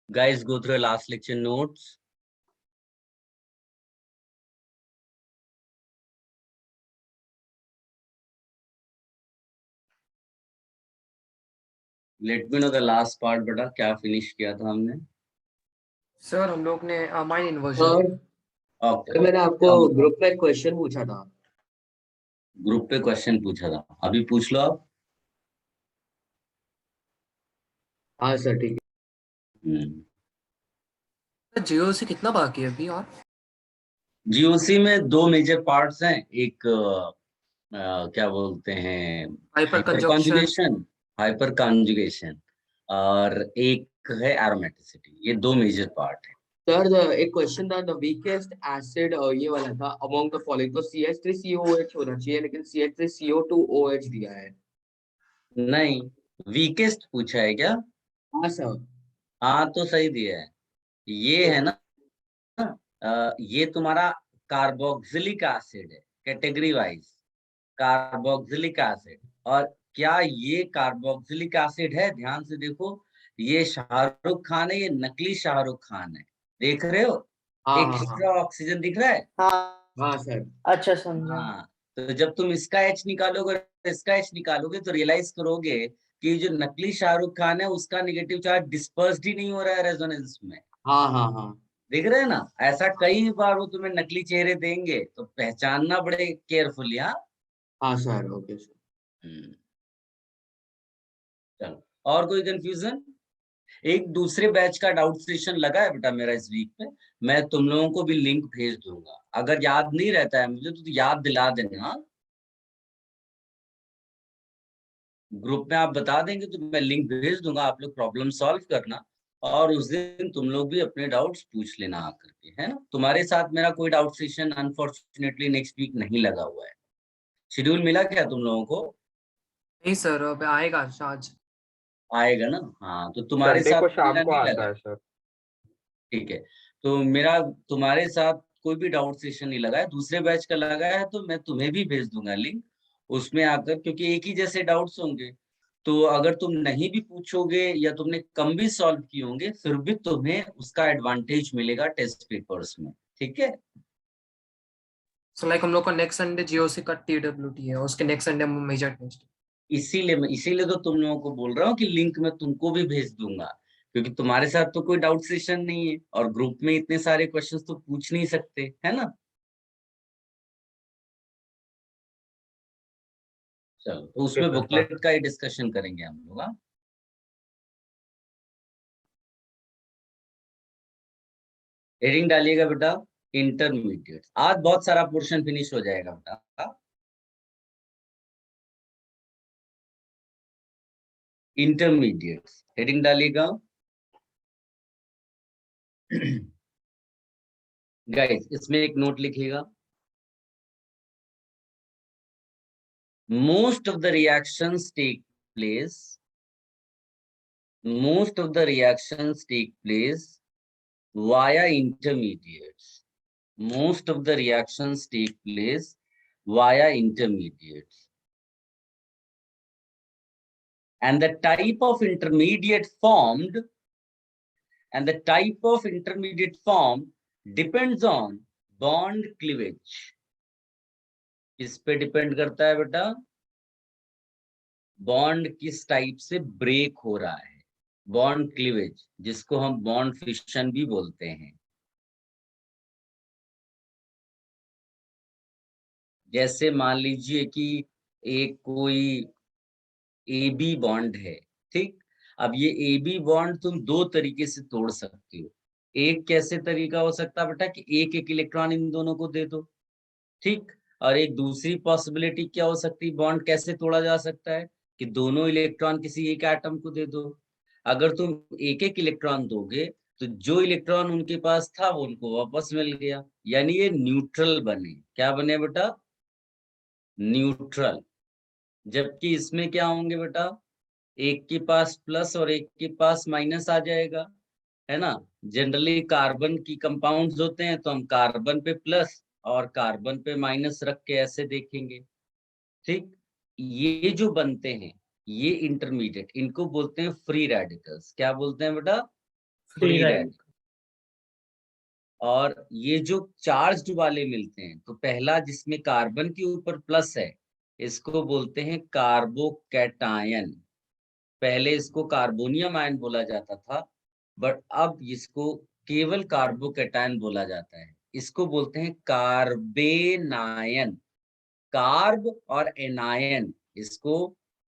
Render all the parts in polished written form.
Guys, go through last lecture notes. Let me know the last part बेटा, क्या finish किया था हमने? सर हम लोग ने माइन इन्वर्जन। ओके, मैंने आपको ग्रुप में क्वेश्चन पूछा था। ग्रुप पे क्वेश्चन पूछा था, अभी पूछ लो आप। हाँ सर ठीक है। जियो से कितना बाकी है अभी? और जीओसी में दो मेजर पार्ट्स हैं, एक क्या बोलते हैं, hyper hyper conjunction. Conjugation, hyper conjugation, और एक है एरोमेटिसिटी। ये दो मेजर पार्ट है। सर एक क्वेश्चन था, द वीकेस्ट एसिड ये वाला था अमोंग द फॉलोइंग, तो CH3COH होना चाहिए लेकिन CH3CO2OH दिया है। नहीं, वीकेस्ट पूछा है क्या? हाँ सर। हाँ तो सही दिया है। ये है ना, ये तुम्हारा कार्बोक्सिलिक एसिड है कैटेगरी वाइज, कार्बोक्सिलिक एसिड। और क्या ये कार्बोक्सिलिक एसिड है? ध्यान से देखो, ये शाहरुख खान है, ये नकली शाहरुख खान है। देख रहे हो? हाँ हाँ हाँ एक्स्ट्रा ऑक्सीजन दिख रहा है। हाँ सर। अच्छा समझा। हाँ, तो जब तुम इसका एच निकालोगे और इसका एच निकालोगे तो रियलाइज करोगे कि जो नकली शाहरुख खान है उसका नेगेटिव चार्ज डिस्पर्स्ड ही नहीं हो रहा है रेजोनेंस में। हाँ हाँ हाँ दिख रहे हैं ना? ऐसा कई बार वो तुम्हें नकली चेहरे देंगे, तो पहचानना बड़े केयरफुली। हाँ, हाँ सर, ओके सर। चलो, और कोई कंफ्यूजन? एक दूसरे बैच का डाउट सेशन लगा है बेटा मेरा इस वीक में, मैं तुम लोगों को भी लिंक भेज दूंगा। अगर याद नहीं रहता है मुझे तो याद दिला देना, ग्रुप में आप बता देंगे तो मैं लिंक भेज दूंगा, आप लोग प्रॉब्लम सॉल्व करना। और उस दिन तुम लोग भी अपने डाउट्स पूछ लेना आकर के, है ना? तुम्हारे साथ मेरा कोई doubt session unfortunately next week नहीं लगा हुआ है। शेड्यूल मिला क्या तुम लोगों को? नहीं सर, अब आएगा आज। आएगा ना? हाँ, तो तुम्हारे संडे साथ को मेरा शाम को नहीं आता लगा। है सर। ठीक है, तो मेरा तुम्हारे साथ कोई भी डाउट सेशन नहीं लगा है, दूसरे बैच का लगा है, तो मैं तुम्हें भी भेज दूंगा लिंक उसमें आकर, क्योंकि एक ही जैसे डाउट्स होंगे। तो अगर तुम नहीं भी पूछोगे या तुमने कम भी सॉल्व किए होंगे, फिर भी तुम्हें उसका एडवांटेज मिलेगा टेस्ट पेपर्स में। ठीक है? सो लाइक हम लोग का नेक्स्ट संडे जीओसी का TWT है, उसके नेक्स्ट संडे मेजर टेस्ट। इसीलिए तो तुम लोगों को बोल रहा हूँ कि लिंक मैं तुमको भी भेज दूंगा, क्योंकि तुम्हारे साथ तो कोई डाउट सेशन नहीं है और ग्रुप में इतने सारे क्वेश्चंस तो पूछ नहीं सकते, है ना? चलो, तो उसमें बुकलेट का ही डिस्कशन करेंगे हम लोग। हाँ, हेडिंग डालिएगा बेटा, इंटरमीडिएट। आज बहुत सारा पोर्शन फिनिश हो जाएगा बेटा। इंटरमीडिएट हेडिंग डालिएगा। गाइस, इसमें एक नोट लिखिएगा, most of the reactions take place via intermediates. Most of the reactions take place via intermediates. And the type of intermediate formed depends on bond cleavage. किस पे depend करता है बेटा? Bond किस टाइप से ब्रेक हो रहा है, बॉन्ड क्लीवेज, जिसको हम बॉन्ड फिशन भी बोलते हैं। जैसे मान लीजिए कि एक कोई AB बॉन्ड है, ठीक? अब ये AB बॉन्ड तुम दो तरीके से तोड़ सकते हो। एक कैसे तरीका हो सकता है बेटा कि एक एक इलेक्ट्रॉन इन दोनों को दे दो, ठीक? और एक दूसरी पॉसिबिलिटी क्या हो सकती है, बॉन्ड कैसे तोड़ा जा सकता है कि दोनों इलेक्ट्रॉन किसी एक एटम को दे दो। अगर तुम एक एक इलेक्ट्रॉन दोगे तो जो इलेक्ट्रॉन उनके पास था वो उनको वापस मिल गया, यानी ये न्यूट्रल बने। क्या बने बेटा? न्यूट्रल। जबकि इसमें क्या होंगे बेटा, एक के पास प्लस और एक के पास माइनस आ जाएगा, है ना? जनरली कार्बन की कंपाउंड्स होते हैं तो हम कार्बन पे प्लस और कार्बन पे माइनस रख के ऐसे देखेंगे, ठीक। ये जो बनते हैं ये इंटरमीडिएट, इनको बोलते हैं फ्री रेडिकल्स। क्या बोलते हैं बेटा? Free radical. और ये जो चार्ज्ड वाले मिलते हैं, तो पहला जिसमें कार्बन के ऊपर प्लस है, इसको बोलते हैं कार्बोकैटायन। पहले इसको कार्बोनियम आयन बोला जाता था, बट अब इसको केवल कार्बोकैटायन बोला जाता है। इसको बोलते हैं कार्बेनायन। कार्ब और एनायन, इसको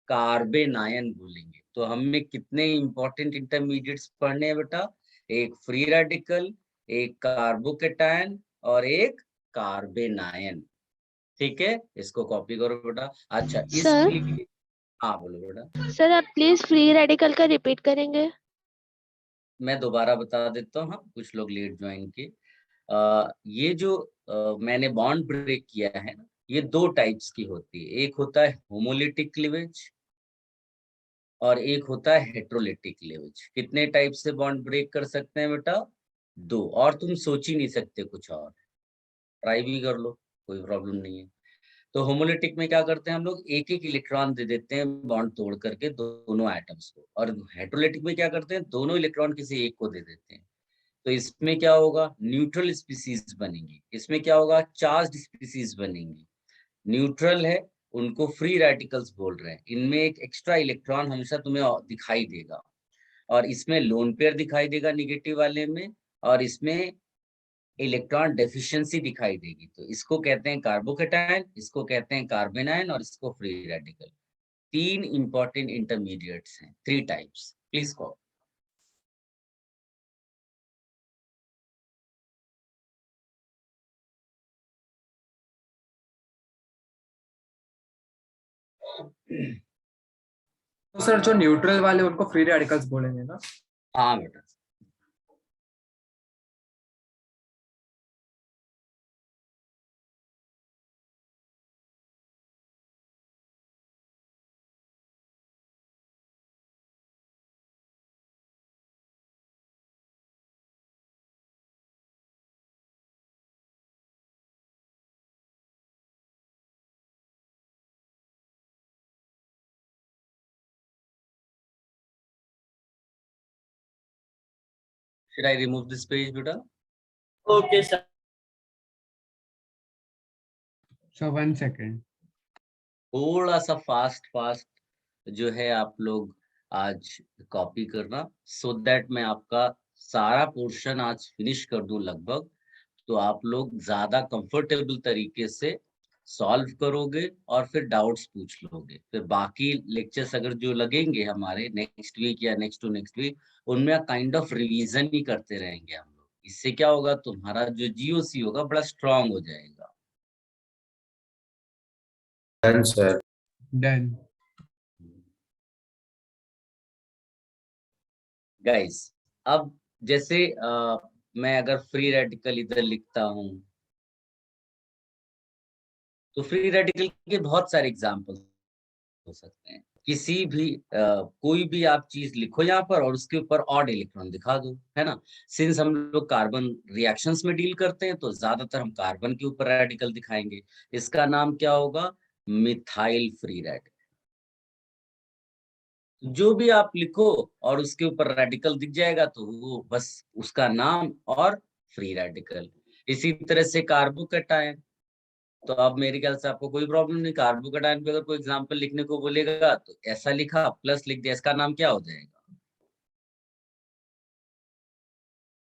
कार्बेनायन बोलेंगे। तो हमें कितने इंपॉर्टेंट इंटरमीडिएट्स पढ़ने हैं बेटा? एक फ्री रेडिकल, एक कार्बोकैटायन और एक कार्बेनायन। ठीक है, इसको कॉपी करो बेटा। अच्छा, सर इसलिए हाँ बोलो बेटा। सर आप प्लीज फ्री रेडिकल का रिपीट करेंगे? मैं दोबारा बता देता हूँ, हाँ, कुछ लोग लेट ज्वाइन किए। ये जो मैंने बॉन्ड ब्रेक किया है ना, ये दो टाइप्स की होती है। एक होता है होमोलिटिक क्लीवेज और एक होता है हेट्रोलिटिक क्लीवेज। कितने टाइप से बॉन्ड ब्रेक कर सकते हैं बेटा? दो। और तुम सोच ही नहीं सकते कुछ और, ट्राई भी कर लो, कोई प्रॉब्लम नहीं है। तो होमोलिटिक में क्या करते हैं हम लोग? एक एक इलेक्ट्रॉन दे देते हैं बॉन्ड तोड़ करके दोनों एटम्स को। और हेट्रोलिटिक में क्या करते हैं? दोनों इलेक्ट्रॉन किसी एक को दे देते हैं। तो इसमें क्या होगा? न्यूट्रल स्पीसीज बनेंगी। इसमें क्या होगा? चार्ज्ड स्पीसीज बनेंगी। न्यूट्रल है, उनको फ्री रेडिकल्स बोल रहे हैं। इनमें एक एक्स्ट्रा इलेक्ट्रॉन हमेशा तुम्हें दिखाई देगा, और इसमें लोन पेयर दिखाई देगा नेगेटिव वाले में, और इसमें इलेक्ट्रॉन डेफिशिएंसी दिखाई देगी। तो इसको कहते हैं कार्बोकैटायन, इसको कहते हैं कार्बेनायन, और इसको फ्री रेडिकल। तीन इंपॉर्टेंट इंटरमीडिएट्स हैं, 3 टाइप्स। Please call. तो सर जो न्यूट्रल वाले उनको फ्री रेडिकल्स बोलेंगे ना? हाँ बेटा। Should I remove this page बेटा? Okay, sir. So 1 second. थोड़ा सा फास्ट जो है आप लोग आज कॉपी करना, सो दैट मैं आपका सारा पोर्शन आज फिनिश कर दूं लगभग। तो आप लोग ज्यादा कंफर्टेबल तरीके से सॉल्व करोगे और फिर डाउट्स पूछ लोगे। फिर बाकी लेक्चर्स अगर जो लगेंगे हमारे नेक्स्ट वीक या नेक्स्ट टू नेक्स्ट वीक, उनमें काइंड ऑफ रिवीजन ही करते रहेंगे हम लोग। इससे क्या होगा? तुम्हारा जो जीओसी होगा बड़ा स्ट्रांग हो जाएगा। Done, sir. Done. गाइस, अब जैसे मैं अगर फ्री रेडिकल इधर लिखता हूं, तो फ्री रेडिकल के बहुत सारे एग्जांपल हो सकते हैं। किसी भी कोई भी आप चीज लिखो यहाँ पर और उसके ऊपर ऑड इलेक्ट्रॉन दिखा दो, है ना। सिंस हम लोग कार्बन रिएक्शंस में डील करते हैं, तो ज्यादातर हम कार्बन के ऊपर रेडिकल दिखाएंगे। इसका नाम क्या होगा? Methyl free radical. जो भी आप लिखो और उसके ऊपर रेडिकल दिख जाएगा, तो वो बस उसका नाम और फ्री रेडिकल। इसी तरह से कार्बोकैटायन, तो अब मेरे ख्याल से आपको कोई प्रॉब्लम नहीं। कार्बोकैटायन पे अगर कोई एग्जांपल लिखने को बोलेगा, तो ऐसा लिखा प्लस लिख दिया, इसका नाम क्या हो जाएगा?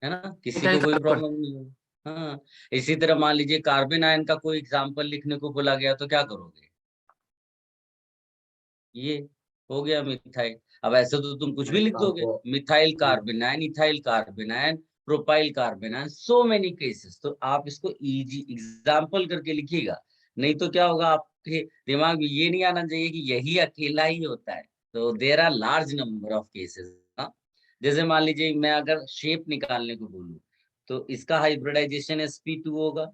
है ना, किसी को कोई प्रॉब्लम नहीं है। हाँ, इसी तरह मान लीजिए कार्बन आयन का कोई एग्जांपल लिखने को बोला गया, तो क्या करोगे? ये हो गया मिथाइल। अब ऐसे तो तुम कुछ भी लिख दोगे, methyl carbanion, ethyl carbanion, propyl carbanion, so many cases. तो आप इसको इजी एग्जांपल करके लिखिएगा, नहीं तो क्या होगा? आपके दिमाग में ये नहीं आना चाहिए कि यही अकेला ही होता है। तो there are large number of cases. जैसे मान लीजिए मैं अगर शेप निकालने को बोलूं, तो इसका हाइब्रिडाइजेशन sp2 होगा।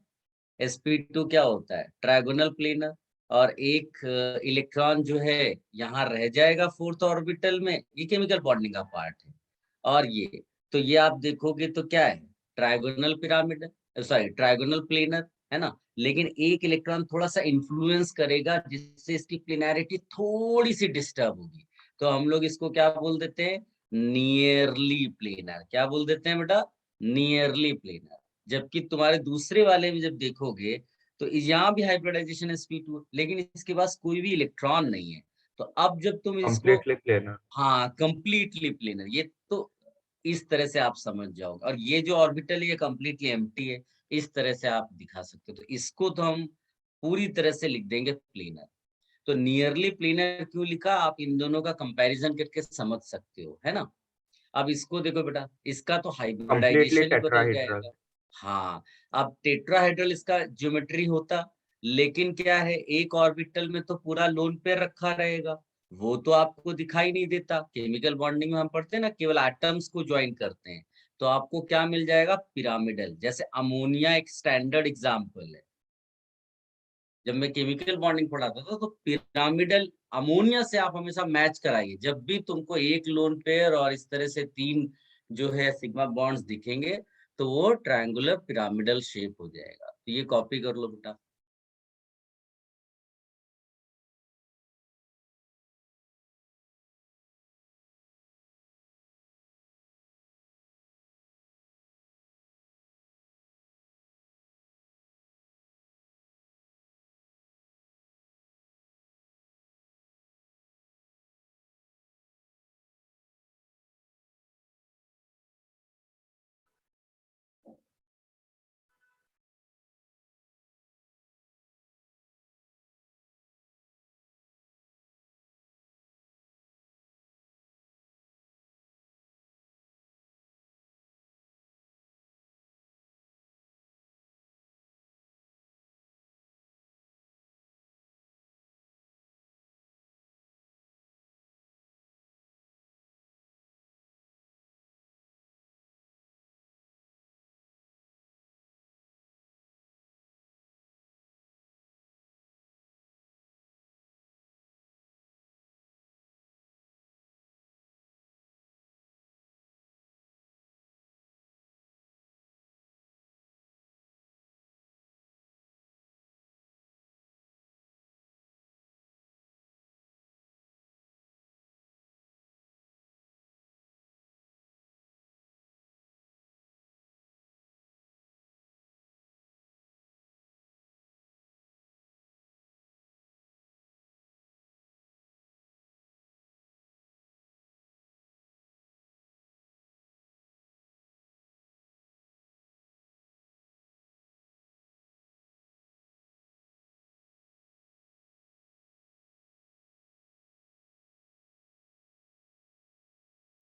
sp2 क्या होता है? Trigonal planar. और एक इलेक्ट्रॉन जो है यहाँ रह जाएगा फोर्थ ऑर्बिटल में, ये केमिकल बॉन्डिंग का पार्ट है। और ये, तो ये आप देखोगे तो क्या है? Trigonal pyramid, sorry trigonal planar. है ना, लेकिन एक इलेक्ट्रॉन थोड़ा सा इन्फ्लुएंस करेगा जिससे इसकी प्लेनैरिटी थोड़ी सी डिस्टर्ब होगी, तो हम लोग इसको क्या बोल देते हैं, नियरली प्लेनर। क्या बोल देते हैं बेटा, नियरली प्लेनर। जबकि तुम्हारे दूसरे वाले में जब देखोगे तो यहाँ भी हाइब्रिडाइजेशन है sp2, लेकिन इसके पास कोई भी इलेक्ट्रॉन नहीं है। तो अब जब तुम इसको, कंप्लीटली प्लेनर। हाँ कंप्लीटली प्लेनर, ये तो इस तरह से आप समझ जाओगे। और ये जो ऑर्बिटल है ये कंप्लीटली एम्प्टी है, इस तरह से आप दिखा सकते हो। तो इसको तो हम पूरी तरह से लिख देंगे प्लेनर। तो नियरली प्लेनर क्यों लिखा, आप इन दोनों का कंपैरिजन करके समझ सकते हो, है ना। अब इसको देखो बेटा, इसका तो कंप्लीटली हाइब्रिडाइजेशन ही बदल टेट्राहेड्रल। जाएगा। हाँ, अब टेट्राहेड्रल इसका ज्योमेट्री होता, लेकिन क्या है, एक ऑर्बिटल में तो पूरा लोन पेयर रखा रहेगा, वो तो आपको दिखाई नहीं देता। केमिकल बॉन्डिंग में हम पढ़ते हैं ना, केवल एटम्स को ज्वाइन करते हैं, तो आपको क्या मिल जाएगा, पिरामिडल। जैसे अमोनिया एक स्टैंडर्ड एग्जाम्पल है। जब मैं केमिकल बॉन्डिंग पढ़ाता था तो पिरामिडल अमोनिया से आप हमेशा मैच कराइए, जब भी तुमको एक लोन पेयर और इस तरह से 3 जो है सिग्मा बॉन्ड्स दिखेंगे तो वो ट्रायंगुलर पिरामिडल शेप हो जाएगा। तो ये कॉपी कर लो बेटा।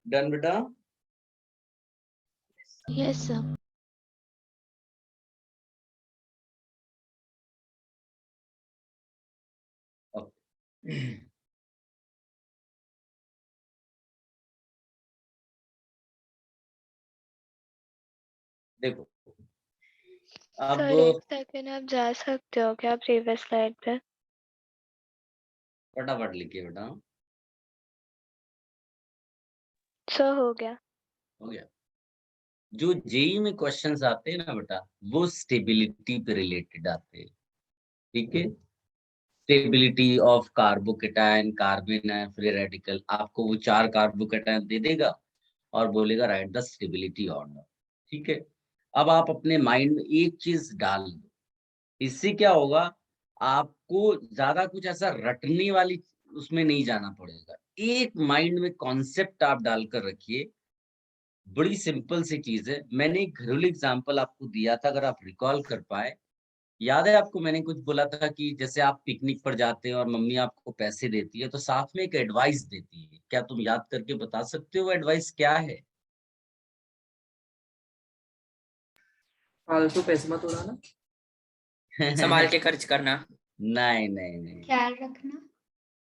डन बेटा। Yes sir. देखो अब सर एक सेकंड, आप जा सकते हो क्या प्रीवियस स्लाइड पे? फटाफट लिखिए बेटा। सर हो गया। हो गया। जो जेई में क्वेश्चंस आते हैं ना बेटा, वो स्टेबिलिटी पे रिलेटेड आते हैं, ठीक है। स्टेबिलिटी ऑफ कार्बोकेटायन, कार्बन है, फ्री रेडिकल, आपको वो 4 कार्बोकेटायन दे देगा और बोलेगा राइट द स्टेबिलिटी ऑर्डर, ठीक है। अब आप अपने माइंड में एक चीज डाल दो, इससे क्या होगा, आपको ज्यादा कुछ ऐसा रटने वाली उसमें नहीं जाना पड़ेगा। एक माइंड में कॉन्सेप्ट आप डालकर रखिए, बड़ी सिंपल सी चीज है। मैंने एक घरेलू एग्जांपल आपको दिया था, अगर आप रिकॉल कर पाए। याद है आपको, मैंने कुछ बोला था कि जैसे आप पिकनिक पर जाते हैं और मम्मी आपको पैसे देती है तो साथ में एक एडवाइस देती है। क्या तुम याद करके बता सकते हो वो एडवाइस क्या है? फालतू पैसे मत उड़ाना, संभाल के खर्च करना, नहीं नहीं नहीं ख्याल रखना।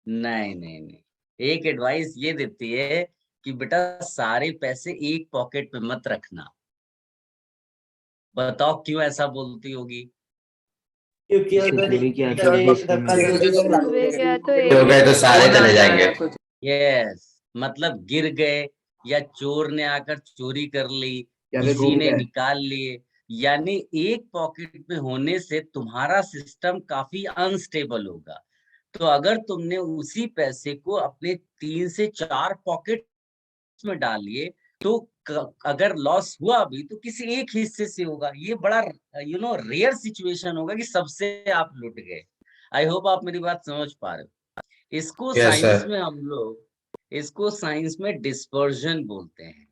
नहीं नहीं नहीं, एक एडवाइस ये देती है कि बेटा सारे पैसे एक पॉकेट में मत रखना। बताओ क्यों ऐसा बोलती होगी? क्योंकि अगर चोरी किया एक तो धक्का दे क्योंकि तो तुम गिर गया तो हो गए तो सारे चले जाएंगे। कुछ यस, मतलब गिर गए या चोर ने आकर चोरी कर ली, या फिर किसी घूम ने गए। निकाल लिए, यानी एक पॉकेट में होने से तुम्हारा सिस्टम काफी अनस्टेबल होगा। तो अगर तुमने उसी पैसे को अपने 3 से 4 पॉकेट में डालिए तो अगर लॉस हुआ भी तो किसी एक हिस्से से होगा। ये बड़ा रेयर सिचुएशन होगा कि सबसे आप लुट गए। आई होप आप मेरी बात समझ पा रहे हो। इसको Yes, साइंस sir. में हम लोग इसको साइंस में डिस्पर्जन बोलते हैं।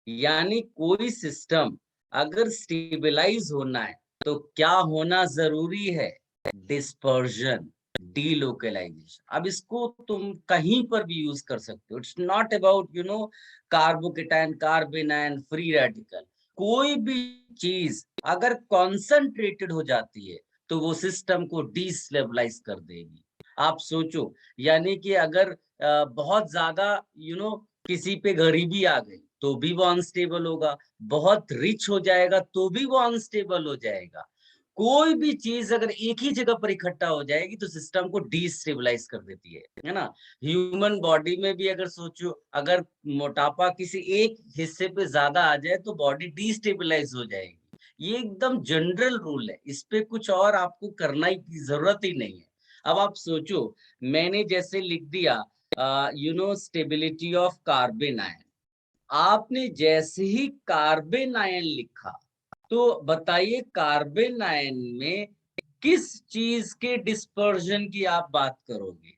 यानी कोई सिस्टम अगर स्टेबलाइज होना है तो क्या होना जरूरी है? Dispersion, delocalization. अब इसको तुम कहीं पर भी यूज कर सकते हो। It's not about carbocation, carbanion, free radical. कोई भी चीज अगर कॉन्सेंट्रेटेड हो जाती है तो वो सिस्टम को डिस्टेबलाइज कर देगी। आप सोचो, यानी कि अगर बहुत ज्यादा किसी पे गरीबी आ गई तो भी वो अनस्टेबल होगा, बहुत रिच हो जाएगा तो भी वो अनस्टेबल हो जाएगा। कोई भी चीज अगर एक ही जगह पर इकट्ठा हो जाएगी तो सिस्टम को डिस्टेबलाइज कर देती है ना। ह्यूमन बॉडी में भी अगर सोचो, अगर मोटापा किसी एक हिस्से पे ज्यादा आ जाए तो बॉडी डिस्टेबलाइज हो जाएगी। ये एकदम जनरल रूल है, इस पे कुछ और आपको करना की जरूरत ही नहीं है। अब आप सोचो, मैंने जैसे लिख दिया स्टेबिलिटी ऑफ कार्बन आयन। आपने जैसे ही कार्बन आयन लिखा तो बताइए कार्बन आयन में किस चीज के डिस्पर्जन की आप बात करोगे?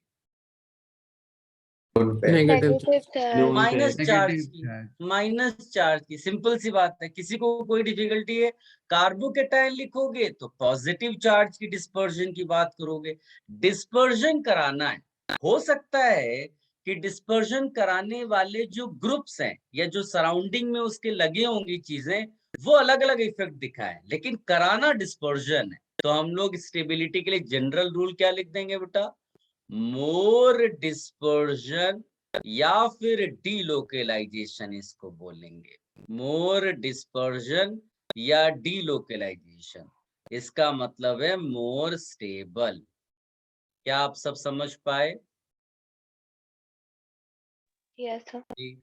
Negative. Negative charge. Minus charge Negative की। charge. माइनस चार्ज की, सिंपल सी बात है। किसी को कोई डिफिकल्टी है? कार्बोकेटायन लिखोगे तो पॉजिटिव चार्ज की डिस्पर्जन की बात करोगे। डिस्पर्जन कराना है, हो सकता है कि डिस्पर्जन कराने वाले जो ग्रुप्स हैं या जो सराउंडिंग में उसके लगे होंगी चीजें, वो अलग अलग इफेक्ट दिखाए, लेकिन कराना डिस्पर्जन है। तो हम लोग स्टेबिलिटी के लिए जनरल रूल क्या लिख देंगे बेटा? मोर डिस्पर्जन या फिर डीलोकलाइजेशन इसको बोलेंगे। मोर डिस्पर्जन या डीलोकलाइजेशन, इसका मतलब है मोर स्टेबल। क्या आप सब समझ पाए? Yes, sir. जी।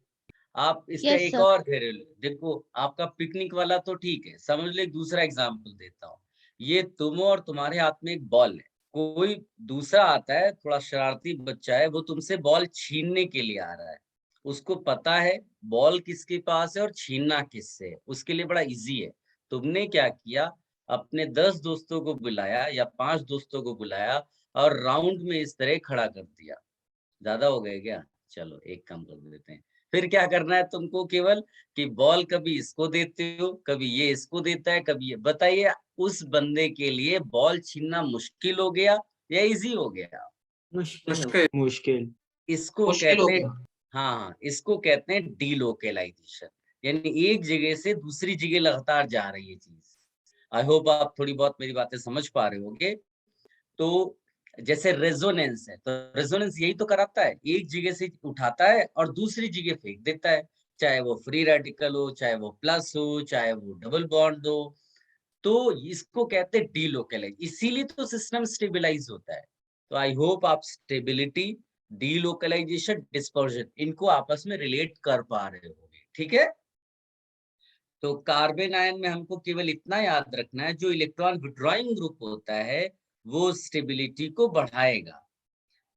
आप इसका Yes, एक sir. और घरेलू देखो, आपका पिकनिक वाला तो ठीक है, समझ लो। एक दूसरा एग्जाम्पल देता हूँ। ये तुम और तुम्हारे हाथ में एक बॉल है, कोई दूसरा आता है, थोड़ा शरारती बच्चा है, वो तुमसे बॉल छीनने के लिए आ रहा है। उसको पता है बॉल किसके पास है और छीनना किससे है, उसके लिए बड़ा इजी है। तुमने क्या किया? अपने 10 दोस्तों को बुलाया या 5 दोस्तों को बुलाया और राउंड में इस तरह खड़ा कर दिया। ज्यादा हो गए क्या? चलो एक कम कर देते हैं। फिर क्या करना है तुमको? केवल कि बॉल कभी इसको देते हो, कभी ये इसको देता है, कभी ये। बताइए, उस बंदे के लिए बॉल छीनना मुश्किल हो गया या इजी हो गया? मुश्किल। मुश्किल इसको मुश्किल हो कहते हैं, गया। हाँ, इसको कहते हैं डीलोकलाइजेशन। यानी एक जगह से दूसरी जगह लगातार जा रही है चीज। आई होप आप थोड़ी बहुत मेरी बातें समझ पा रहे होंगे। तो जैसे रेजोनेंस है, तो रेजोनेंस यही तो कराता है, एक जगह से उठाता है और दूसरी जगह फेंक देता है। चाहे वो फ्री रेडिकल हो, चाहे वो प्लस हो, चाहे वो डबल बॉन्ड हो। तो इसको कहते हैं डीलोकलाइज, इसीलिए तो सिस्टम स्टेबलाइज होता है। तो आई होप आप स्टेबिलिटी, डीलोकलाइजेशन, डिस्पर्जन, इनको आपस में रिलेट कर पा रहे होंगे। ठीक है? तो कार्बन आयन में हमको केवल इतना याद रखना है, जो इलेक्ट्रॉन विड्रॉइंग ग्रुप होता है वो स्टेबिलिटी को बढ़ाएगा।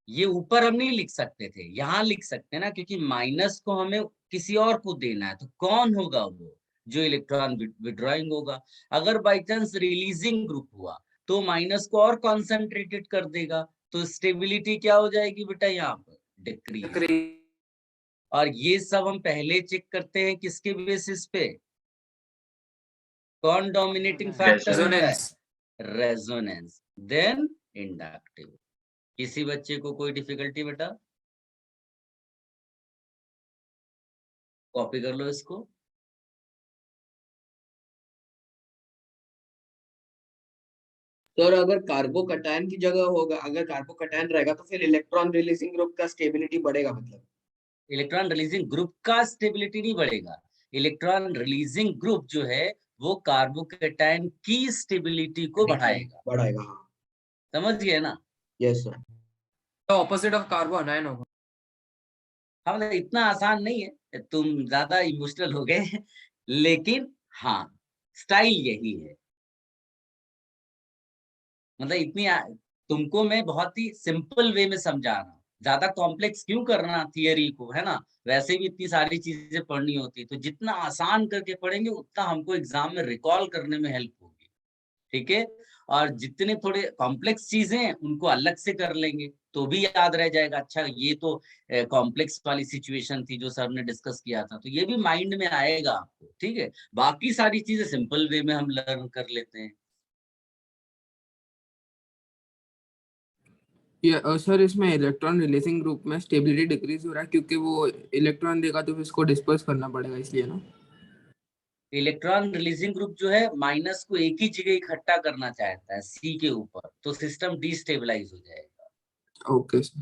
ये ऊपर हम नहीं लिख सकते थे, यहाँ लिख सकते हैं ना, क्योंकि माइनस को हमें किसी और को देना है। तो कौन होगा वो? जो इलेक्ट्रॉन विड्रॉइंग होगा। अगर बाई चांस रिलीजिंग ग्रुप हुआ तो माइनस को और कॉन्सेंट्रेटेड कर देगा, तो स्टेबिलिटी क्या हो जाएगी बेटा? यहाँ पर डिक्रीज। और ये सब हम पहले चेक करते हैं किसके बेसिस पे? कौन डोमिनेटिंग फैक्टर होता है? Resonance, then inductive. किसी बच्चे को कोई डिफिकल्टी बेटा? कॉपी कर लो इसको। सर अगर कार्बोकटायन की जगह होगा, अगर कार्बोकटायन रहेगा तो फिर इलेक्ट्रॉन रिलीजिंग ग्रुप का स्टेबिलिटी बढ़ेगा मतलब? इलेक्ट्रॉन रिलीजिंग ग्रुप का स्टेबिलिटी नहीं बढ़ेगा। इलेक्ट्रॉन रिलीजिंग ग्रुप जो है वो कार्बोकैटायन की स्टेबिलिटी को बढ़ाएगा। बढ़ाएगा, हाँ। समझ गए ना? Yes sir. तो ऑपोजिट ऑफ कार्बो अनायन होगा। हाँ, मतलब इतना आसान नहीं है, तुम ज्यादा इमोशनल हो गए लेकिन हाँ, स्टाइल यही है। मतलब तुमको मैं बहुत ही सिंपल वे में समझा रहा हूँ, ज्यादा कॉम्प्लेक्स क्यों करना थियरी को, है ना। वैसे भी इतनी सारी चीजें पढ़नी होती, तो जितना आसान करके पढ़ेंगे उतना हमको एग्जाम में रिकॉल करने में हेल्प होगी, ठीक है। और जितने थोड़े कॉम्प्लेक्स चीजें हैं उनको अलग से कर लेंगे तो भी याद रह जाएगा। अच्छा ये तो कॉम्प्लेक्स वाली सिचुएशन थी जो सर ने डिस्कस किया था, तो ये भी माइंड में आएगा आपको, ठीक है। बाकी सारी चीजें सिंपल वे में हम लर्न कर लेते हैं। ये सर इसमें इलेक्ट्रॉन रिलीजिंग ग्रुप में स्टेबिलिटी डिक्रीज हो रहा है क्योंकि वो इलेक्ट्रॉन देगा तो फिर इसको डिस्पर्स करना पड़ेगा, इसलिए ना। इलेक्ट्रॉन रिलीजिंग ग्रुप जो है माइनस को एक ही जगह इकट्ठा करना चाहता है सी के ऊपर, तो सिस्टम डिस्टेबलाइज हो जाएगा। Okay sir.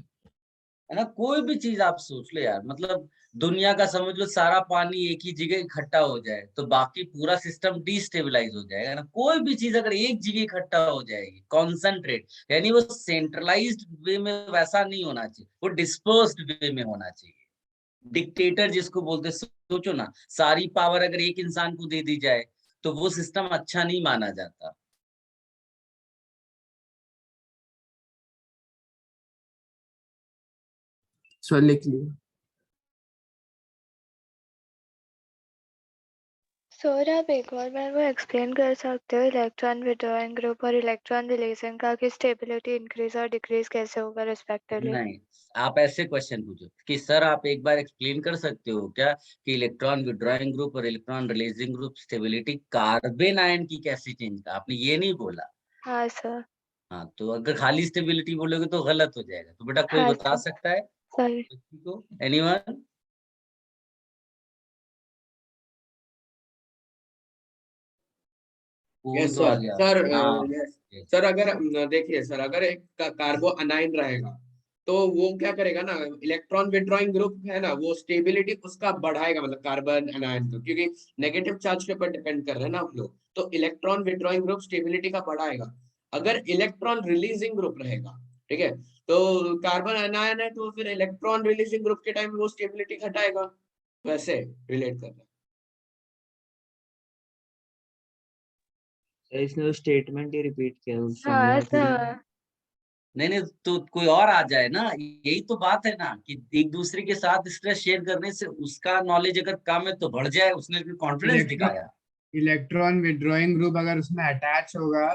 है ना। कोई भी चीज आप सोच लो यार, मतलब दुनिया का समझ लो सारा पानी एक ही जगह इकट्ठा हो जाए तो बाकी पूरा सिस्टम डिस्टेबलाइज हो जाएगा ना। कोई भी चीज अगर एक जगह इकट्ठा हो जाएगी कॉन्सेंट्रेट, यानी वो सेंट्रलाइज्ड वे में वैसा नहीं होना चाहिए, वो डिस्पर्स्ड वे में होना चाहिए। डिक्टेटर जिसको बोलते, सोचो ना, सारी पावर अगर एक इंसान को दे दी जाए तो वो सिस्टम अच्छा नहीं माना जाता। सर लिख लिया। सर आप एक और बार वो एक्सप्लेन कर सकते हो इलेक्ट्रॉन विड्रॉइंग ग्रुप और इलेक्ट्रॉन रिलीजिंग का, कि स्टेबिलिटी इंक्रीज और डिक्रीज कैसे होगा रिस्पेक्टिवली? नहीं, आप ऐसे क्वेश्चन पूछो कि सर आप एक बार एक्सप्लेन कर सकते हो क्या कि इलेक्ट्रॉन विड्रॉइंग ग्रुप और electron releasing group stability carbon ion की कैसे चेंज, का आपने ये नहीं बोला। हाँ सर। हाँ, तो अगर खाली स्टेबिलिटी बोलोगे तो गलत हो जाएगा। तो बेटा कोई हाँ बता सर। सकता है सॉरी। किसी को, एनीवन? कोई यस तो आ सर। गया। सर हाँ यस सर, अगर देखिए सर, अगर एक कार्बो अनाइन रहेगा तो वो क्या करेगा ना, इलेक्ट्रॉन विड्रॉइंग ग्रुप है ना, वो स्टेबिलिटी उसका बढ़ाएगा, मतलब कार्बन अनाइन को, क्योंकि नेगेटिव चार्ज के ऊपर डिपेंड कर रहे हैं ना हम लोग, तो इलेक्ट्रॉन विड्रॉइंग ग्रुप स्टेबिलिटी का बढ़ाएगा। अगर इलेक्ट्रॉन रिलीजिंग ग्रुप रहेगा, ठीक है, तो कार्बन अनायन है तो फिर इलेक्ट्रॉन रिलीजिंग ग्रुप के टाइम वो स्टेबिलिटी घटाएगा। वैसे रिलेट कर रहे हैं। सर इसने तो स्टेटमेंट ही रिपीट किया, हाँ समझा थोड़ी। सर। नहीं नहीं, तो कोई और आ जाए ना, यही तो बात है ना कि एक दूसरे के साथ स्ट्रेस शेयर करने से उसका नॉलेज अगर कम है तो बढ़ जाए, उसने कॉन्फिडेंस दिखाया। इलेक्ट्रॉन विड्रॉइंग ग्रुप अगर उसमें अटैच होगा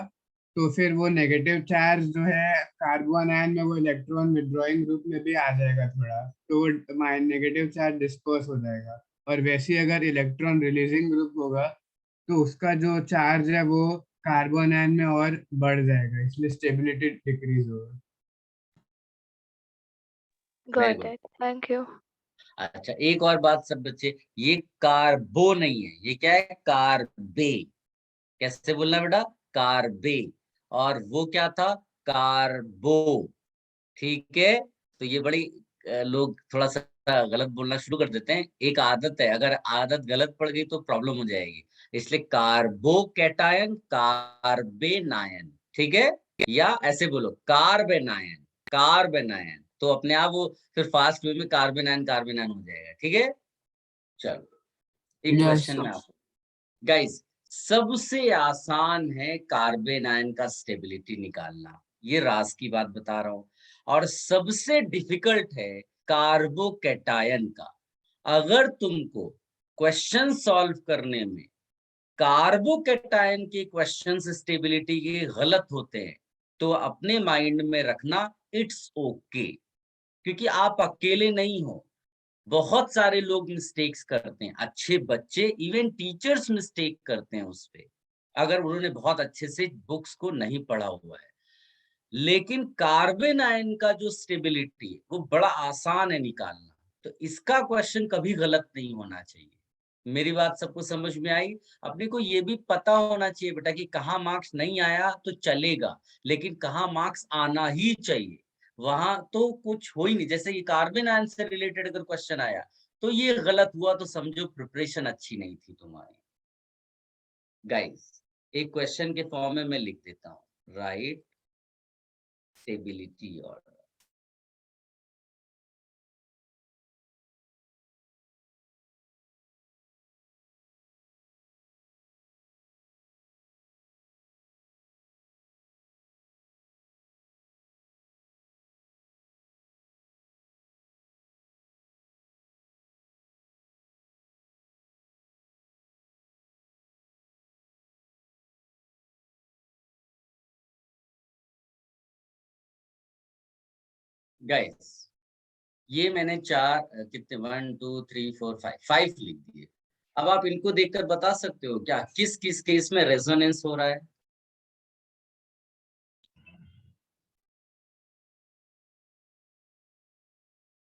तो फिर वो नेगेटिव चार्ज जो है कार्बन आयन में, वो इलेक्ट्रॉन विड्रॉइंग ग्रुप में भी आ जाएगा थोड़ा, तो वो नेगेटिव चार्ज डिस्पर्स हो जाएगा। और वैसे ही अगर इलेक्ट्रॉन रिलीजिंग ग्रुप होगा तो उसका जो चार्ज है वो कार्बन आयन में और बढ़ जाएगा, इसलिए स्टेबिलिटी डिक्रीज होगा। Very got good. It, thank you. अच्छा एक और बात सब बच्चे, ये कार्बो नहीं है, ये क्या है, कार्बे। कैसे बोलना बेटा, कार्बे। और वो क्या था, कार्बो, ठीक है। तो ये बड़ी लोग थोड़ा सा गलत बोलना शुरू कर देते हैं। एक आदत है, अगर आदत गलत पड़ गई तो प्रॉब्लम हो जाएगी। इसलिए कार्बो कैटायन, कार्बेनायन, ठीक है। या ऐसे बोलो कार्बेनायन, कार्बेनायन, तो अपने आप वो फिर फास्ट वे में कार्बेनायन कार्बेनायन हो जाएगा, ठीक है। चलो एक यस क्वेश्चन में सर। आपको, गाइस, सबसे आसान है कार्बन आयन का स्टेबिलिटी निकालना, ये राज की बात बता रहा हूं। और सबसे डिफिकल्ट है कार्बोकैटायन का। अगर तुमको क्वेश्चन सॉल्व करने में कार्बोकैटायन के क्वेश्चन स्टेबिलिटी के गलत होते हैं तो अपने माइंड में रखना, इट्स ओके, क्योंकि आप अकेले नहीं हो। बहुत सारे लोग मिस्टेक्स करते हैं, अच्छे बच्चे, इवन टीचर्स मिस्टेक करते हैं उस पे, अगर उन्होंने बहुत अच्छे से बुक्स को नहीं पढ़ा हुआ है। लेकिन कार्बन आयन का जो स्टेबिलिटी है वो बड़ा आसान है निकालना, तो इसका क्वेश्चन कभी गलत नहीं होना चाहिए। मेरी बात सबको समझ में आई? अपने को ये भी पता होना चाहिए बेटा कि कहाँ मार्क्स नहीं आया तो चलेगा, लेकिन कहाँ मार्क्स आना ही चाहिए, वहां तो कुछ हो ही नहीं। जैसे ये कार्बन आयन से रिलेटेड अगर क्वेश्चन आया तो ये गलत हुआ तो समझो प्रिपरेशन अच्छी नहीं थी तुम्हारी। गाइस, एक क्वेश्चन के फॉर्म में मैं लिख देता हूँ, राइट स्टेबिलिटी और गाइस ये मैंने चार कितने 1 2 3 4 5 लिख दिए। अब आप इनको देखकर बता सकते हो क्या किस किस केस में रेजोनेंस हो रहा है?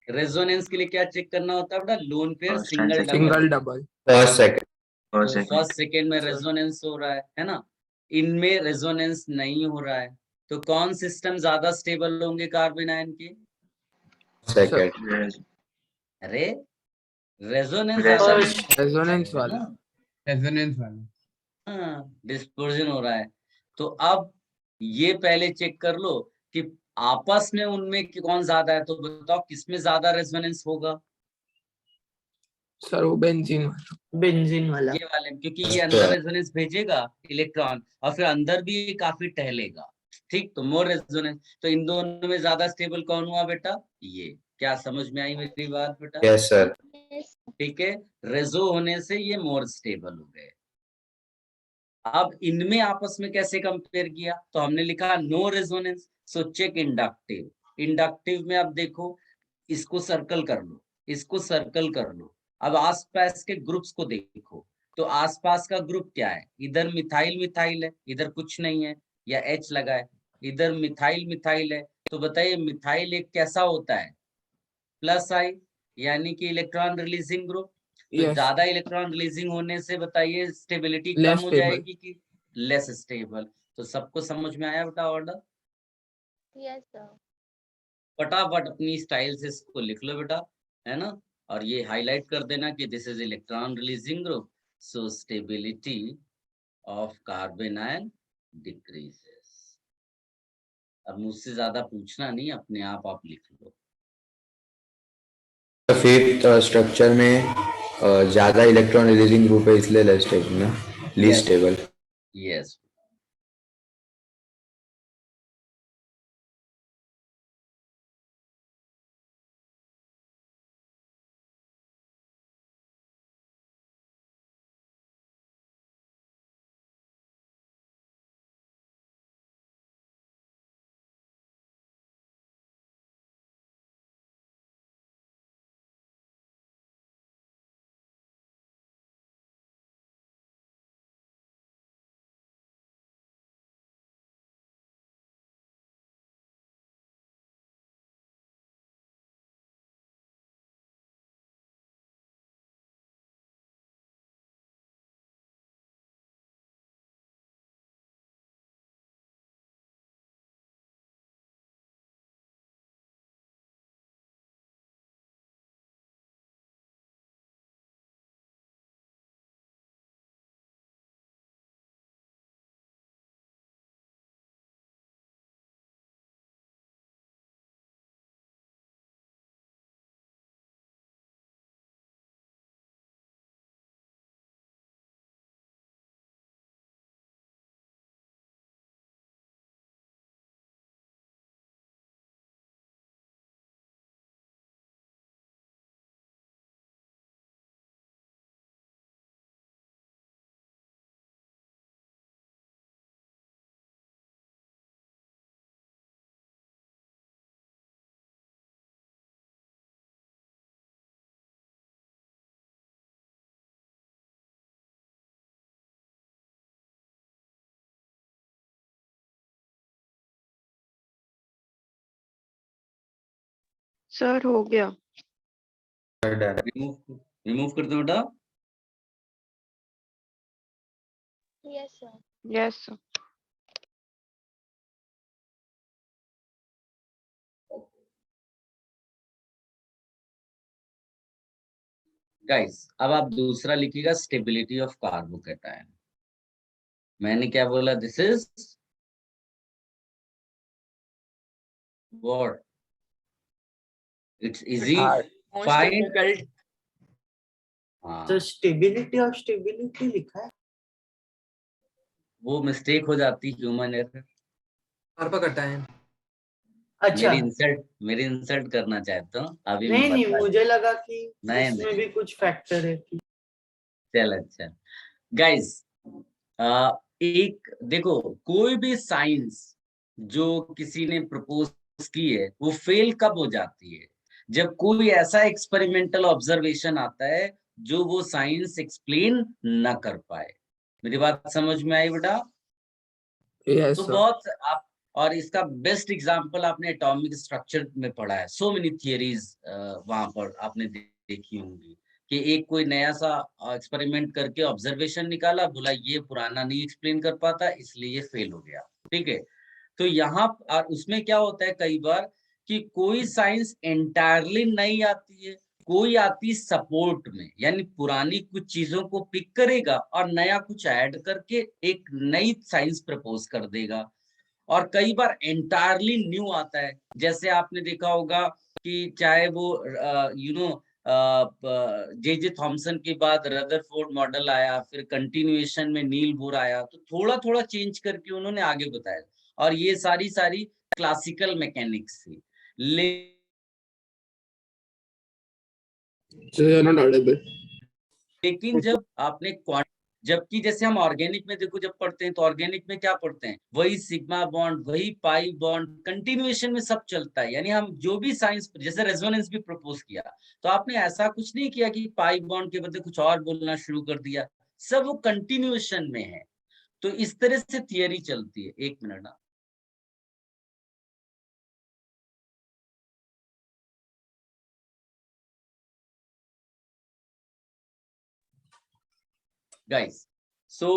रेजोनेंस के लिए क्या चेक करना होता है बेटा? Lone pair First and single second. Double. Single double. First second तो फर्स्ट सेकेंड में सर। रेजोनेंस हो रहा है ना? इनमें रेजोनेंस नहीं हो रहा है, तो कौन सिस्टम ज्यादा स्टेबल होंगे कार्बन आयन के? सेकंड अरे रेजोनेंस ज्यादा रेजोनेंस है वाला। ना? रेजोनेंस वाला। हाँ, डिस्पर्जन हो रहा है। तो अब ये पहले चेक कर लो कि आपस में उनमें कौन ज्यादा है, तो बताओ किसमें ज्यादा रेजोनेंस होगा? सर वो बेंजीन वाला। बेंजीन वाला। ये वाले, क्योंकि ये अंदर रेजोनेंस भेजेगा इलेक्ट्रॉन और फिर अंदर भी ये काफी टहलेगा। ठीक, तो मोर रेजोनेंस। तो इन दोनों में ज्यादा स्टेबल कौन हुआ बेटा? ये। क्या समझ में आई मेरी बात बेटा? Yes sir. ठीक है, रेजो होने से ये मोर स्टेबल हो गए। अब इनमें आपस में कैसे कंपेयर किया? तो हमने लिखा no resonance, so check inductive. Inductive में अब देखो, इसको सर्कल कर लो, इसको सर्कल कर लो। अब आसपास के ग्रुप्स को देखो, तो आसपास का ग्रुप क्या है? इधर मिथाइल मिथाइल है, इधर कुछ नहीं है या H लगा है। इधर मिथाइल मिथाइल है, तो बताइए मिथाइल एक कैसा होता है? प्लस आई, यानी कि इलेक्ट्रॉन रिलीजिंग ग्रुप। तो यस। ज्यादा इलेक्ट्रॉन रिलीजिंग होने से बताइए स्टेबिलिटी कम लेस हो स्टेबल। जाएगी कि लेस स्टेबल? तो सबको समझ में आया बेटा ऑर्डर? Yes sir. फटाफट अपनी स्टाइल से इसको लिख लो बेटा, है ना? और ये हाईलाइट कर देना कि this is electron releasing group, so stability of carbon ion decreases. अब मुझसे ज्यादा पूछना नहीं, अपने आप लिख लो। फिफ्थ स्ट्रक्चर में ज्यादा इलेक्ट्रॉन रिलीजिंग ग्रुप है इसलिए लेस स्टेबल ना, लीस्ट स्टेबल। यस। सर हो गया। रिमूव कर दो बेटा। Yes sir. Yes sir. Guys अब आप दूसरा लिखिएगा स्टेबिलिटी ऑफ कार्बोकैटायन। मैंने क्या बोला? This is what? It's easy, find. हाँ, तो स्टेबिलिटी ऑफ स्टेबिलिटी लिखा है। वो मिस्टेक हो जाती, ह्यूमन एरर। कार्बोकैटायन। अच्छा। मेरी इंसल्ट करना चाहता हूँ अभी नहीं मैं नहीं, बता। मुझे लगा कि नहीं उसमें नहीं, भी कुछ फैक्टर है कि। चल अच्छा। गाइस एक देखो, कोई भी साइंस जो किसी ने प्रपोज की है वो फेल कब हो जाती है? जब कोई ऐसा एक्सपेरिमेंटल ऑब्जर्वेशन आता है जो वो साइंस एक्सप्लेन न कर पाए। मेरी बात समझ में आई बेटा? यस तो सर। बहुत आप, और इसका बेस्ट एग्जांपल आपने एटॉमिक स्ट्रक्चर में पढ़ा है। सो मेनी थियरीज वहां पर आपने देखी होंगी कि एक कोई नया सा एक्सपेरिमेंट करके ऑब्जर्वेशन निकाला, बोला ये पुराना नहीं एक्सप्लेन कर पाता इसलिए ये फेल हो गया। ठीक है, तो यहाँ और उसमें क्या होता है कई बार कि कोई साइंस एंटायरली नहीं आती है, कोई आती सपोर्ट में, यानी पुरानी कुछ चीजों को पिक करेगा और नया कुछ ऐड करके एक नई साइंस प्रपोज कर देगा। और कई बार एंटायरली न्यू आता है, जैसे आपने देखा होगा कि चाहे वो जे थॉमसन के बाद रदरफोर्ड मॉडल आया, फिर कंटिन्यूएशन में नील बोर आया, तो थोड़ा थोड़ा चेंज करके उन्होंने आगे बताया, और ये सारी सारी क्लासिकल मैकेनिक्स थी। लेकिन जब आपने जबकि जैसे हम ऑर्गेनिक में देखो जब पढ़ते हैं तो ऑर्गेनिक में क्या पढ़ते हैं, वही सिग्मा बॉन्ड, वही पाई बॉन्ड, कंटिन्यूएशन में सब चलता है। यानी हम जो भी साइंस, जैसे रेजोनेंस भी प्रपोज किया, तो आपने ऐसा कुछ नहीं किया कि पाई बॉन्ड के बदले कुछ और बोलना शुरू कर दिया, सब वो कंटिन्यूएशन में है। तो इस तरह से थियरी चलती है। एक मिनट ना, गाइस, सो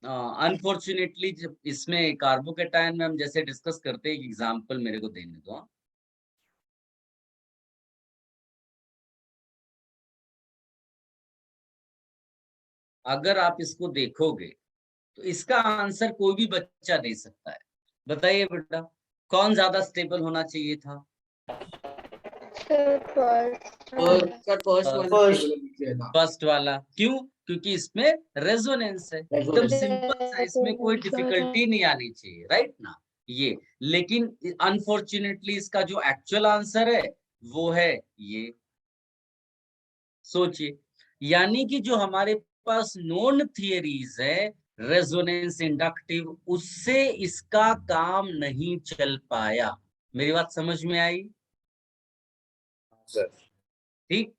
अनफॉर्चुनेटली जब इसमें कार्बोकेटायन में हम जैसे डिस्कस करते हैं, एक एग्जांपल मेरे को देने दो। अगर आप इसको देखोगे तो इसका आंसर कोई भी बच्चा दे सकता है। बताइए बेटा, कौन ज्यादा स्टेबल होना चाहिए था? फर्स्ट वाला। क्यों? क्योंकि इसमें रेजोनेंस है। एकदम सिंपल सा, इसमें कोई डिफिकल्टी नहीं आनी चाहिए, राइट ना? ये, लेकिन अनफॉर्चुनेटली इसका जो एक्चुअल आंसर है वो है ये। सोचिए, यानी कि जो हमारे पास नोन थियरीज है रेजोनेंस, इंडक्टिव, उससे इसका काम नहीं चल पाया। मेरी बात समझ में आई? ठीक,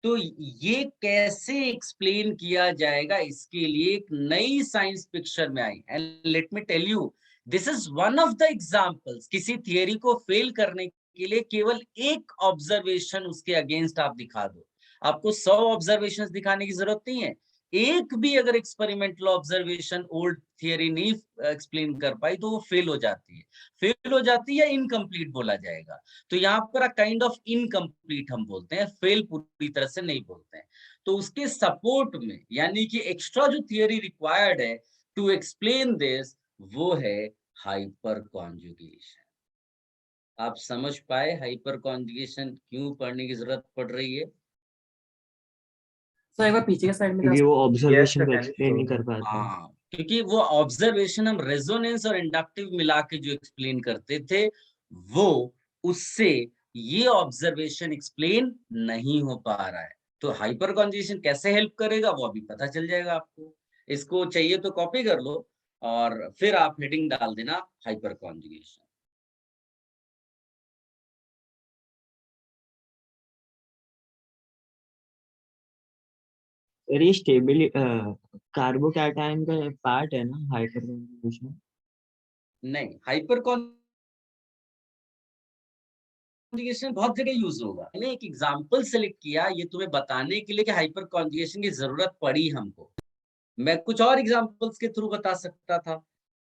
तो ये कैसे एक्सप्लेन किया जाएगा, इसके लिए एक नई साइंस पिक्चर में आई। And let me tell you, this is one of the examples. किसी थियरी को फेल करने के लिए केवल एक ऑब्जर्वेशन उसके अगेंस्ट आप दिखा दो, आपको 100 ऑब्जर्वेशंस दिखाने की जरूरत नहीं है। एक भी अगर एक्सपेरिमेंटल ऑब्जर्वेशन ओल्ड थियरी नहीं एक्सप्लेन कर पाई तो वो फेल हो जाती है। फेल हो जाती है, इनकम्प्लीट बोला जाएगा। तो यहाँ पर काइंड ऑफ इनकम्प्लीट हम बोलते हैं, फेल पूरी तरह से नहीं बोलते हैं। तो उसके सपोर्ट में, यानी कि एक्स्ट्रा जो थियरी रिक्वायर्ड है टू एक्सप्लेन दिस, वो है हाइपर कॉन्जुगेशन। आप समझ पाए हाइपर कॉन्जुगेशन क्यों पढ़ने की जरूरत पड़ रही है? सर एक बार पीछे के साइड में क्योंकि वो ऑब्जर्वेशन को Yes, एक्सप्लेन नहीं कर पाते। हाँ, क्योंकि वो ऑब्जर्वेशन हम रेजोनेंस और इंडक्टिव मिला के जो एक्सप्लेन करते थे, वो उससे ये ऑब्जर्वेशन एक्सप्लेन नहीं हो पा रहा है। तो हाइपर कॉन्जुगेशन कैसे हेल्प करेगा वो अभी पता चल जाएगा आपको। इसको चाहिए तो कॉपी कर लो और फिर आप हेडिंग डाल देना हाइपर कॉन्जुगेशन। सर ये कार्बोकैटायन का पार्ट है ना हाइपर कॉन्जुगेशन? नहीं, हाइपर कॉन्जुगेशन बहुत जगह यूज होगा। मैंने एक एग्जांपल सेलेक्ट किया ये तुम्हें बताने के लिए कि हाइपर कॉन्जुगेशन की जरूरत पड़ी हमको। मैं कुछ और एग्जांपल्स के थ्रू बता सकता था।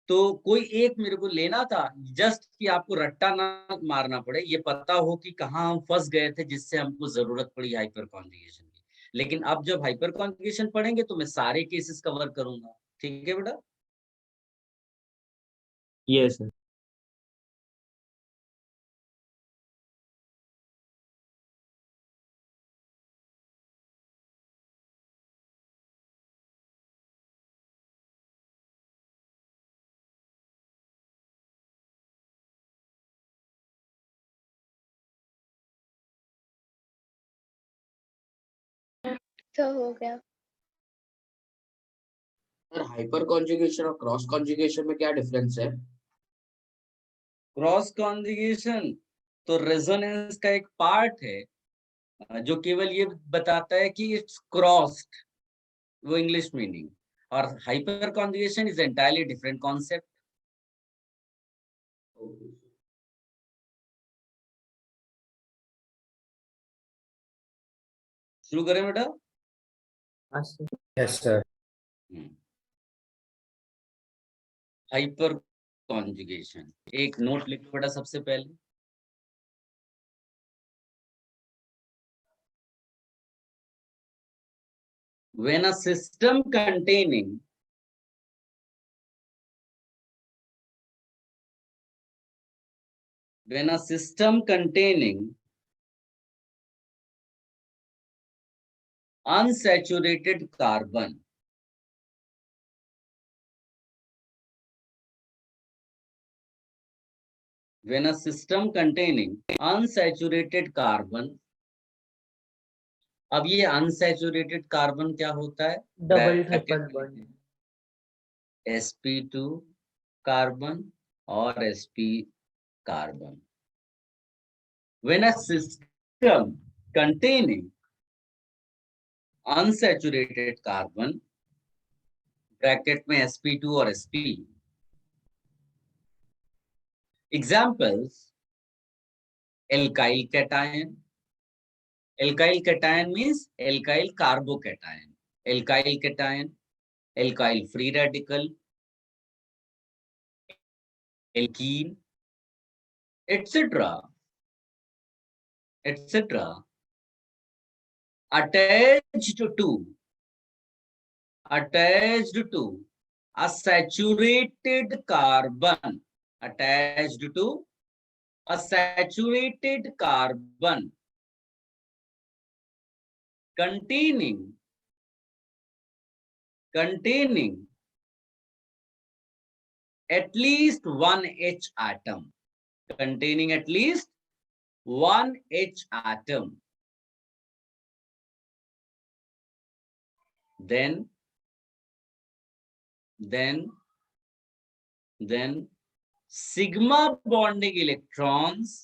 तो कोई एक मेरे को लेना था, जस्ट कि आपको रट्टा ना मारना पड़े, ये पता हो कि कहाँ हम फंस गए थे जिससे हमको जरूरत पड़ी हाइपर कॉन्जुगेशन की। लेकिन अब जब हाइपर कॉन्जुगेशन पढ़ेंगे तो मैं सारे केसेस कवर करूंगा। ठीक है बेटा? Yes sir. तो हो गया। सर हाइपर कॉन्जुगेशन और क्रॉस कॉन्जुगेशन में क्या डिफरेंस है? क्रॉस कॉन्जुगेशन तो रेजोनेंस का एक पार्ट है जो केवल ये बताता है कि इट्स क्रॉस्ड, वो इंग्लिश मीनिंग, और hyper conjugation is entirely different concept. शुरू करें बेटा? Yes sir. हाइपर कॉन्जुगेशन, एक नोट लिखो बेटा सबसे पहले। When a system containing unsaturated carbon, when a system containing unsaturated carbon, अब ये अनसैचुरेटेड कार्बन क्या होता है? Double triple bond, sp2 carbon और sp carbon. When a system containing unsaturated carbon, bracket में sp2 और sp, examples alkyl cation, alkyl cation means alkyl carbocation, alkyl cation, alkyl free radical, alkene, etc., attached to a saturated carbon, attached to a saturated carbon containing at least one H atom, containing at least one H atom, then sigma bonding electrons,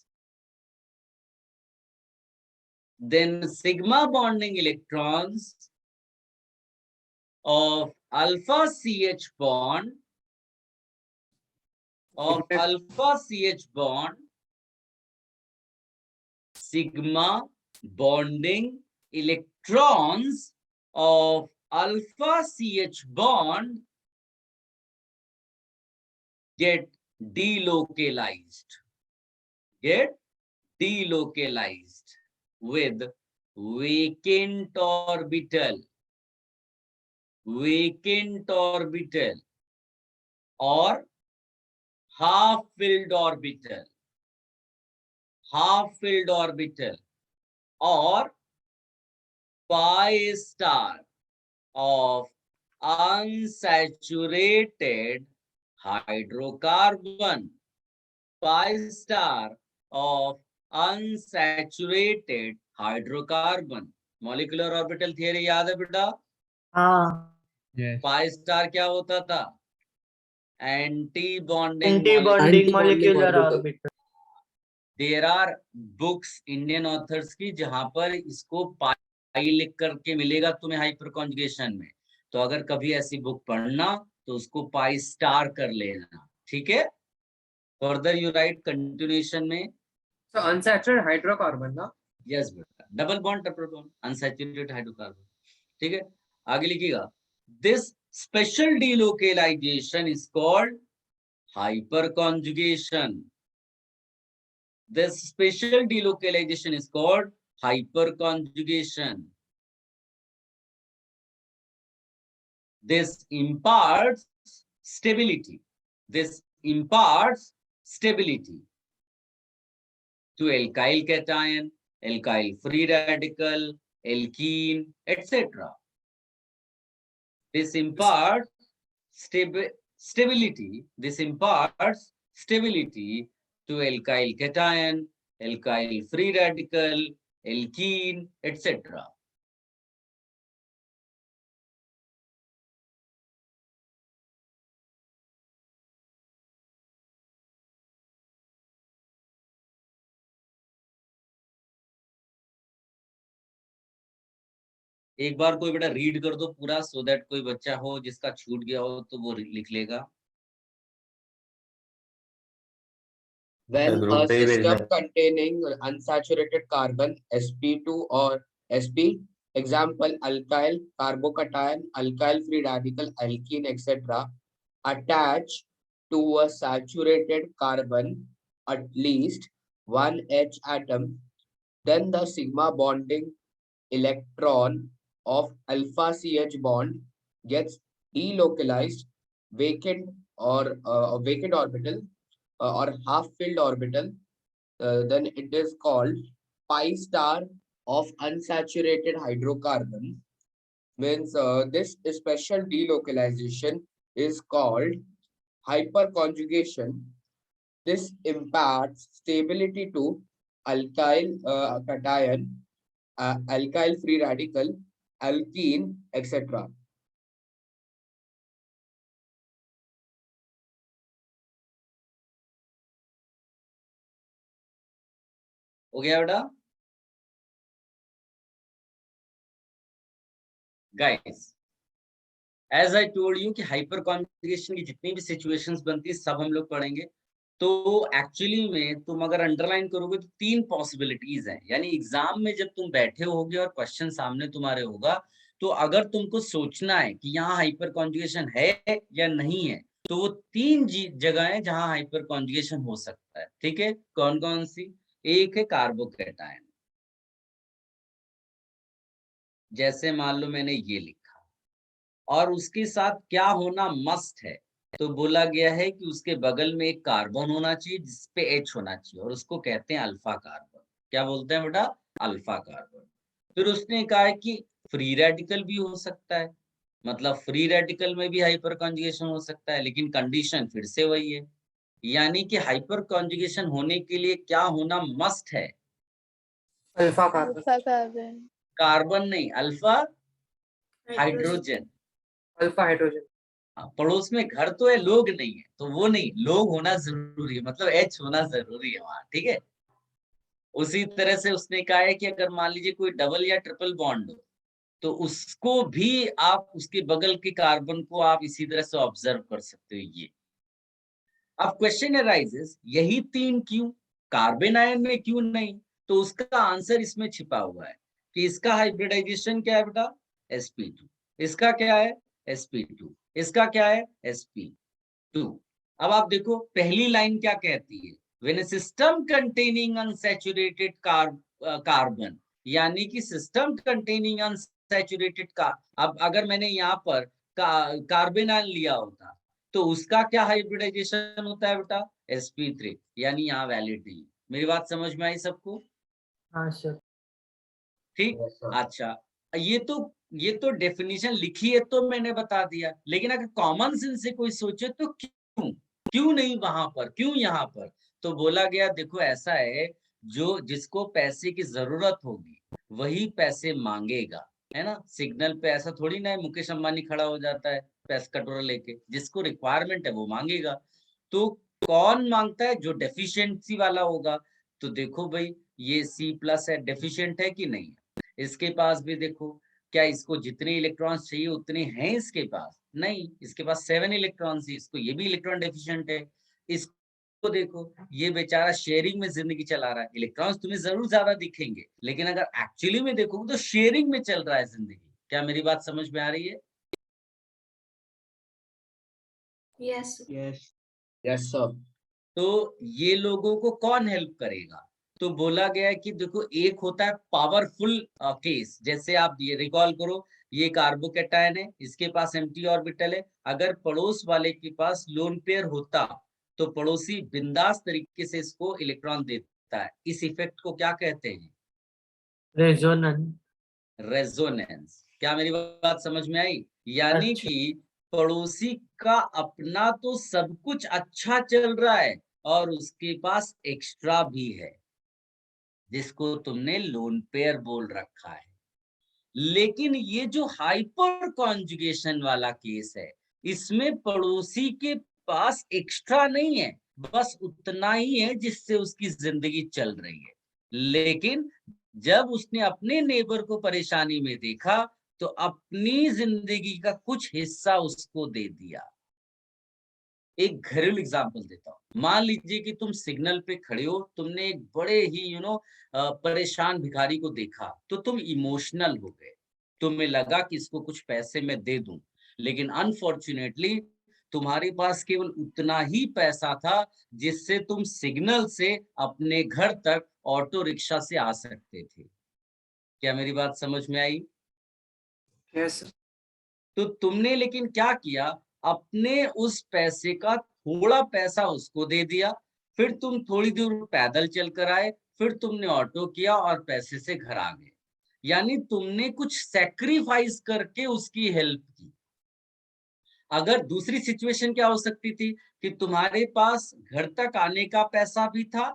of alpha CH bond, sigma bonding electrons of alpha CH bond get delocalized with vacant orbital or half-filled orbital or pi star of unsaturated hydrocarbon, pi star of unsaturated hydrocarbon। Molecular orbital theory याद है बेटा? हाँ, Yes. Pi star क्या होता था? Anti bonding anti bonding molecular orbital. Orbital. There are books Indian authors की जहां पर इसको पाई लिख करके मिलेगा तुम्हें हाइपर कॉन्जुगेशन में, तो अगर कभी ऐसी बुक पढ़ना तो उसको पाई स्टार कर लेना, ठीक है? फर्दर यू राइट कंटिन्यूएशन में So unsaturated hydrocarbon ना? यस बेटा, double bond triple bond unsaturated hydrocarbon, ठीक है? आगे लिखिएगा, this special delocalization is called hyperconjugation. This special delocalization is called hyperconjugation. This imparts stability to alkyl cation, alkyl free radical, alkene, etc. This imparts stability to alkyl cation, alkyl free radical, alkene, etc. एक बार कोई बेटा read कर दो पूरा, so that कोई बच्चा हो जिसका छूट गया हो तो वो लिख लेगा। When ग्रुप a पे ही भेजना system है। containing unsaturated carbon sp2 or sp, example alkyl, carbocation, alkyl free radical, alkene, etc., attach to a saturated carbon at least one H atom, then the sigma bonding electron of alpha CH bond gets delocalized, vacant or vacant orbital or half filled orbital, then it is called pi star of unsaturated hydrocarbon. Means this special delocalization is called hyperconjugation. This imparts stability to alkyl cation, alkyl free radical, alkene, etc. हो गया बेटा? Guys, as I told you कि hyper conjugation की जितनी भी situations बनती है सब हम लोग पढ़ेंगे। तो एक्चुअली में तुम अगर अंडरलाइन करोगे तो 3 पॉसिबिलिटीज हैं। यानी एग्जाम में जब तुम बैठे होगे और क्वेश्चन सामने तुम्हारे होगा, तो अगर तुमको सोचना है कि यहाँ हाइपर कॉन्जुगेशन है या नहीं है, तो वो 3 जगह है जहाँ हाइपर कॉन्जुगेशन हो सकता है। ठीक है, कौन कौन सी? एक है कार्बोकैटायन, जैसे मान लो मैंने ये लिखा, और उसके साथ क्या होना मस्ट है, तो बोला गया है कि उसके बगल में एक कार्बन होना चाहिए जिसपे H होना चाहिए, और उसको कहते हैं अल्फा कार्बन। क्या बोलते हैं बेटा? Alpha carbon. फिर उसने कहा है कि फ्री रेडिकल भी हो सकता है, मतलब फ्री रेडिकल में भी हाइपर कॉन्जुगेशन हो सकता है, लेकिन कंडीशन फिर से वही है। यानी कि हाइपर कॉन्जुगेशन होने के लिए क्या होना मस्ट है? Alpha carbon. Alpha carbon. Carbon नहीं, अल्फा हाइड्रोजन। Alpha hydrogen. पड़ोस में घर तो है, लोग नहीं है, तो वो नहीं, लोग होना जरूरी है, मतलब H होना जरूरी है वहां। ठीक है, उसी तरह से उसने कहा है कि अगर मान लीजिए कोई डबल या ट्रिपल बॉन्ड हो, तो उसको भी आप उसके बगल के कार्बन को आप इसी तरह से ऑब्जर्व कर सकते हो। ये अब क्वेश्चन अराइजेस, यही 3 क्यों, कार्बन आयन में क्यों नहीं? तो उसका आंसर इसमें छिपा हुआ है कि इसका हाइब्रिडाइजेशन क्या है बेटा? sp2। इसका क्या है? sp2। इसका क्या है? sp2। अब आप देखो पहली लाइन क्या कहती है? When a system containing unsaturated carbon, यानी कि सिस्टम कंटेनिंग अनसैचुरेटेड का, अब अगर मैंने यहाँ पर कार्बन आयन लिया होता तो उसका क्या हाइब्रिडाइजेशन होता है बेटा? sp3। यानी यहाँ वैलिड नहीं। मेरी बात समझ में आई सबको? हाँ सर। ठीक। अच्छा, ये तो डेफिनेशन लिखी है तो मैंने बता दिया, लेकिन अगर कॉमन सेंस से कोई सोचे तो क्यों नहीं वहां पर, क्यों यहाँ पर? तो बोला गया देखो ऐसा है, जो जिसको पैसे की जरूरत होगी वही पैसे मांगेगा, है ना? सिग्नल पे ऐसा थोड़ी ना है मुकेश अंबानी खड़ा हो जाता है पैसा कटोरा लेके, जिसको रिक्वायरमेंट है वो मांगेगा। तो कौन मांगता है? जो डेफिशिएंसी वाला होगा। तो देखो भाई, ये C+ है, डेफिशिएंट है कि नहीं? इसके पास भी देखो, क्या इसको जितने इलेक्ट्रॉन्स चाहिए उतने हैं इसके पास? नहीं, इसके पास 7 इलेक्ट्रॉन्स है, इसको ये भी इलेक्ट्रॉन डेफिशिएंट है। इसको देखो, ये बेचारा शेयरिंग में जिंदगी चला रहा है, इलेक्ट्रॉन्स तुम्हें जरूर ज्यादा दिखेंगे, लेकिन अगर एक्चुअली में देखोगे तो शेयरिंग में चल रहा है जिंदगी। क्या मेरी बात समझ में आ रही है? Yes yes yes sir. तो ये लोगों को कौन हेल्प करेगा? तो बोला गया है कि देखो, एक होता है पावरफुल केस, जैसे आप ये रिकॉल करो, ये कार्बोकैटायन है, इसके पास एम्प्टी ऑर्बिटल है, अगर पड़ोस वाले के पास लोन पेयर होता तो पड़ोसी बिंदास तरीके से इसको इलेक्ट्रॉन देता है। इस इफेक्ट को क्या कहते हैं? रेजोनेंस। रेजोनेंस। क्या मेरी बात समझ में आई? यानी अच्छा। कि पड़ोसी का अपना तो सब कुछ अच्छा चल रहा है और उसके पास एक्स्ट्रा भी है, जिसको तुमने लोन पेयर बोल रखा है। लेकिन ये जो हाइपर कॉन्जुगेशन वाला केस है, इसमें पड़ोसी के पास एक्स्ट्रा नहीं है, बस उतना ही है जिससे उसकी जिंदगी चल रही है। लेकिन जब उसने अपने नेबर को परेशानी में देखा तो अपनी जिंदगी का कुछ हिस्सा उसको दे दिया। एक घरेलू एग्जांपल देता हूँ। मान लीजिए कि तुम सिग्नल पे खड़े हो, तुमने एक बड़े ही परेशान भिखारी को देखा, तो तुम इमोशनल हो गए। तुम्हें लगा कि इसको कुछ पैसे मैं दे दूं, लेकिन अनफॉर्चुनेटली तुम्हारे पास केवल उतना ही पैसा था जिससे तुम सिग्नल से अपने घर तक ऑटो रिक्शा से आ सकते थे। क्या मेरी बात समझ में आई? Yes sir. तो तुमने लेकिन क्या किया, अपने उस पैसे का थोड़ा पैसा उसको दे दिया, फिर तुम थोड़ी दूर पैदल चल कर आए, फिर तुमने ऑटो किया और पैसे से घर आ गए। यानी तुमने कुछ सैक्रिफाइस करके उसकी हेल्प की। अगर दूसरी सिचुएशन क्या हो सकती थी कि तुम्हारे पास घर तक आने का पैसा भी था,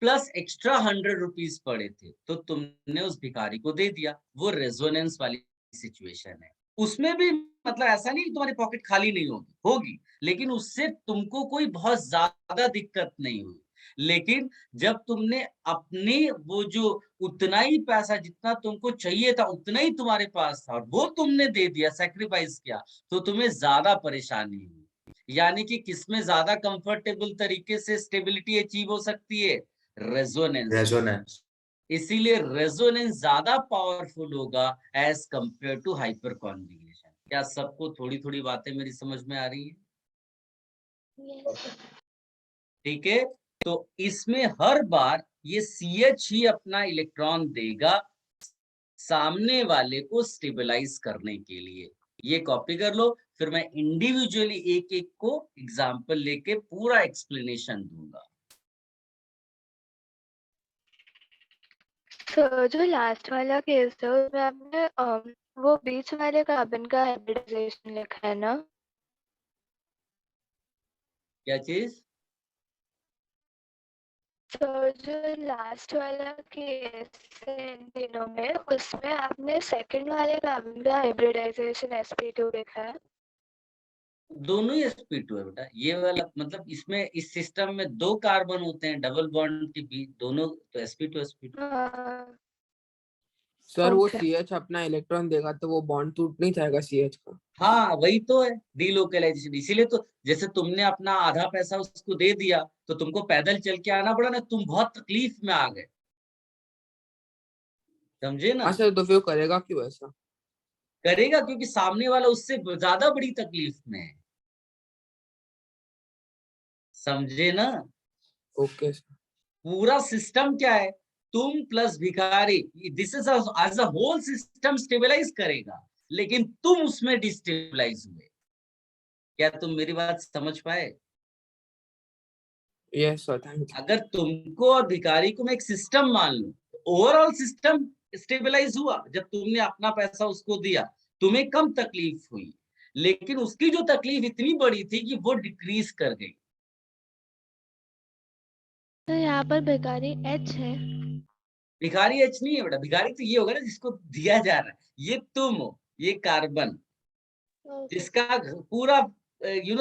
प्लस एक्स्ट्रा 100 रुपीज पड़े थे, तो तुमने उस भिखारी को दे दिया। वो रेजोनेंस वाली सिचुएशन है। उसमें भी मतलब ऐसा नहीं कि तुम्हारी पॉकेट खाली नहीं होगी, होगी, लेकिन उससे तुमको कोई बहुत ज्यादा दिक्कत नहीं हुई। लेकिन जब तुमने अपने वो जो उतना ही पैसा जितना तुमको चाहिए था, उतना ही तुम्हारे पास था और वो तुमने दे दिया, सैक्रिफाइस किया, तो तुम्हें ज्यादा परेशानी हुई। यानी कि किसमें ज्यादा कंफर्टेबल तरीके से स्टेबिलिटी अचीव हो सकती है? रेजोनेंस। रेजोनेंस। इसीलिए रेजोनेंस ज्यादा पावरफुल होगा as compare to hyper conjugation. क्या सबको थोड़ी थोड़ी बातें मेरी समझ में आ रही है? ठीक है। तो इसमें हर बार ये CH ही अपना इलेक्ट्रॉन देगा सामने वाले को स्टेबलाइज करने के लिए। ये कॉपी कर लो, फिर मैं इंडिविजुअली एक एक को एग्जांपल लेके पूरा एक्सप्लेनेशन दूंगा। तो जो लास्ट वाला केस था उसमें आपने वो बीच वाले कार्बन का हाइब्रिडाइजेशन लिखा है ना? क्या चीज? तो जो लास्ट वाला केस है इन तीनों में, उसमें आपने सेकंड वाले कार्बन का हाइब्रिडाइजेशन sp2 लिखा है। दोनों ही sp2 है बेटा। ये वाला मतलब इसमें इस सिस्टम में 2 कार्बन होते हैं डबल बॉन्ड के बीच, दोनों तो sp2 हाँ, सर वो ओके। CH अपना इलेक्ट्रॉन देगा तो वो बॉन्ड टूट नहीं जाएगा CH का? हाँ वही तो है डीलोकलाइजेशन। इसीलिए तो जैसे तुमने अपना आधा पैसा उसको दे दिया, तो तुमको पैदल चल के आना पड़ा ना, तुम बहुत तकलीफ में आ गए। समझे ना? हाँ सर, तो फिर वो करेगा क्यों ऐसा? करेगा क्योंकि सामने वाला उससे ज्यादा बड़ी तकलीफ में है। समझे ना? Okay sir. पूरा सिस्टम क्या है, तुम प्लस भिखारी, this is as a whole system stabilize करेगा, लेकिन तुम उसमें डिस्टेबलाइज हुए। क्या तुम मेरी बात समझ पाए? Yes sir, thank you. अगर तुमको और भिखारी को मैं एक सिस्टम मान लूं, ओवरऑल सिस्टम स्टेबलाइज हुआ। जब तुमने अपना पैसा उसको दिया, तुम्हें कम तकलीफ हुई, लेकिन उसकी जो तकलीफ इतनी बड़ी थी कि वो डिक्रीज कर गई। तो यहाँ पर भिखारी H है। भिखारी एच नहीं है बेटा, भिखारी तो ये होगा ना जिसको दिया जा रहा है। ये तुम हो, ये कार्बन, ओके। जिसका पूरा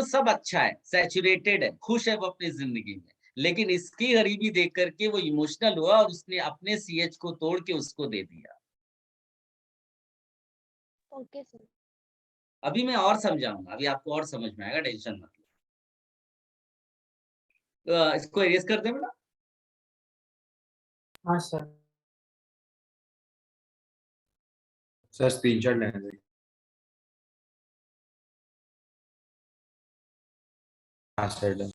सब अच्छा है, सैचुरेटेड है, खुश है वो अपनी जिंदगी में, लेकिन इसकी गरीबी देख करके वो इमोशनल हुआ और उसने अपने CH को तोड़ के उसको दे दिया। Okay sir. अभी मैं और समझाऊंगा, अभी आपको और समझ में आएगा, टेंशन मत लो। इसको एरेज कर दे बेटा। हाँ सर। सर स्क्रीनशॉट लेने दे। हाँ सर डन।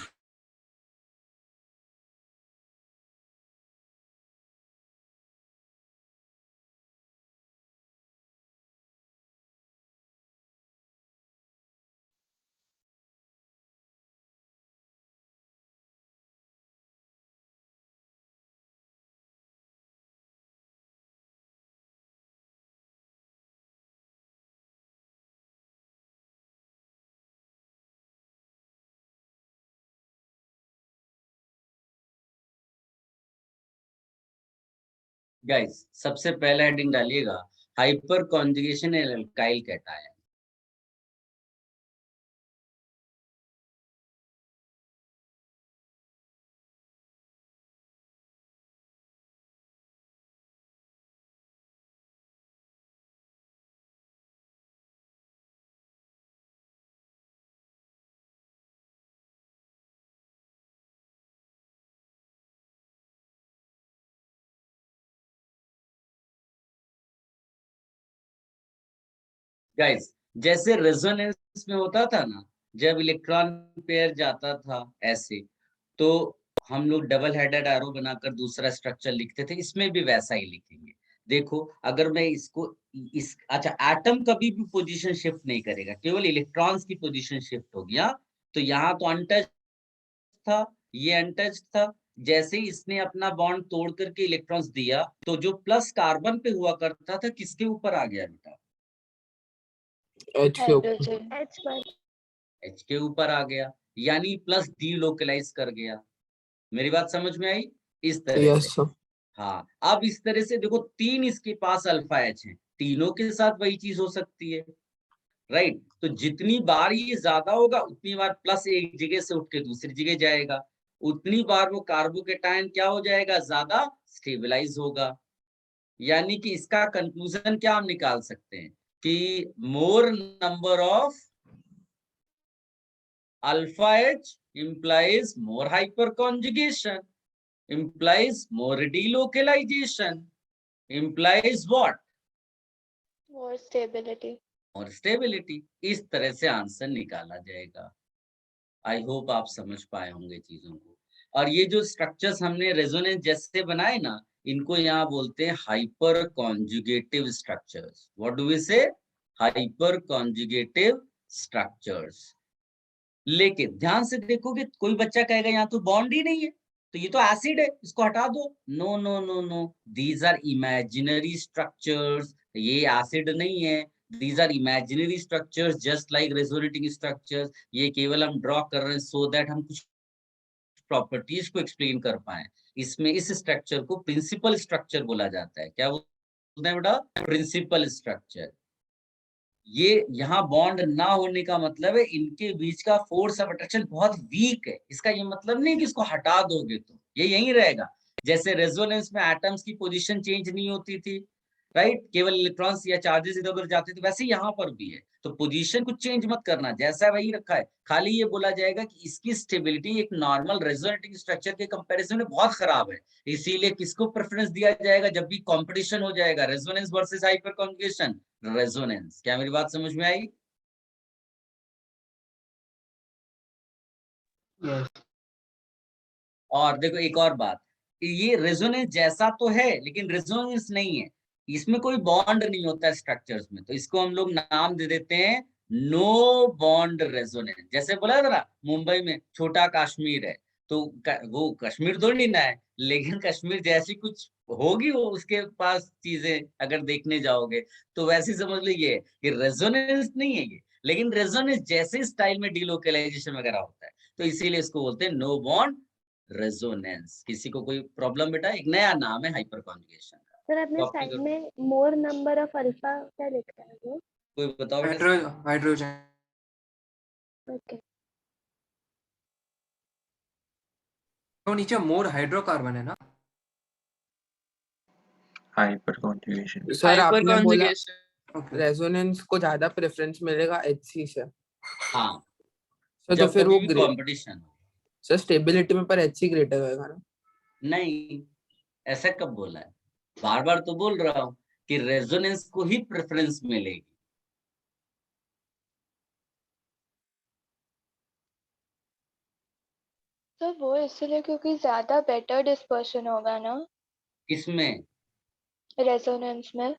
गाइस सबसे पहला हेडिंग डालिएगा, hyper conjugation alkyl cation. Guys, जैसे रेजोनेंस में होता था ना, जब इलेक्ट्रॉन पेयर जाता था ऐसे, तो हम लोग डबल हेडेड एरो बनाकर दूसरा स्ट्रक्चर लिखते थे, इसमें भी वैसा ही लिखेंगे। देखो, अगर मैं इसको अच्छा, एटम कभी भी पोजीशन शिफ्ट नहीं करेगा, केवल इलेक्ट्रॉन्स की पोजीशन शिफ्ट होगी। हाँ, तो यहाँ तो अनटच था, ये अनटच था। जैसे ही इसने अपना बॉन्ड तोड़ करके इलेक्ट्रॉन्स दिया, तो जो प्लस कार्बन पे हुआ करता था, किसके ऊपर आ गया बेटा? H के ऊपर। हाइड्रोजन H पर H के ऊपर आ गया, यानी प्लस डीलोकलाइज कर गया। मेरी बात समझ में आई? इस तरह से। Yes sir. हाँ, अब इस तरह से देखो, 3 इसके पास अल्फा एच है, तीनों के साथ वही चीज हो सकती है, राइट? तो जितनी बार ये ज्यादा होगा, उतनी बार प्लस एक जगह से उठ के दूसरी जगह जाएगा, उतनी बार वो कार्बोकेटायन क्या हो जाएगा? ज्यादा स्टेबलाइज होगा। यानी कि इसका कंक्लूजन क्या हम निकाल सकते हैं कि मोर number of alpha H implies more hyperconjugation, implies more delocalization, implies what? more stability. और स्टेबिलिटी। इस तरह से आंसर निकाला जाएगा। आई होप आप समझ पाए होंगे चीजों को। और ये जो स्ट्रक्चर्स हमने रेजोनेंस जैसे बनाए ना, इनको यहाँ बोलते हैं hyperconjugative structures. What do we say? Hyperconjugative structures. लेकिन ध्यान से देखोगे, कोई बच्चा कहेगा यहाँ तो बॉन्ड ही नहीं है, तो ये तो एसिड है, इसको हटा दो। No no no no, these are imaginary structures. ये एसिड नहीं है, these are imaginary structures, just like resonating structures. ये केवल हम ड्रॉ कर रहे हैं सो दैट हम कुछ प्रॉपर्टीज को एक्सप्लेन कर पाए। इसमें इस स्ट्रक्चर को प्रिंसिपल स्ट्रक्चर बोला जाता है। क्या बोलते हैं बेटा? Principal structure. ये यहाँ बॉन्ड ना होने का मतलब है इनके बीच का फोर्स ऑफ अट्रैक्शन बहुत वीक है। इसका ये मतलब नहीं कि इसको हटा दोगे तो ये यहीं रहेगा। जैसे रेजोनेंस में एटम्स की पोजीशन चेंज नहीं होती थी, राइट? केवल इलेक्ट्रॉन्स या चार्जेस इधर उधर जाते थे, वैसे यहाँ पर भी है। तो पोजीशन कुछ चेंज मत करना, जैसा वही रखा है। खाली ये बोला जाएगा कि इसकी स्टेबिलिटी एक नॉर्मल रेजोनेटिंग स्ट्रक्चर के कंपैरिजन में बहुत खराब है, इसीलिए किसको प्रेफरेंस दिया जाएगा जब भी कंपटीशन हो जाएगा? Resonance versus hyper conjugation, resonance. क्या मेरी बात समझ में आई? यस और देखो एक और बात, ये रेजोनेंस जैसा तो है लेकिन रेजोनेंस नहीं है, इसमें कोई बॉन्ड नहीं होता है स्ट्रक्चर्स में, तो इसको हम लोग नाम दे देते हैं नो बॉन्ड रेजोनेंस। जैसे बोला था ना, मुंबई में छोटा कश्मीर है, तो वो कश्मीर थोड़ी ना है, लेकिन कश्मीर जैसी कुछ होगी वो उसके पास चीजें, अगर देखने जाओगे तो वैसे समझ लीजिए कि रेजोनेंस नहीं है ये, लेकिन रेजोनेंस जैसे स्टाइल में डीलोकलाइजेशन वगैरह होता है, तो इसीलिए इसको बोलते हैं नो बॉन्ड रेजोनेंस। किसी को कोई प्रॉब्लम बेटा? एक नया नाम है हाइपर कॉन्जुगेशन का। सर अपने कॉपी साइड करो, में मोर नंबर ऑफ अल्फा क्या लिखा है वो? कोई बताओ बेटा। हाइड्रोजन। ओके तो नीचे मोर हाइड्रोकार्बन है ना? Hyper conjugation. सर आपने बोला ओके रेजोनेंस को ज्यादा प्रेफरेंस मिलेगा HC से। हाँ, सर तो जब फिर कभी वो भी कंपटीशन हो। सर स्टेबिलिटी में पर HC ग्रेटर होगा ना? नहीं, ऐसा कब बोला है? बार बार तो बोल रहा हूँ कि रेजोनेंस को ही प्रेफरेंस मिलेगी। तो वो इसलिए क्योंकि ज्यादा बेटर डिस्पर्शन होगा ना किसमें? रेजोनेंस में।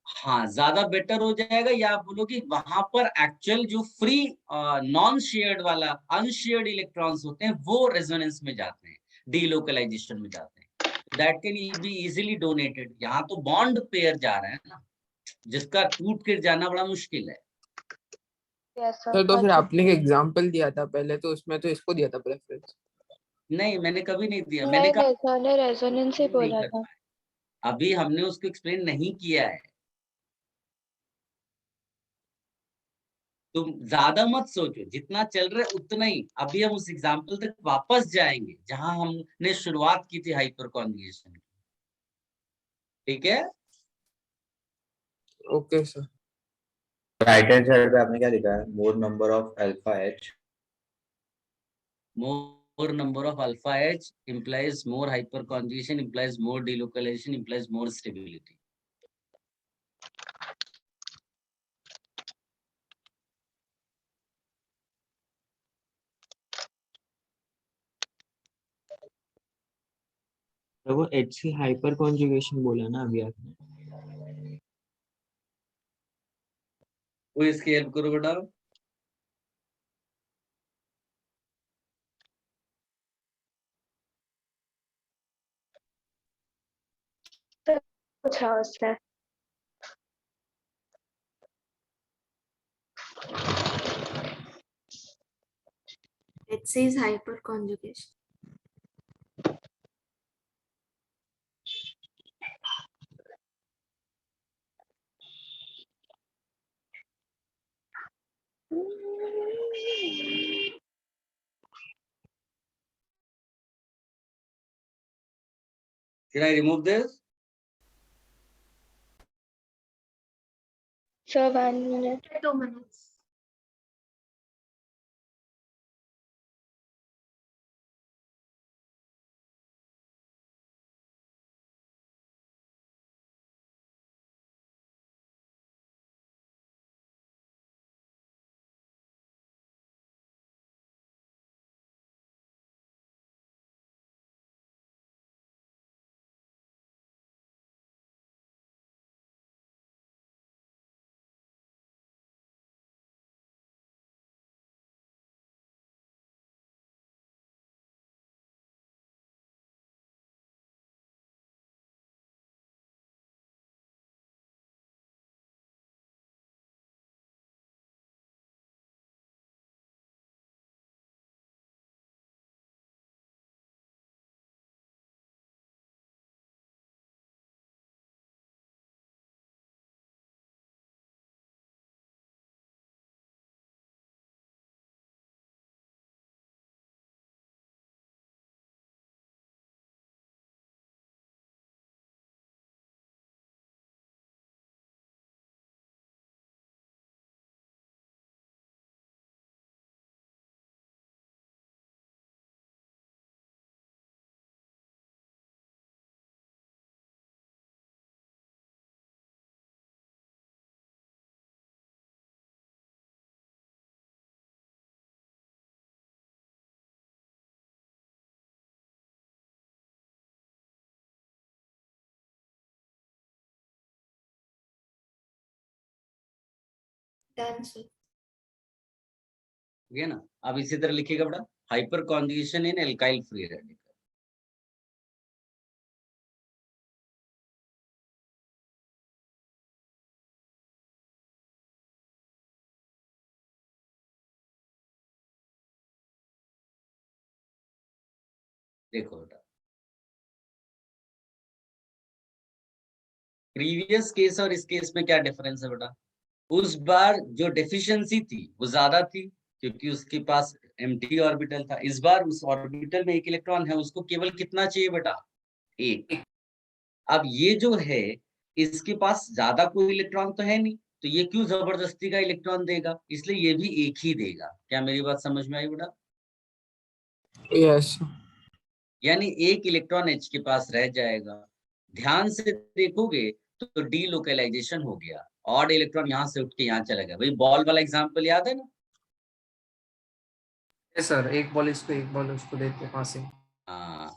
हाँ, ज्यादा बेटर हो जाएगा, या आप बोलो कि वहां पर एक्चुअल जो फ्री नॉन शेयर्ड वाला अनशेयर्ड इलेक्ट्रॉन्स होते हैं वो रेजोनेंस में जाते हैं, डीलोकलाइजेशन में जाते हैं, that can be easily donated. यहाँ तो बॉन्ड पेयर जा रहा है ना, जिसका टूट कर जाना बड़ा मुश्किल है। सर तो फिर आपने एक एग्जांपल दिया था पहले, तो उसमें तो इसको दिया था प्रेफरेंस। नहीं, मैंने कभी नहीं दिया, मैंने नहीं कहा नहीं सर ने रेजोनेंस ही नहीं बोला कर था। पाए, अभी हमने उसको एक्सप्लेन नहीं किया है। तुम ज्यादा मत सोचो, जितना चल रहा है उतना ही। अभी हम उस एग्जाम्पल तक वापस जाएंगे जहां हमने शुरुआत की थी हाइपर कॉन्जुगेशन की। ठीक है? Okay sir. Right hand side पे आपने क्या लिखा है? मोर number of alpha H. More number of alpha H implies more hyperconjugation, implies more delocalization, implies more stability. तो वो HC हाइपर कॉन्जुगेशन बोला ना अभी आपने। वो इसकी हेल्प करो बेटा। पूछा उसने। HC is hyperconjugation. Should I remove this? Sir, 1 minute. 2 minutes. Done, sir. ठीक है ना। अब इसी तरह लिखिएगा बेटा, हाइपर कॉन्जुगेशन इन एल्काइल फ्री रेडिकल। देखो बेटा, प्रीवियस केस और इस केस में क्या डिफरेंस है बेटा? उस बार जो डेफिशिएंसी थी वो ज्यादा थी क्योंकि उसके पास एम्प्टी ऑर्बिटल था। इस बार उस ऑर्बिटल में एक इलेक्ट्रॉन है, उसको केवल कितना चाहिए बेटा? एक। अब ये जो है इसके पास ज्यादा कोई इलेक्ट्रॉन तो है नहीं, तो ये क्यों जबरदस्ती का इलेक्ट्रॉन देगा? इसलिए ये भी एक ही देगा। क्या मेरी बात समझ में आई बेटा? यस। यानी एक इलेक्ट्रॉन H के पास रह जाएगा। ध्यान से देखोगे तो डी लोकलाइजेशन हो गया, ऑड इलेक्ट्रॉन यहाँ से उठ के यहाँ चला गया। वही बॉल वाला एग्जांपल याद है ना? सर एक बॉल इसको एक बॉल उसको देते पासिंग। हाँ,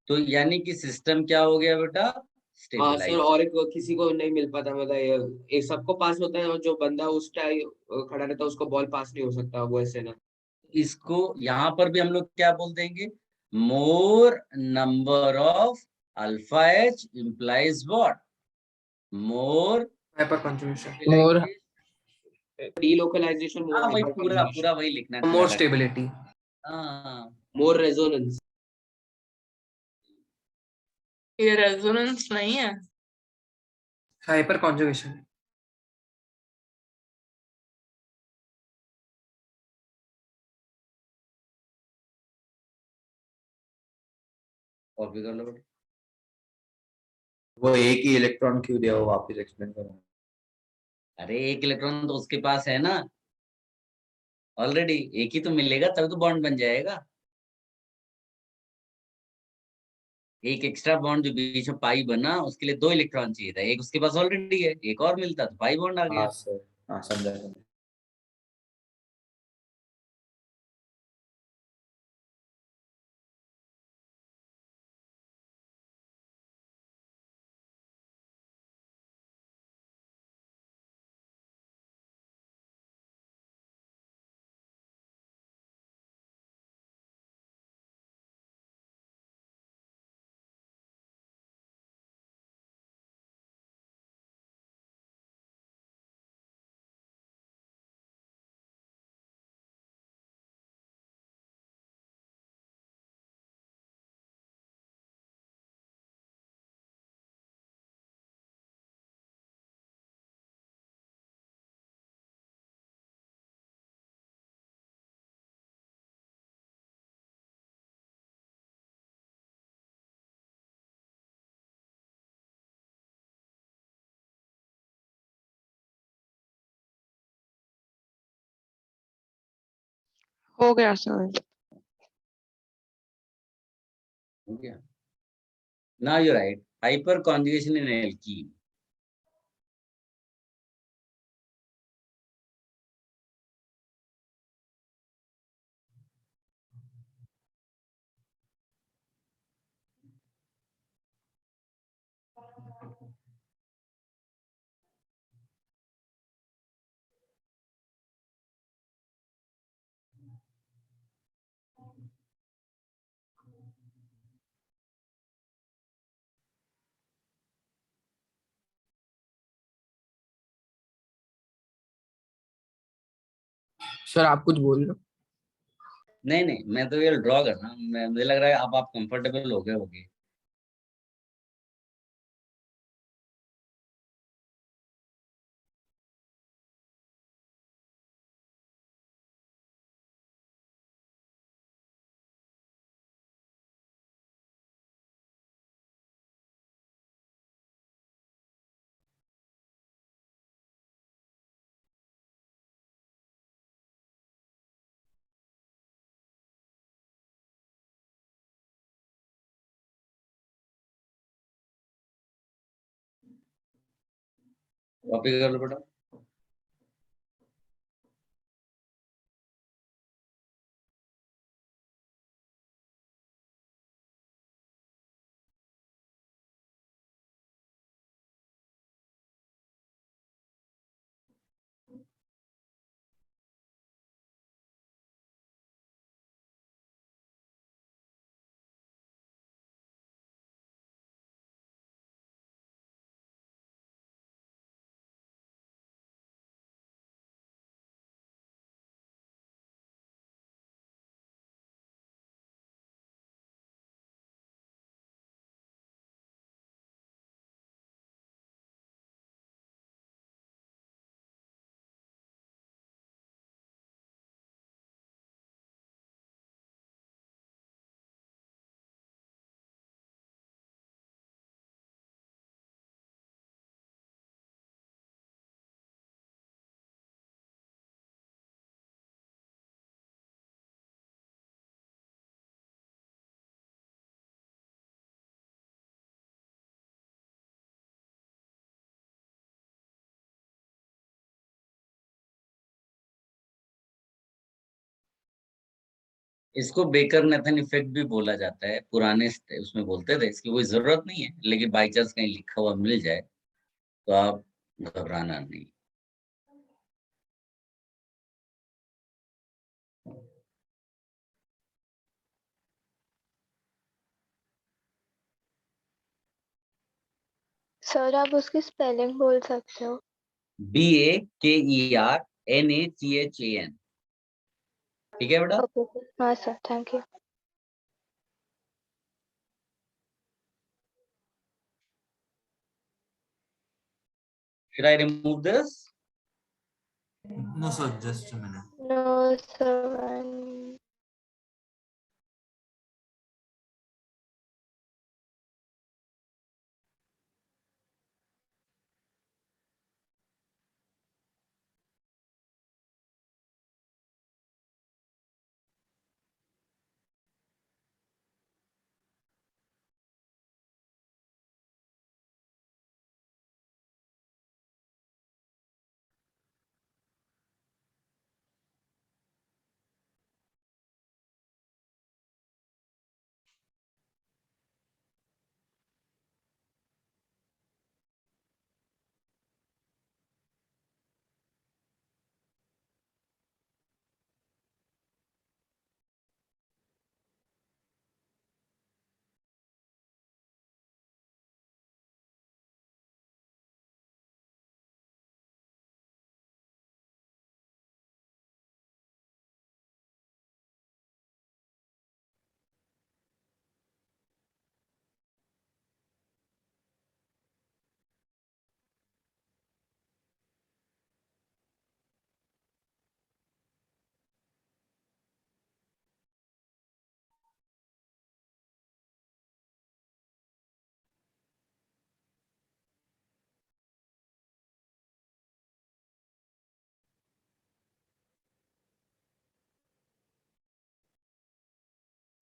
तो यानी कि सिस्टम क्या हो गया बेटा? हाँ सर, स्टेबलाइज। और एक किसी को नहीं मिल पाता, मतलब एक सबको पास होता है और जो बंदा उस टाइम खड़ा रहता है उसको बॉल पास नहीं हो सकता, वो ऐसे ना। इसको यहाँ पर भी हम लोग क्या बोल देंगे? More number of alpha H implies what? More hyperconjugation, more delocalization, more हाँ, वही हाइपर पूरा कंजुगेशन, वही लिखना है, मोर ज्यादा। स्टेबिलिटी। हाँ, मोर रेजोनेंस। ये रेजोनेंस नहीं है। Hyper conjugation. कॉपी कर लो बेटा। वो एक ही इलेक्ट्रॉन क्यों दिया, वो वापस एक्सप्लेन करो। अरे एक इलेक्ट्रॉन तो उसके पास है ना ऑलरेडी, एक ही तो मिलेगा तब तो बॉन्ड बन जाएगा। एक एक्स्ट्रा बॉन्ड जो बीच में पाई बना उसके लिए 2 इलेक्ट्रॉन चाहिए था, एक उसके पास ऑलरेडी है, एक और मिलता तो पाई बॉन्ड आ गया। हाँ सर, हाँ समझा। हो गया सर। हो गया। Now you write hyperconjugation in alkene. Sir आप कुछ बोल रहे हो? नहीं नहीं, मैं तो ये ड्रॉ कर रहा हूँ। मुझे लग रहा है अब आप कंफर्टेबल हो गए होगे। कॉपी कर लो बेटा। इसको बेकर-नेथन इफेक्ट भी बोला जाता है। पुराने उसमें बोलते थे, इसकी कोई जरूरत नहीं है, लेकिन बाई चांस कहीं लिखा हुआ मिल जाए तो आप घबराना नहीं। सर आप उसकी स्पेलिंग बोल सकते हो? BAKERNACHAN। ठीक है बेटा? ओके हाँ sir, thank you. Should I remove this? No, sir, just a minute. No sir,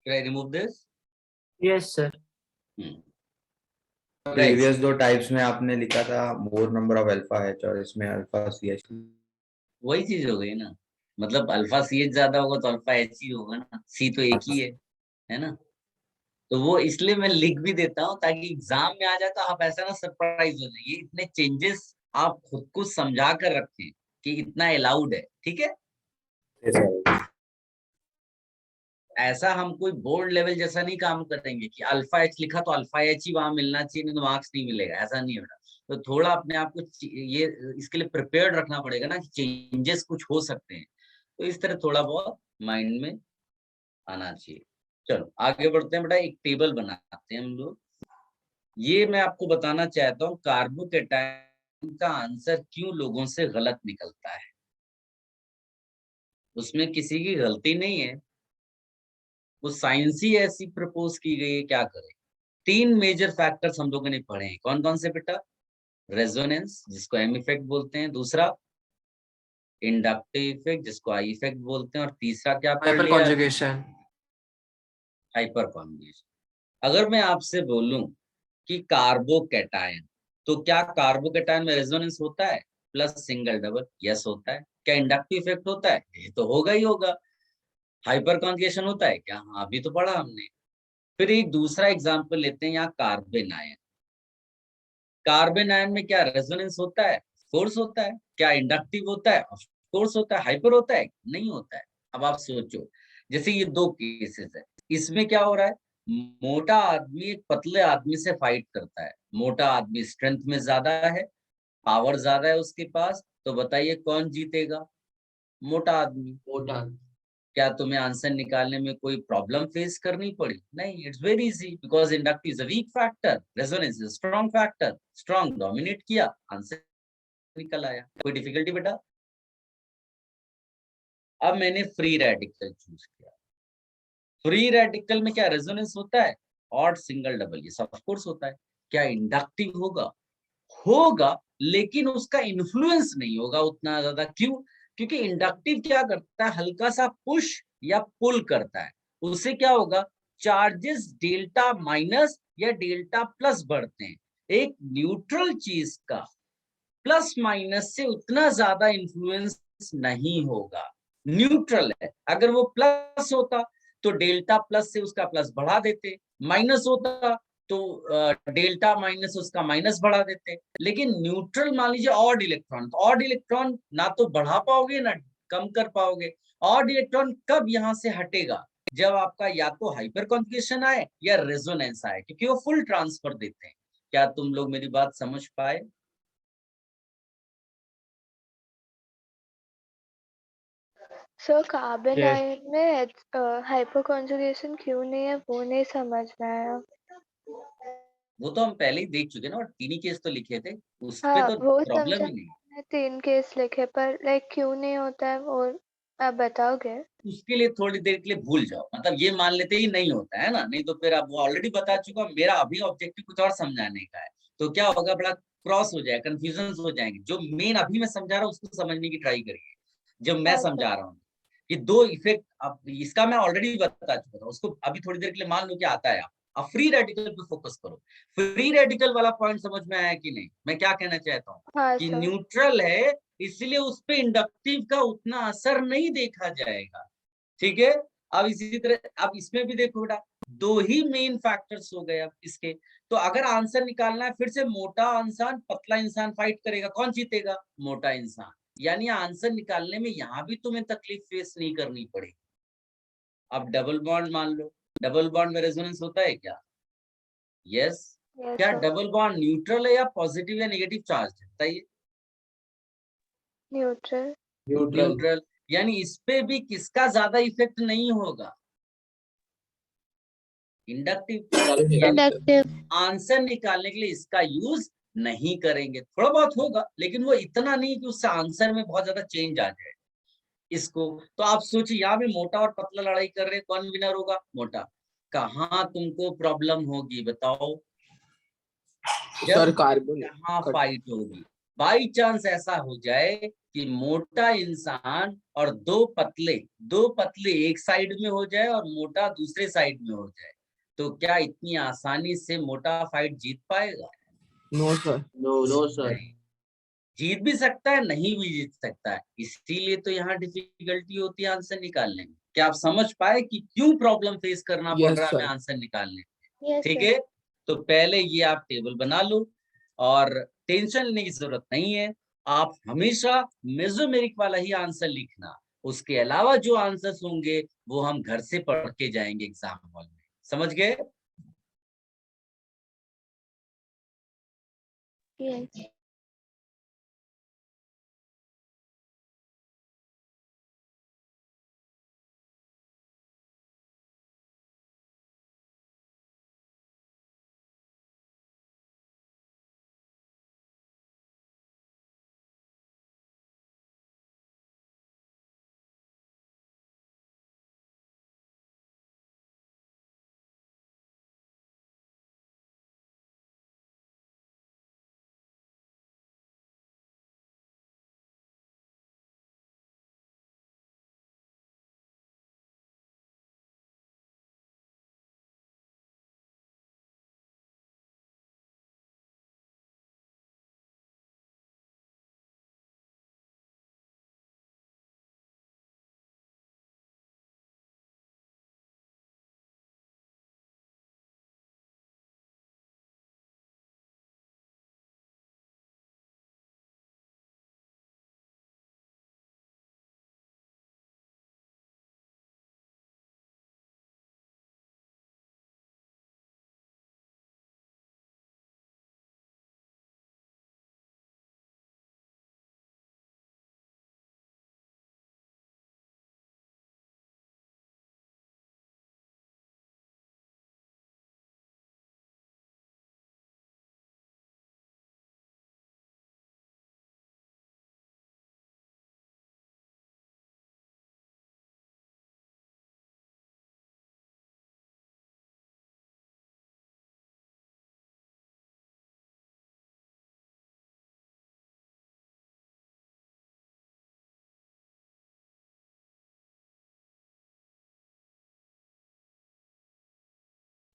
Can I remove this? Yes, sir. Previous दो टाइप्स में आपने लिखा था more number of alpha H और इसमें अल्फा सी एच। वही चीज हो गई ना, मतलब अल्फा सी एच ज्यादा होगा तो अल्फा एच ही होगा ना, सी तो एक ही है ना। तो वो इसलिए मैं लिख भी देता हूँ ताकि एग्जाम में आ जाए तो आप ऐसा ना सरप्राइज हो जाइए, इतने चेंजेस आप खुद को समझा कर रखें कि इतना अलाउड है, ठीक है। ऐसा हम कोई बोर्ड लेवल जैसा नहीं काम करेंगे कि अल्फा एच लिखा तो अल्फा एच ही वहां मिलना चाहिए, नहीं तो मार्क्स नहीं मिलेगा, ऐसा नहीं होगा। तो थोड़ा अपने आप को ये इसके लिए प्रिपेयर्ड रखना पड़ेगा ना कि चेंजेस कुछ हो सकते हैं, तो इस तरह थोड़ा बहुत माइंड में आना चाहिए। चलो आगे बढ़ते हैं बेटा, एक टेबल बनाते हैं हम लोग। ये मैं आपको बताना चाहता हूँ कार्बोकैटायन का आंसर क्यों लोगों से गलत निकलता है। उसमें किसी की गलती नहीं है, वो साइंस ही ऐसी प्रपोज की गई है, क्या करें। 3 मेजर फैक्टर्स हम लोगों ने पढ़े हैं, कौन कौन से बेटा? रेजोनेंस जिसको एम इफेक्ट बोलते हैं, दूसरा इंडक्टिव इफेक्ट जिसको आई इफेक्ट बोलते हैं, और तीसरा क्या पढ़ हाइपर लिया? कॉन्जुगेशन। Hyper conjugation. अगर मैं आपसे बोलूं कि कार्बोकैटायन, तो क्या कार्बोकैटायन में रेजोनेंस होता है? प्लस सिंगल डबल, यस होता है। क्या इंडक्टिव इफेक्ट होता है? ये तो होगा ही होगा। हाइपर कॉन्जुगेशन होता है क्या? हाँ अभी तो पढ़ा हमने। फिर एक दूसरा एग्जांपल लेते हैं, यहाँ कार्बन आयन। कार्बन आयन में क्या रेजोनेंस होता है? फोर्स होता है। क्या इंडक्टिव होता है? फोर्स होता है। हाइपर होता है? नहीं होता है। अब आप सोचो, जैसे ये 2 केसेस है, इसमें क्या हो रहा है? मोटा आदमी एक पतले आदमी से फाइट करता है, मोटा आदमी स्ट्रेंथ में ज्यादा है, पावर ज्यादा है उसके पास, तो बताइए कौन जीतेगा? मोटा आदमी। मोटा। क्या तुम्हें आंसर निकालने में कोई प्रॉब्लम फेस करनी पड़ी? नहीं, it's very easy, because inductive is a weak factor, resonance is strong factor, strong dominate किया, आंसर निकल आया। कोई डिफिकल्टी बेटा? अब मैंने फ्री रेडिकल चूज किया। फ्री रेडिकल में क्या रेजोनेंस होता है? ऑड सिंगल डबल, ये सब ऑफ कोर्स होता है। क्या इंडक्टिव होगा? होगा, लेकिन उसका इन्फ्लुएंस नहीं होगा उतना ज्यादा। क्यों? क्योंकि इंडक्टिव क्या करता है? हल्का सा पुश या पुल करता है, उससे क्या होगा? चार्जेस डेल्टा माइनस या डेल्टा प्लस बढ़ते हैं। एक न्यूट्रल चीज का प्लस माइनस से उतना ज्यादा इन्फ्लुएंस नहीं होगा, न्यूट्रल है। अगर वो प्लस होता तो डेल्टा प्लस से उसका प्लस बढ़ा देते, माइनस होता तो डेल्टा माइनस उसका माइनस बढ़ा देते। लेकिन न्यूट्रल मान लीजिए ऑड इलेक्ट्रॉन, तो ऑड इलेक्ट्रॉन ना तो बढ़ा पाओगे ना कम कर पाओगे। ऑड इलेक्ट्रॉन कब यहाँ से हटेगा? जब आपका या तो हाइपर कॉन्जुगेशन आए या रेजोनेंस आए, क्योंकि वो फुल ट्रांसफर देते हैं। क्या तुम लोग मेरी बात समझ पाए? Sir carbon Yes. आयन में हाइपर कॉन्जुगेशन क्यों नहीं है, वो नहीं समझ में आया। वो तो हम पहले ही देख चुके ना, और 3 ही केस तो लिखे थे, उस पे हाँ तो वो प्रॉब्लम समझा, ही नहीं। मैंने 3 केस लिखे, पर लाइक क्यों नहीं होता है वो आप बताओगे? उसके लिए थोड़ी देर के लिए भूल जाओ, मतलब ये मान लेते ही नहीं होता है ना, नहीं तो फिर अब वो ऑलरेडी बता चुका। मेरा अभी ऑब्जेक्टिव कुछ और समझाने का है, तो क्या होगा, बड़ा क्रॉस हो जाए, कंफ्यूजन हो जाएंगे। जो मेन अभी मैं समझा रहा हूँ उसको समझने की ट्राई करिए, जो मैं अच्छा। समझा रहा हूँ कि 2 इफेक्ट। अब इसका मैं ऑलरेडी बता चुका था, उसको अभी थोड़ी देर के लिए मान लो कि आता है। अब फ्री रेडिकल पे फोकस करो। फ्री रेडिकल वाला पॉइंट समझ में आया कि नहीं? मैं क्या कहना चाहता हूँ हाँ कि सर। न्यूट्रल है, इसलिए उस पे इंडक्टिव का उतना असर नहीं देखा जाएगा, ठीक है। अब इसी तरह अब इसमें भी देखो बेटा, 2 ही मेन फैक्टर्स हो गए अब इसके। तो अगर आंसर निकालना है, फिर से मोटा इंसान पतला इंसान फाइट करेगा, कौन जीतेगा? मोटा इंसान। यानी आंसर निकालने में यहाँ भी तुम्हें तकलीफ फेस नहीं करनी पड़ेगी। अब डबल बॉन्ड मान लो, डबल बॉन्ड में रेजोनेंस होता है क्या? यस। यस क्या सर। डबल बॉन्ड न्यूट्रल है या पॉजिटिव या नेगेटिव चार्ज है? बताइए। न्यूट्रल। न्यूट्रल, यानी इस पे भी किसका ज्यादा इफेक्ट नहीं होगा? इंडक्टिव। इंडक्टिव। आंसर निकालने के लिए इसका यूज नहीं करेंगे, थोड़ा बहुत होगा, लेकिन वो इतना नहीं कि उससे आंसर में बहुत ज्यादा चेंज आ जाए इसको। तो आप सोचिए, यहाँ भी मोटा और पतला लड़ाई कर रहे, कौन विनर होगा? मोटा। कहाँ तुमको प्रॉब्लम होगी बताओ? सर जब कार्बन यहाँ फाइट होगी, बाई चांस ऐसा हो जाए कि मोटा इंसान और दो पतले एक साइड में हो जाए और मोटा दूसरे साइड में हो जाए, तो क्या इतनी आसानी से मोटा फाइट जीत पाएगा? No sir. No sir. नहीं। जीत भी सकता है, नहीं भी जीत सकता है, इसीलिए तो यहाँ डिफिकल्टी होती है आंसर निकालने में। क्या आप समझ पाए कि क्यों प्रॉब्लम फेस करना पड़ Yes, रहा है हमें sir. आंसर निकालने में? Yes, ठीक sir. है, तो पहले ये आप टेबल बना लो और टेंशन लेने की जरूरत नहीं है। आप हमेशा मेसोमेरिक वाला ही आंसर लिखना, उसके अलावा जो आंसर्स होंगे वो हम घर से पढ़ के जाएंगे एग्जाम हॉल में। समझ गए? Yes.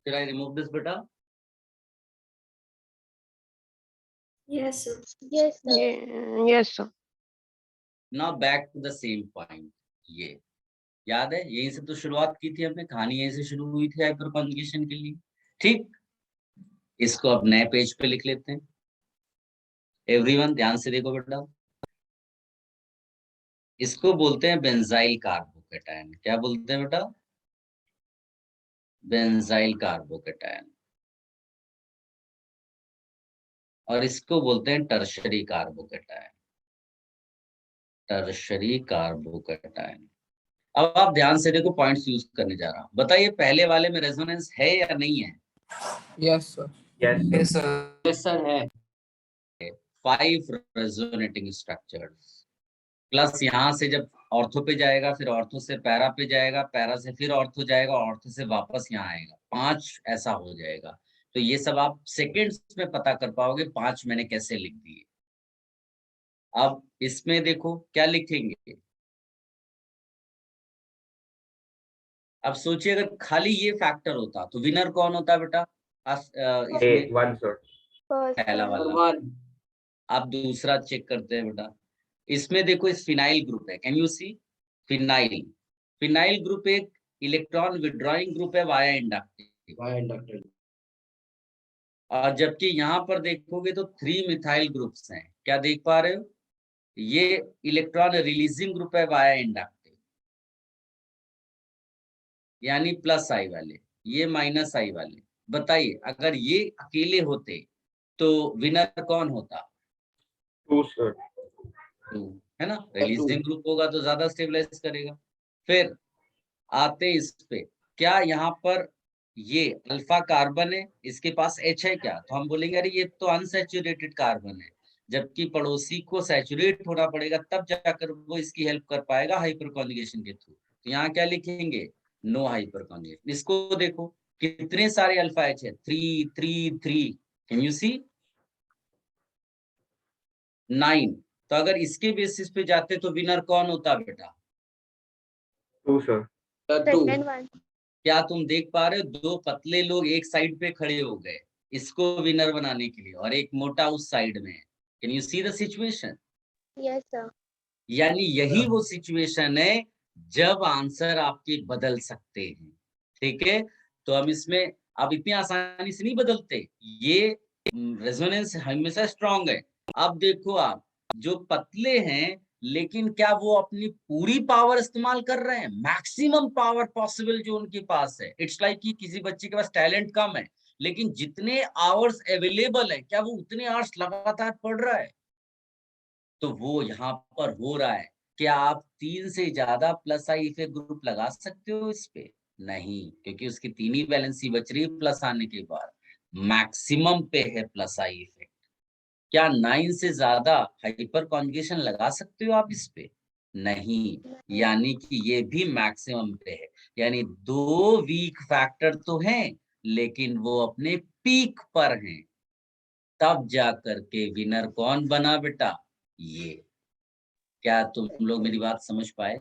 Should I remove this, beta? Yes, sir. Yes, sir. Yes, sir. Now back to the same point. ये याद है, यहीं से तो शुरुआत की थी हमने, कहानी यहीं से शुरू हुई थी हाइपर कॉन्जुगेशन के लिए। ठीक, इसको अब नए पेज पे लिख लेते हैं। एवरीवन ध्यान से देखो बेटा, इसको बोलते हैं बेंजाइल कार्बोकेटायन। क्या बोलते हैं बेटा? Benzyl carbocation. और इसको बोलते हैं टर्शरी कार्बोकेटायन। Tertiary carbocation. अब आप ध्यान से देखो, पॉइंट्स यूज करने जा रहा हूं। बताइए पहले वाले में रेजोनेंस है या नहीं है? Yes, sir. Yes, sir. Yes sir है। 5 रेजोनेटिंग स्ट्रक्चर्स प्लस यहाँ से जब ऑर्थो पे जाएगा, फिर ऑर्थो से पैरा पे जाएगा, पैरा से फिर ऑर्थो जाएगा, ऑर्थो से वापस यहाँ आएगा, 5 ऐसा हो जाएगा। तो ये सब आप सेकेंड्स में पता कर पाओगे 5 मैंने कैसे लिख दिए। अब इसमें देखो क्या लिखेंगे। अब सोचिए अगर खाली ये फैक्टर होता तो विनर कौन होता बेटा? इसमें First पहला one. वाला। अब दूसरा चेक करते हैं बेटा। इसमें देखो इस फिनाइल ग्रुप है, can you see? Phenyl, phenyl group एक इलेक्ट्रॉन विड्रॉइंग ग्रुप है वाया इंडक्टिव। और जबकि यहाँ पर देखोगे तो 3 मिथाइल ग्रुप्स हैं। क्या देख पा रहे हो? ये इलेक्ट्रॉन रिलीजिंग ग्रुप है वाया इंडक्टिव, यानी प्लस आई वाले, ये माइनस आई वाले। बताइए अगर ये अकेले होते तो विनर कौन होता? 2 सर। 2 है ना, रिलीजिंग ग्रुप होगा तो ज्यादा स्टेबलाइज करेगा। फिर आते इस पे, क्या यहाँ पर ये अल्फा कार्बन है, इसके पास H है क्या? तो हम बोलेंगे अरे ये तो अनसैचुरेटेड कार्बन है, जबकि पड़ोसी को सैचुरेट होना पड़ेगा तब जाकर वो इसकी हेल्प कर पाएगा हाइपर कॉन्जुगेशन के थ्रू। तो यहाँ क्या लिखेंगे? No hyper conjugation. इसको देखो कितने सारे अल्फा H है, 3 3 3। कैन यू सी? 9। तो अगर इसके बेसिस पे जाते तो विनर कौन होता बेटा? 2 सर। 2। Second one. क्या तुम देख पा रहे हो? 2 पतले लोग एक साइड पे खड़े हो गए इसको विनर बनाने के लिए, और एक मोटा उस साइड में है। Can you see the situation? Yes sir. यानी यही वो सिचुएशन है जब आंसर आपके बदल सकते हैं। ठीक है, तो हम इसमें अब इतनी आसानी से नहीं बदलते, ये रेजोनेंस हमेशा स्ट्रांग है। अब देखो आप, जो पतले हैं लेकिन क्या वो अपनी पूरी पावर इस्तेमाल कर रहे हैं? मैक्सिमम पावर पॉसिबल जो उनके पास है। इट्स लाइक कि किसी बच्चे के पास टैलेंट कम है लेकिन जितने आवर्स अवेलेबल है क्या वो उतने आवर्स लगातार पढ़ रहा है? तो वो यहाँ पर हो रहा है। क्या आप 3 से ज्यादा प्लस आई इफेक्ट ग्रुप लगा सकते हो इस पे? नहीं, क्योंकि उसकी 3 ही वैलेंसी बच रही है प्लस आने के बाद। मैक्सिमम पे है प्लस आई इफेक्ट। क्या 9 से ज्यादा हाइपर कॉन्जुगेशन लगा सकते हो आप इस पे? नहीं, यानी कि ये भी मैक्सिमम पे है। यानी 2 वीक फैक्टर तो हैं लेकिन वो अपने पीक पर हैं। तब जा करके विनर कौन बना बेटा? ये। क्या तुम लोग मेरी बात समझ पाए?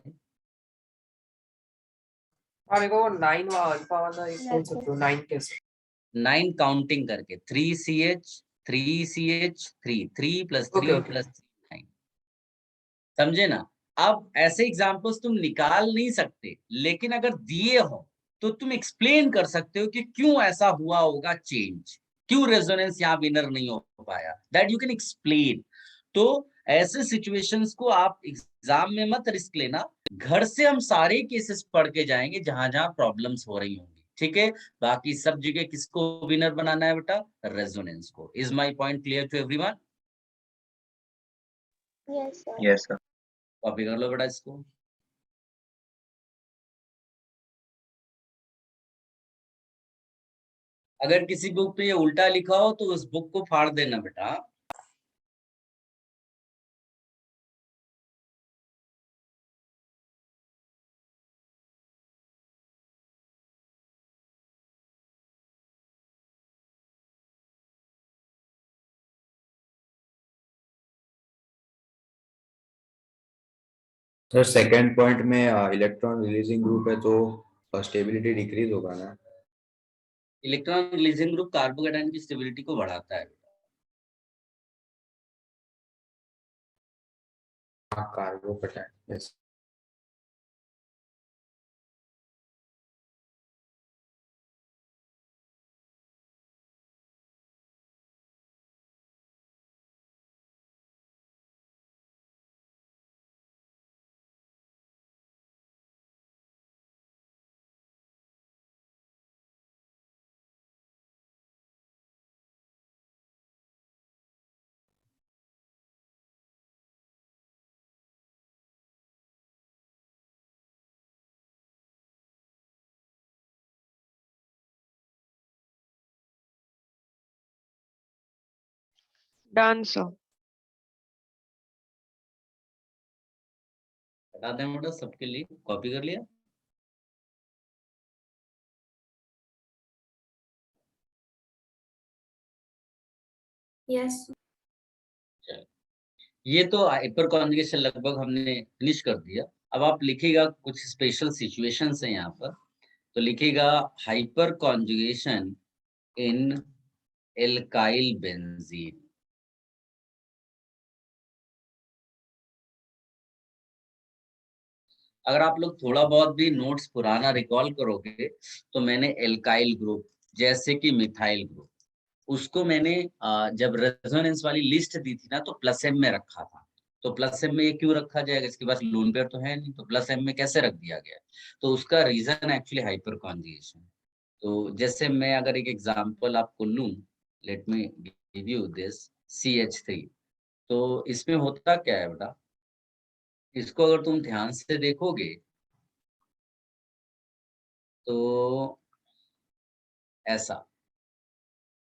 हाँ मेरे को 9 अल्फा वाला एक बोल सकते हो, 9 कैसे? 9 काउंटिंग करके 3CH 3CH 3 plus okay 3 okay. Plus 9। समझे ना? अब ऐसे एग्जाम्पल्स तुम निकाल नहीं सकते, लेकिन अगर दिए हो तो तुम एक्सप्लेन कर सकते हो कि क्यों ऐसा हुआ होगा चेंज, क्यों रेजोनेंस यहाँ विनर नहीं हो पाया, दैट यू कैन एक्सप्लेन। तो ऐसे सिचुएशंस को आप एग्जाम में मत रिस्क लेना, घर से हम सारे केसेस पढ़ के जाएंगे जहां जहां प्रॉब्लम्स हो रही होंगी। ठीक है, बाकी सब जगह किसको विनर बनाना है बेटा? रेजोनेंस को। Is my point clear to everyone? Yes sir. Yes, sir. Copy कर लो बेटा इसको। अगर किसी बुक पे ये उल्टा लिखा हो तो उस बुक को फाड़ देना बेटा। सर सेकंड पॉइंट में इलेक्ट्रॉन रिलीजिंग ग्रुप है तो स्टेबिलिटी डिक्रीज होगा ना? इलेक्ट्रॉन रिलीजिंग ग्रुप कार्बोकेटाइन की स्टेबिलिटी को बढ़ाता है। Carbocation, yes. Done sir. बता दें बेटा सबके लिए, कॉपी कर लिया? यस। ये तो हाइपर कॉन्जुगेशन लगभग हमने फिनिश कर दिया। अब आप लिखिएगा कुछ स्पेशल सिचुएशंस हैं यहाँ पर, तो लिखिएगा हाइपर कॉन्जुगेशन इन एल्काइल बेंजीन। अगर आप लोग थोड़ा बहुत भी नोट्स पुराना रिकॉल करोगे तो मैंने एल्काइल ग्रुप जैसे कि मिथाइल ग्रुप, उसको मैंने जब रेजोनेंस वाली लिस्ट दी थी ना तो प्लस एम में रखा था। तो प्लस एम में ये क्यों रखा जाएगा? इसके पास लोन पेयर तो है नहीं, तो प्लस एम में कैसे रख दिया गया? तो उसका रीजन एक्चुअली हाइपर कॉन्जुगेशन। तो जैसे मैं अगर एक एग्जांपल आपको लूं, let me give you this CH3। तो इसमें होता क्या है बेटा, इसको अगर तुम ध्यान से देखोगे तो ऐसा,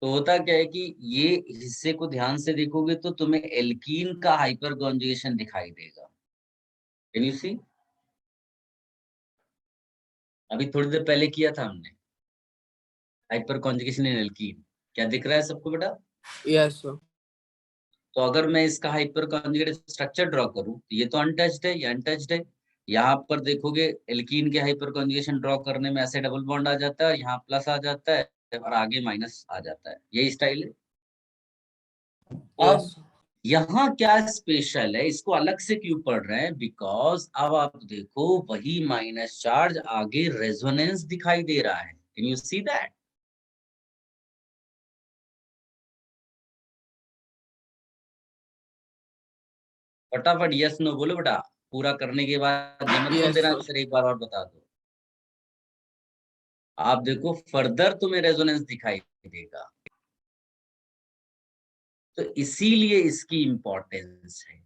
तो होता क्या है कि ये हिस्से को ध्यान से देखोगे तो तुम्हें एल्कीन का हाइपर कॉन्जुगेशन दिखाई देगा। कैन यू सी? अभी थोड़ी देर पहले किया था हमने हाइपर कॉन्जुगेशन इन एल्कीन। क्या दिख रहा है सबको बेटा? Yes sir. तो अगर मैं इसका हाइपर कॉन्जुगेट स्ट्रक्चर ड्रॉ करूं तो ये तो अनटच्ड है, ये अनटच्ड है। यहाँ पर देखोगे एल्कीन के हाइपर कॉन्जुगेशन ड्रॉ करने में ऐसे डबल बॉन्ड आ जाता है, यहाँ प्लस आ जाता है और आगे माइनस आ जाता है, यही स्टाइल है। अब यहाँ क्या स्पेशल है, इसको अलग से क्यों पढ़ रहे हैं? बिकॉज अब आप देखो वही माइनस चार्ज आगे रेजोनेंस दिखाई दे रहा है। Can you see that? फटाफट यस नो बोलो बेटा, पूरा करने के बाद ये मत बोल Yes, देना sir. सर एक बार और बता दो। आप देखो फर्दर तुम्हें रेजोनेंस दिखाई देगा, तो इसीलिए इसकी इंपॉर्टेंस है।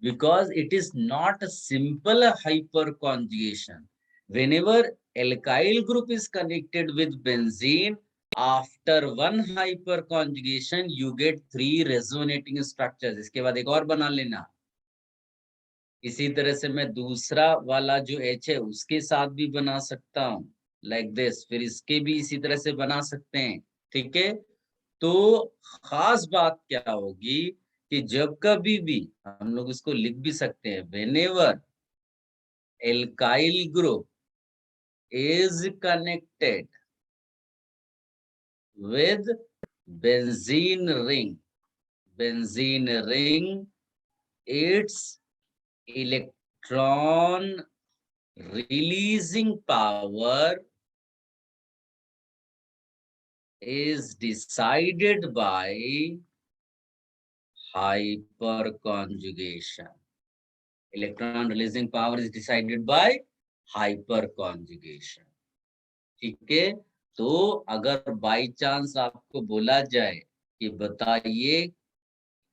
Because it is not a simple hyperconjugation. Whenever alkyl group is connected with benzene, after one hyperconjugation, you get 3 resonating structures. इसके बाद एक और बना लेना। इसी तरह से मैं दूसरा वाला जो H है उसके साथ भी बना सकता हूँ, like this। फिर इसके भी इसी तरह से बना सकते हैं, ठीक है। तो खास बात क्या होगी कि जब कभी भी हम लोग इसको लिख भी सकते हैं, whenever alkyl group is connected with benzene ring, its electron releasing power is decided by hyperconjugation. Electron releasing power is decided by hyperconjugation. ठीक है। तो अगर बाई चांस आपको बोला जाए कि बताइए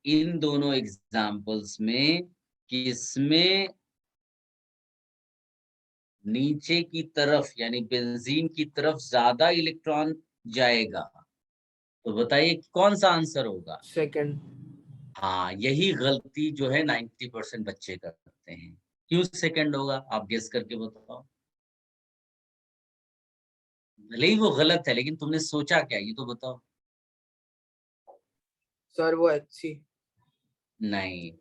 इन दोनों एग्जाम्पल्स में किसमें नीचे की तरफ यानी बेंजीन की तरफ ज्यादा इलेक्ट्रॉन जाएगा, तो बताइए कौन सा आंसर होगा? Second. हाँ, यही गलती जो है 90% बच्चे करते हैं। क्यों सेकंड होगा? आप गेस करके बताओ। भले ही वो गलत है, लेकिन तुमने सोचा क्या, ये तो बताओ। सर वो HC. नहीं,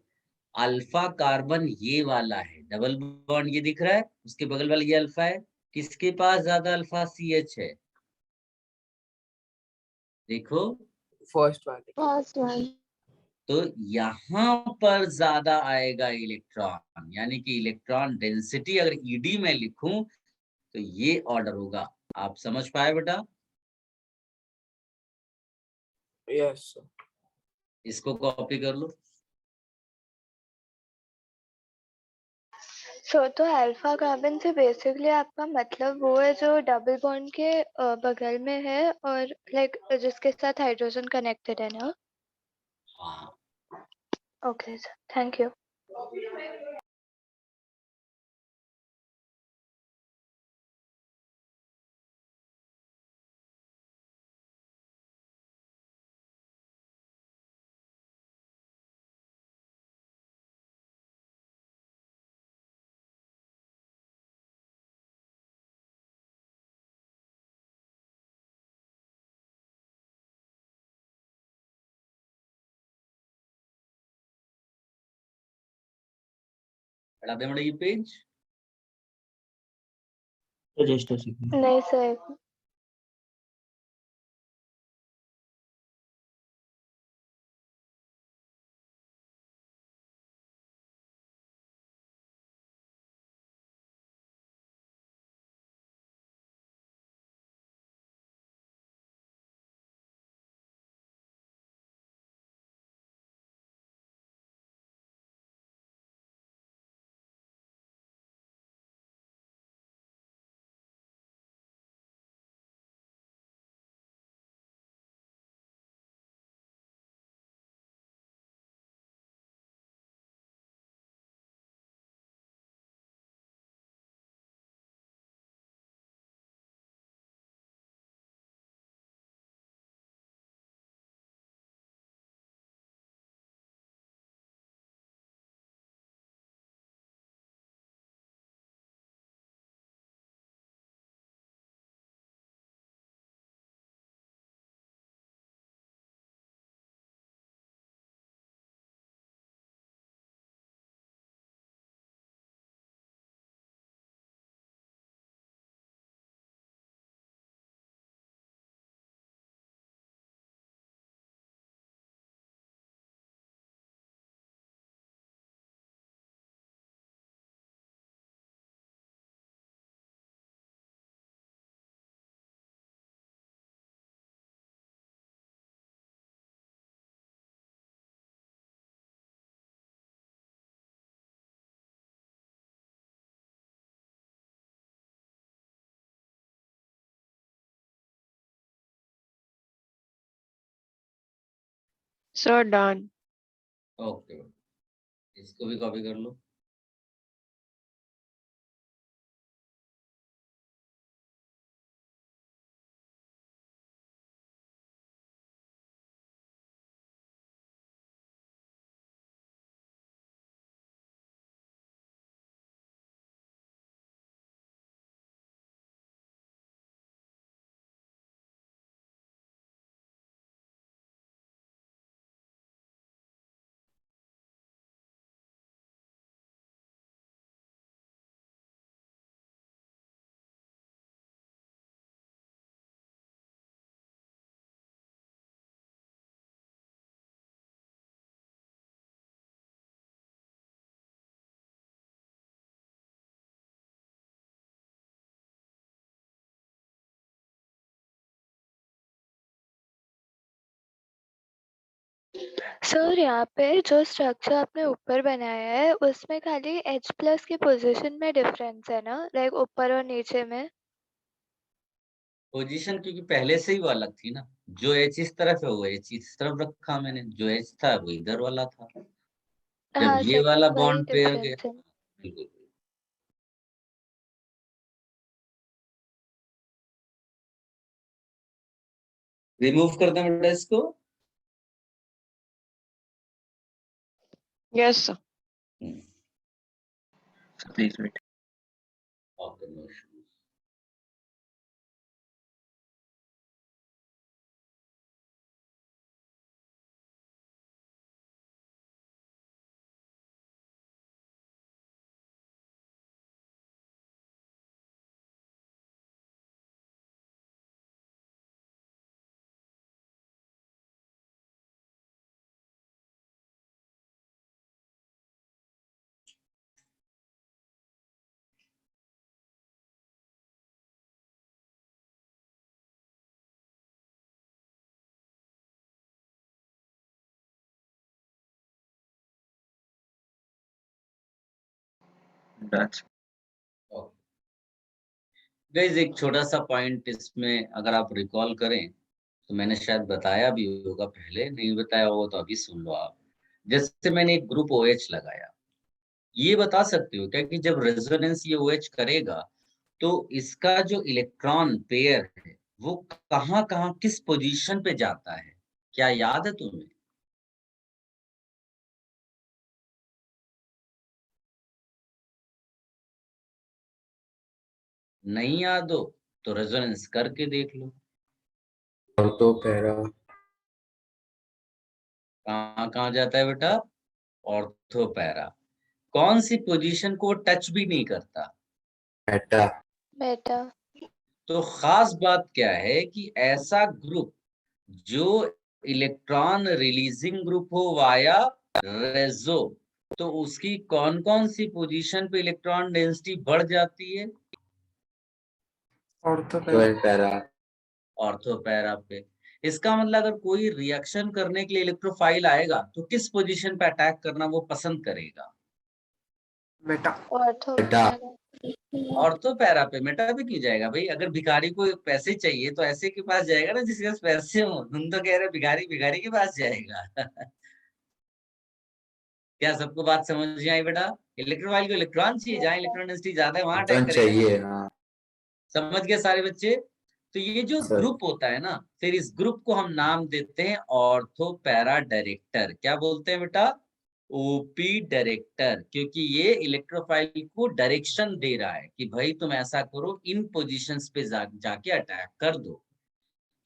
अल्फा कार्बन ये वाला है, डबल बॉन्ड ये दिख रहा है, उसके बगल वाला ये अल्फा है। किसके पास ज्यादा अल्फा CH है? देखो, First one. First one. तो यहाँ पर ज्यादा आएगा इलेक्ट्रॉन, यानी कि इलेक्ट्रॉन डेंसिटी अगर ED में लिखूं तो ये ऑर्डर होगा। आप समझ पाए बेटा? Yes, sir. इसको कॉपी कर लो। तो अल्फा कार्बन से बेसिकली आपका मतलब वो है जो डबल बॉन्ड के बगल में है और लाइक जिसके साथ हाइड्रोजन कनेक्टेड है ना? हाँ, ओके सर, थैंक यू। बड़ा दे बड़ा ये पेज। Just a second. नहीं सर, सो डन। ओके, इसको भी कॉपी कर लो। सर यहाँ पे जो स्ट्रक्चर आपने ऊपर बनाया है उसमें खाली H+ की पोजीशन में डिफरेंस है ना, लाइक ऊपर और नीचे में? पोजीशन क्योंकि पहले से ही वो अलग थी ना, जो H इस तरफ है वो H इस तरफ रखा मैंने, जो H था वो इधर वाला था। जब हाँ, ये वाला सेकंड वही बॉन्ड पेयर गया, डिफरेंस है। बिल्कुल रिमूव कर दें बेटा इसको। Yes sir. So please wait. Okay, no issues. That's guys एक छोटा सा पॉइंट इसमें अगर आप रिकॉल करें तो मैंने शायद बताया भी होगा, पहले नहीं बताया होगा तो अभी सुन लो आप। जैसे मैंने एक ग्रुप OH लगाया, ये बता सकते हो क्या कि जब रेजोनेंस ये OH करेगा तो इसका जो इलेक्ट्रॉन पेयर है वो कहाँ कहाँ किस पोजीशन पे जाता है, क्या याद है तुम्हें? नहीं याद हो तो रेजोनेंस करके देख लो। ऑर्थो पैरा कहाँ कहाँ जाता है बेटा? Ortho para. कौन सी पोजीशन को टच भी नहीं करता? मेटा बेटा। तो खास बात क्या है कि ऐसा ग्रुप जो इलेक्ट्रॉन रिलीजिंग ग्रुप हो वाया रेजो, तो उसकी कौन कौन सी पोजीशन पे इलेक्ट्रॉन डेंसिटी बढ़ जाती है? ऑर्थो पैरा ऑर्थो पैरा पे। इसका मतलब अगर कोई रिएक्शन करने के लिए इलेक्ट्रोफाइल आएगा तो किस पोजीशन पे अटैक करना वो पसंद करेगा? Meta. Ortho Meta ortho para पे। मेटा पे क्यों जाएगा भाई? अगर भिखारी को पैसे चाहिए तो ऐसे के पास जाएगा ना जिसके पास पैसे हो। तुम तो कह रहे भिखारी भिखारी के पास जाएगा। क्या सबको बात समझ में आई बेटा? इलेक्ट्रोफाइल को इलेक्ट्रॉन चाहिए, जहाँ इलेक्ट्रॉन डेंसिटी ज्यादा है वहां अटैक करेगा। चाहिए। हाँ समझ गए सारे बच्चे? तो ये जो सर। ग्रुप होता है ना, फिर इस ग्रुप को हम नाम देते हैं ऑर्थो पैरा डायरेक्टर। क्या बोलते हैं बेटा? ओपी डायरेक्टर, क्योंकि ये इलेक्ट्रोफाइल को डायरेक्शन दे रहा है कि भाई तुम ऐसा करो, इन पोजीशंस पे जाके अटैक कर दो।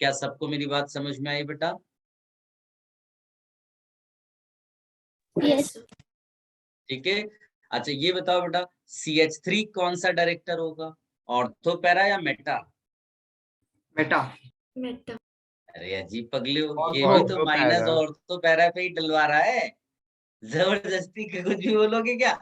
क्या सबको मेरी बात समझ में आई बेटा? Yes. ठीक है। अच्छा ये बताओ बेटा, CH3 कौन सा डायरेक्टर होगा, ऑर्थो पैरा या मेटा? मेटा। Meta. अरे अजीब पगले हो, ये भी तो ortho minus para. Ortho para पे ही डलवा रहा है। जबरदस्ती के कुछ भी बोलोगे क्या?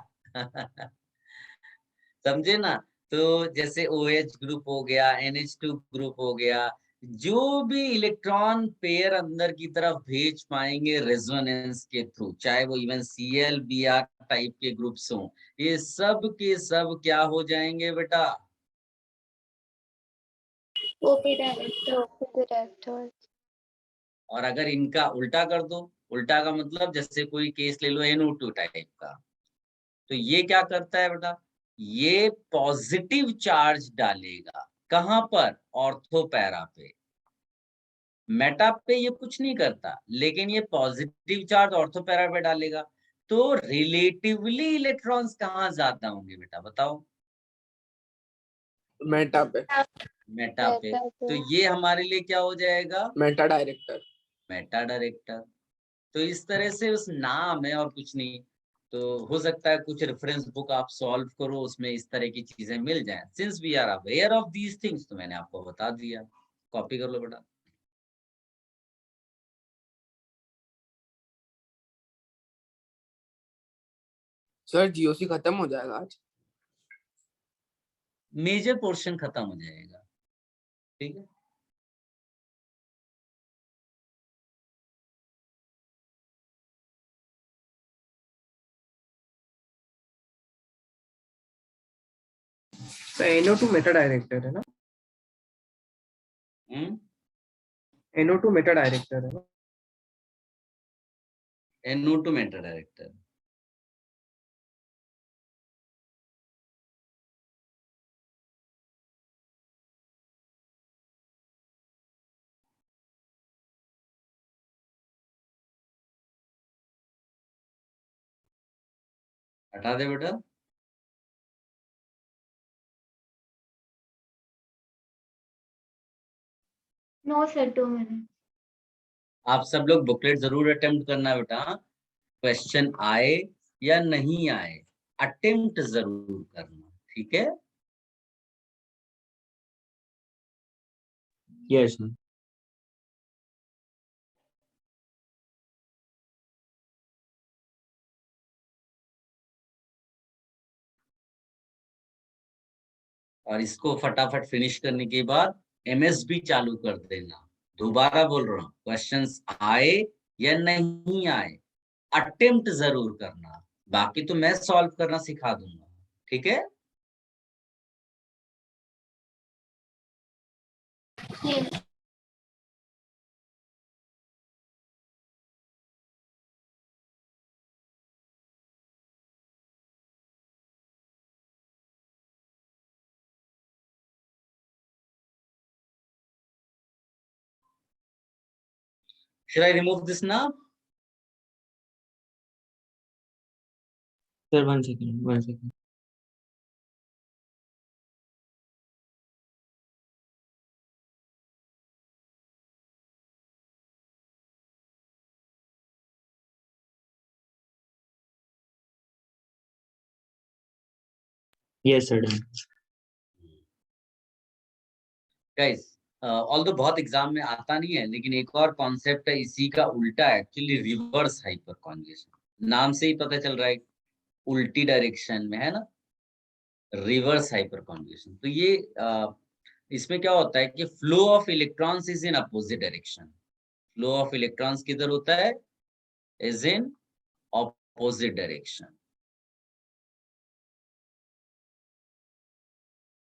समझे ना? तो जैसे OH ग्रुप हो गया, NH2 ग्रुप हो गया, जो भी इलेक्ट्रॉन पेयर अंदर की तरफ भेज पाएंगे रेजोनेंस के थ्रू, चाहे वो इवन Cl Br टाइप के ग्रुप्स हों, ये सब के सब क्या हो जाएंगे बेटा? OP director. डायरेक्टर। और अगर इनका उल्टा कर दो, उल्टा का मतलब जैसे कोई केस ले लो NO2 टाइप का, तो ये क्या करता है बेटा, ये पॉजिटिव चार्ज डालेगा कहां पर, ऑर्थो पैरा पे। मेटा पे ये कुछ नहीं करता, लेकिन ये पॉजिटिव चार्ज ऑर्थो पैरा पे डालेगा। तो रिलेटिवली इलेक्ट्रॉन्स कहाँ ज्यादा होंगे बेटा, बताओ। मेटा पे, मेटा पे। तो ये हमारे लिए क्या हो जाएगा, मेटा डायरेक्टर। Meta director. तो इस तरह से उस नाम है और कुछ नहीं। तो हो सकता है कुछ रेफरेंस बुक आप सॉल्व करो, उसमें इस तरह की चीजें मिल जाएं। Since we are aware of these things, तो मैंने आपको बता दिया, कॉपी कर लो बेटा। सर जीओसी खत्म हो जाएगा आज? मेजर पोर्शन खत्म हो जाएगा, ठीक है। तो NO2 मेटा डायरेक्टर है ना? NO2 मेटा डायरेक्टर है ना? NO2 Meta director. हटा दे बेटा। No sir 2 minute. आप सब लोग बुकलेट जरूर अटेम्प्ट करना बेटा, क्वेश्चन आए या नहीं आए, अटेम्प्ट जरूर करना, ठीक है। Yes, sir. और इसको फटाफट फिनिश करने के बाद MS भी चालू कर देना। दोबारा बोल रहा हूँ, क्वेश्चंस आए या नहीं आए, अटेम्प्ट जरूर करना, बाकी तो मैं सॉल्व करना सिखा दूंगा, ठीक है। Yes. Should I remove this now? Sir, 1 second, 1 second. Yes, sir. Done. Guys, although बहुत एग्जाम में आता नहीं है, लेकिन एक और कॉन्सेप्ट है इसी का उल्टा, एक्चुअली रिवर्स हाइपर कॉन्जुगेशन। नाम से ही पता चल रहा है, उल्टी डायरेक्शन में है ना, रिवर्स हाइपर कॉन्जुगेशन। तो ये इसमें क्या होता है कि flow of electrons is in opposite direction. Flow of electrons किधर होता है, इज इन ऑपोजिट डायरेक्शन,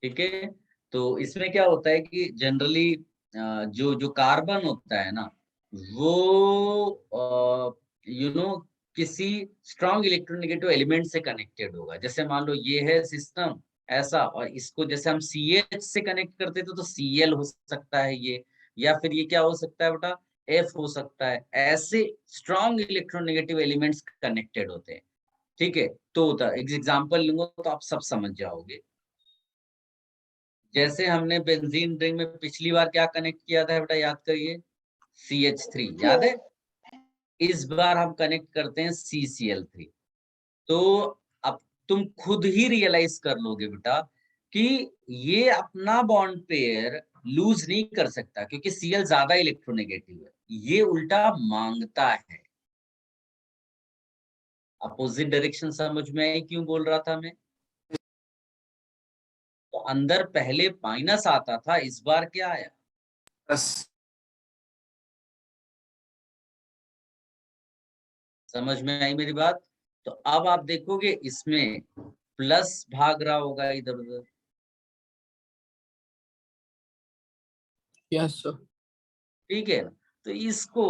ठीक है। तो इसमें क्या होता है कि जनरली जो जो कार्बन होता है ना, वो किसी स्ट्रॉन्ग इलेक्ट्रोनेगेटिव एलिमेंट से कनेक्टेड होगा। जैसे मान लो ये है सिस्टम ऐसा, और इसको जैसे हम CH से कनेक्ट करते थे, तो Cl हो सकता है ये, या फिर ये क्या हो सकता है बेटा, F हो सकता है। ऐसे स्ट्रॉन्ग इलेक्ट्रोनेगेटिव एलिमेंट्स कनेक्टेड होते हैं, ठीक है। तो एग्जाम्पल लूंगा तो आप सब समझ जाओगे। जैसे हमने बेंजीन रिंग में पिछली बार क्या कनेक्ट किया था बेटा, याद करिए, CH3, याद है। इस बार हम कनेक्ट करते हैं CCl3। तो अब तुम खुद ही रियलाइज कर लोगे बेटा कि ये अपना बॉन्ड पेयर लूज नहीं कर सकता, क्योंकि Cl ज्यादा इलेक्ट्रोनेगेटिव है, ये उल्टा मांगता है। अपोजिट डायरेक्शन समझ में आई क्यों बोल रहा था मैं। तो अंदर पहले माइनस आता था, इस बार क्या आया, बस समझ में आई मेरी बात। तो अब आप देखोगे इसमें प्लस भाग रहा होगा इधर उधर, यस सर। ठीक है। तो इसको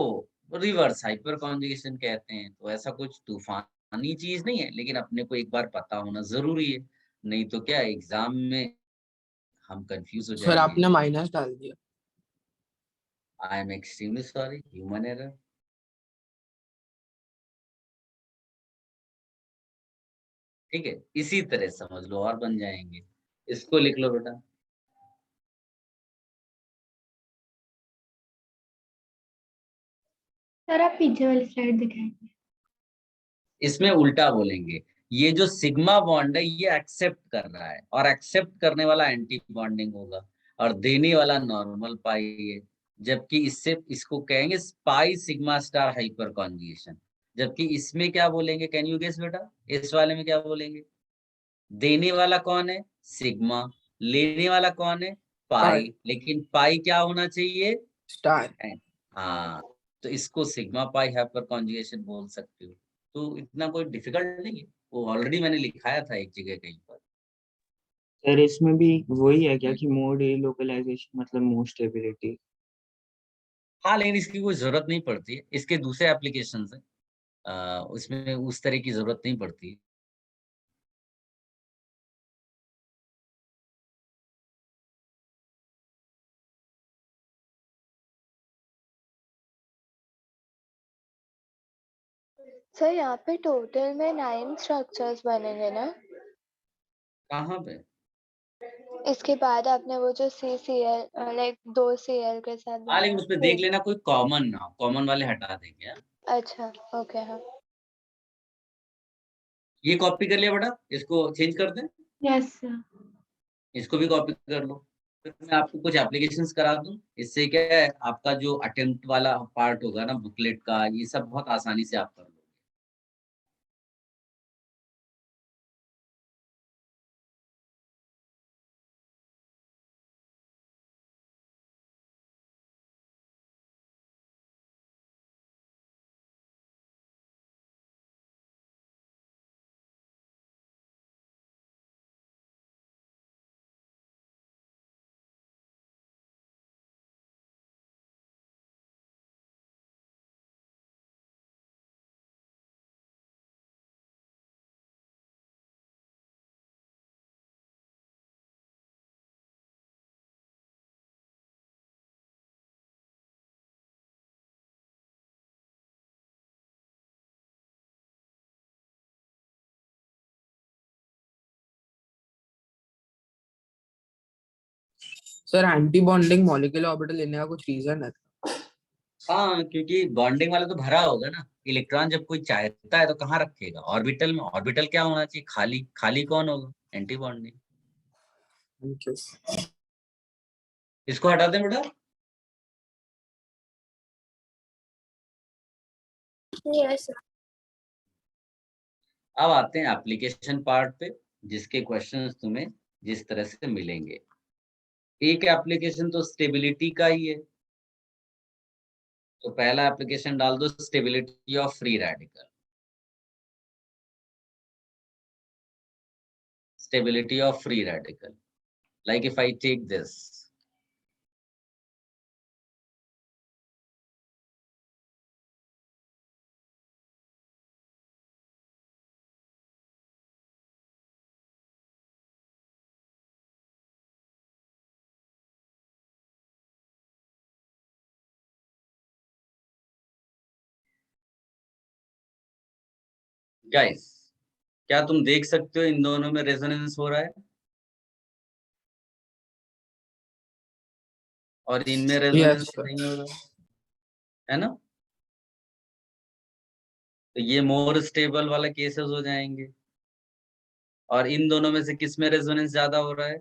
रिवर्स हाइपर कॉन्जुगेशन कहते हैं। तो ऐसा कुछ तूफानी चीज नहीं है, लेकिन अपने को एक बार पता होना जरूरी है, नहीं तो क्या एग्जाम में हम कंफ्यूज हो सर जाएंगे। आपने माइनस डाल दिया। I am extremely sorry, human error. ठीक है, इसी तरह समझ लो और बन जाएंगे। इसको लिख लो बेटा। सर आप पीछे वाली स्लाइड दिखाएंगे। इसमें उल्टा बोलेंगे, ये जो सिग्मा बॉन्ड है ये एक्सेप्ट कर रहा है, और एक्सेप्ट करने वाला एंटी बॉन्डिंग होगा, और देने वाला नॉर्मल पाई है। जबकि इससे इसको कहेंगे pi sigma star hyper conjugation. जबकि इसमें क्या बोलेंगे, कैन यू गेस बेटा, इस वाले में क्या बोलेंगे? देने वाला कौन है? सिग्मा। लेने वाला कौन है? पाई। लेकिन पाई क्या होना चाहिए? स्टार। हाँ, तो इसको सिग्मा पाई हाइपर कॉन्जुगेशन बोल सकते हो। तो इतना कोई डिफिकल्ट नहीं है, वो ऑलरेडी मैंने लिखाया था एक जगह कहीं पर। सर इसमें भी वही है क्या कि मोड लोकलाइजेशन मतलब मोड स्टेबिलिटी? हाँ, लेकिन इसकी कोई जरूरत नहीं पड़ती है, इसके दूसरे एप्लीकेशन है, उसमें उस तरह की जरूरत नहीं पड़ती है। सर यहाँ पे टोटल में 9 स्ट्रक्चर्स बनेंगे ना? कहाँ पे? इसके बाद आपने वो जो CCl लाइक 2 Cl के साथ हाँ, लेकिन बनाया उसमें देख फिर। लेना कोई कॉमन ना, कॉमन वाले हटा देंगे। हाँ? अच्छा ओके। हाँ ये कॉपी कर लिया बेटा, इसको चेंज कर दें, यस सर। इसको भी कॉपी कर लो। फिर मैं आपको कुछ एप्लीकेशंस करा दूं, इससे क्या है आपका जो अटेम्प्ट वाला पार्ट होगा ना बुकलेट का, ये सब बहुत आसानी से आप कर लो। Sir anti bonding molecular orbital लेने का कुछ रीजन है? हाँ, क्योंकि बॉन्डिंग वाला तो भरा होगा ना, इलेक्ट्रॉन जब कोई चाहता है तो कहाँ रखेगा? ऑर्बिटल में। ऑर्बिटल क्या होना चाहिए? खाली। खाली कौन होगा? Anti bonding. इसको हटा दें बेटा। Yes sir. अब आते हैं एप्लीकेशन पार्ट पे, जिसके क्वेश्चंस तुम्हें जिस तरह से मिलेंगे। एक एप्लीकेशन तो स्टेबिलिटी का ही है, तो पहला एप्लीकेशन डाल दो stability of free radical. Stability of free radical, like if I take this, guys, क्या तुम देख सकते हो इन दोनों में रेजोनेंस हो रहा है और इनमें रेजोनेंस नहीं हो रहा है ना? तो ये मोर स्टेबल वाला केसेस हो जाएंगे। और इन दोनों में से किस में रेजोनेंस ज्यादा हो रहा है?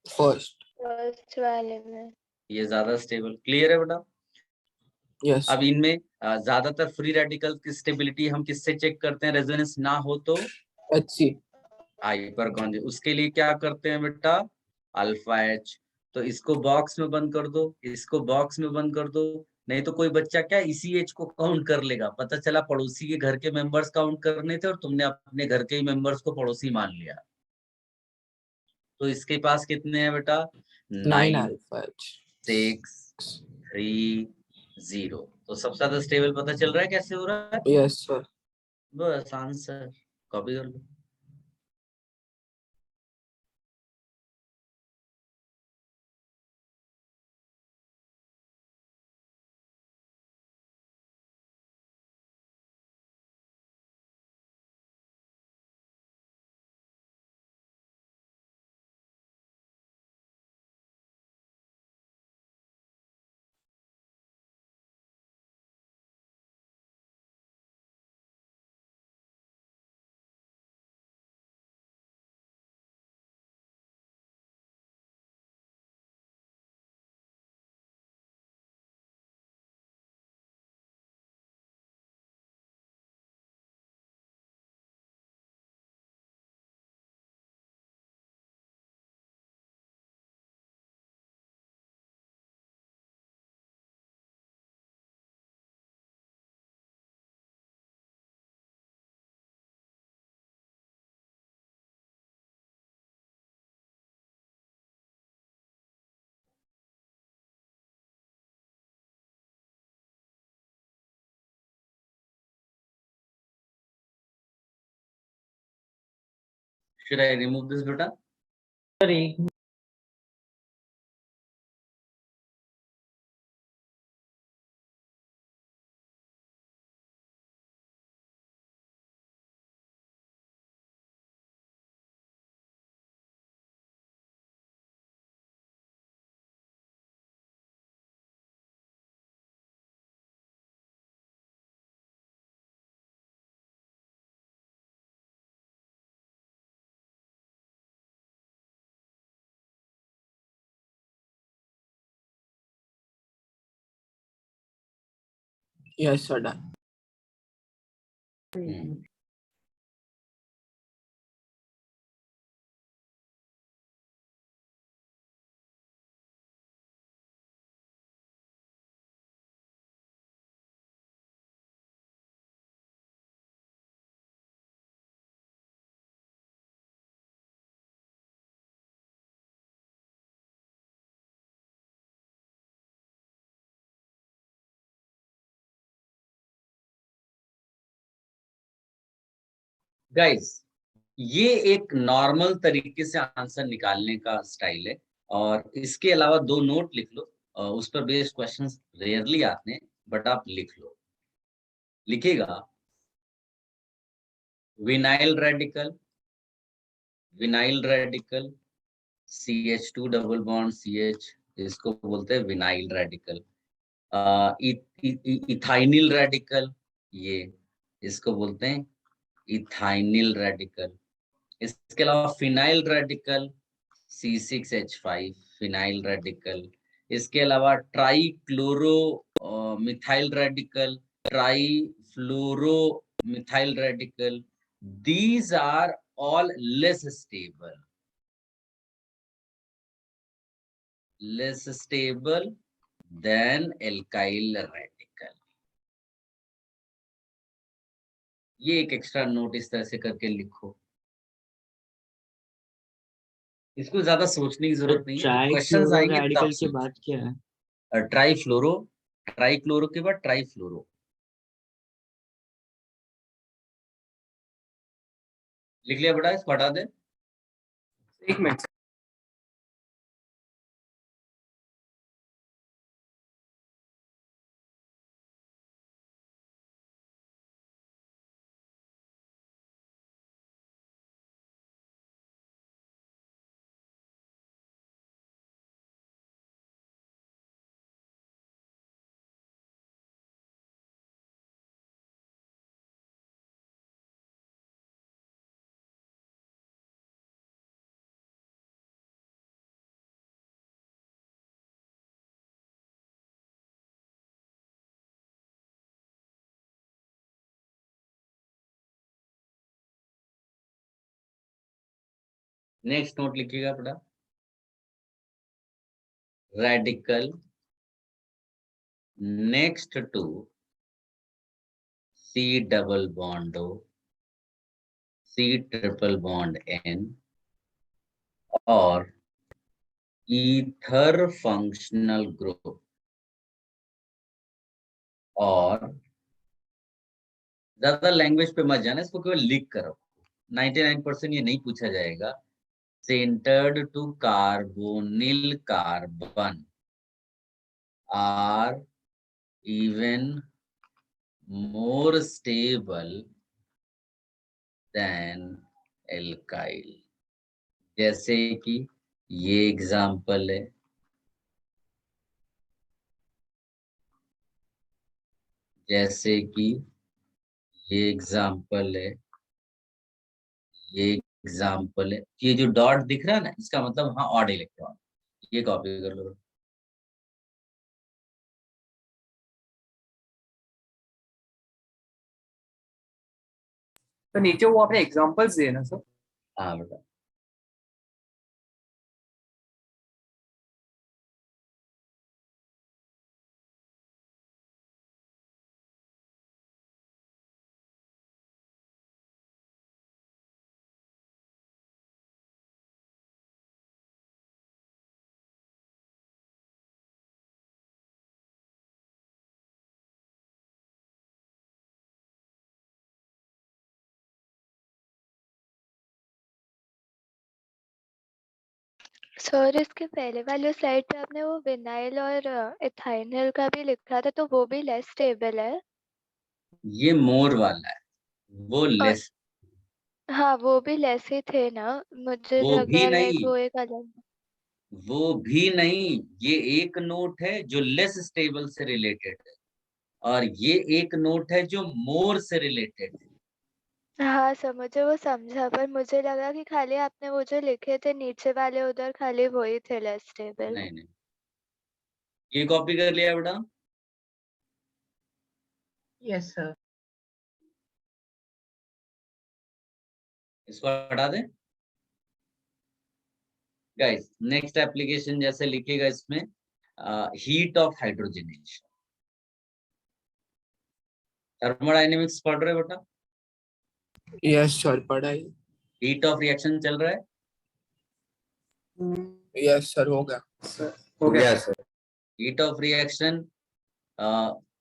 फर्स्ट वाले में। ये ज्यादा स्टेबल। क्लियर है बेटा? यस। अब इनमें ज्यादातर फ्री रेडिकल की स्टेबिलिटी हम किससे चेक करते हैं? रेजोनेंस ना हो तो HC हाइपर कॉन्जुगेट। उसके लिए क्या करते हैं बेटा? Alpha H। तो इसको बॉक्स में बंद कर दो, इसको बॉक्स में बंद कर दो, नहीं तो कोई बच्चा क्या इसी H को काउंट कर लेगा। पता चला पड़ोसी के घर के मेंबर्स काउंट करने थे और तुमने अपने घर के ही मेंबर्स को पड़ोसी मान लिया। तो इसके पास कितने हैं बेटा? 9 अल्फा H 6 3 0। तो सबसे ज्यादा स्टेबल पता चल रहा है कैसे हो रहा है? Yes sir. बस आंसर कॉपी कर लो। Should I remove this beta? Yes sir done. Guys, ये एक नॉर्मल तरीके से आंसर निकालने का स्टाइल है और इसके अलावा 2 नोट लिख लो। उस पर बेस्ड क्वेश्चंस रेयरली आते हैं, बट आप लिख लो। लिखेगा vinyl radical CH2 double bond CH, इसको बोलते हैं विनाइल रेडिकल। इथाइनिल रेडिकल, ये इसको बोलते हैं इथाइनिल रेडिकल। इसके अलावा phenyl radical C6H5 phenyl radical. इसके अलावा try chloro methyl radical, try fluoro methyl radical. These are all less stable than alkyl radical। ये एक एक्स्ट्रा नोट इस तरह से करके लिखो। इसको ज्यादा सोचने की जरूरत नहीं है, जब ट्राई क्वेश्चंस फ्लोरो आएंगे तब रेडिकल के सोचो। बाद क्या है? ट्राई क्लोरो के बाद ट्राई फ्लोरो। लिख लिया बेटा, इसको हटा दे। एक मिनट। नेक्स्ट नोट लिखिएगा बेटा, radical next to C double bond O, C triple bond N और ईथर फंक्शनल ग्रुप और ज्यादा लैंग्वेज पे मत जाना, इसको केवल लिख कर रखो। 99% ये नहीं पूछा जाएगा। Centred to carbonyl carbon are even more stable than alkyl. जैसे कि ये एग्जाम्पल है, जैसे कि ये एग्जाम्पल है, ये एग्जाम्पल है। ये जो डॉट दिख रहा है ना, इसका मतलब हाँ ऑड इलेक्ट्रॉन। ये कॉपी कर लो। तो नीचे वो आपने एग्जांपल्स दिए ना सर? हाँ बेटा। सर इसके पहले वाले स्लाइड पे आपने वो विनाइल और इथाइनल का भी लिखा था, तो वो भी लेस स्टेबल है? ये मोर वाला है, वो लेस। हाँ वो भी लेस ही थे ना, मुझे वो लगा भी लाइक नहीं, वो एक अलग। वो भी नहीं। ये एक नोट है जो लेस स्टेबल से रिलेटेड है, और ये एक नोट है जो मोर से रिलेटेड है। हाँ सर मुझे वो समझा, पर मुझे लगा कि खाली आपने वो जो लिखे थे नीचे वाले उधर खाली वही थे लेस स्टेबल। नहीं नहीं, ये कॉपी कर लिया बेटा? Yes sir. इसको हटा दें। गाइस नेक्स्ट एप्लीकेशन जैसे लिखेगा इसमें, हीट ऑफ हाइड्रोजनेशन। थर्मोडायनेमिक्स पढ़ रहे हो बेटा? यस सर, पढ़ा है। हीट ऑफ रिएक्शन चल रहा है? यस सर, हो गया। हो गया सर। हीट ऑफ रिएक्शन,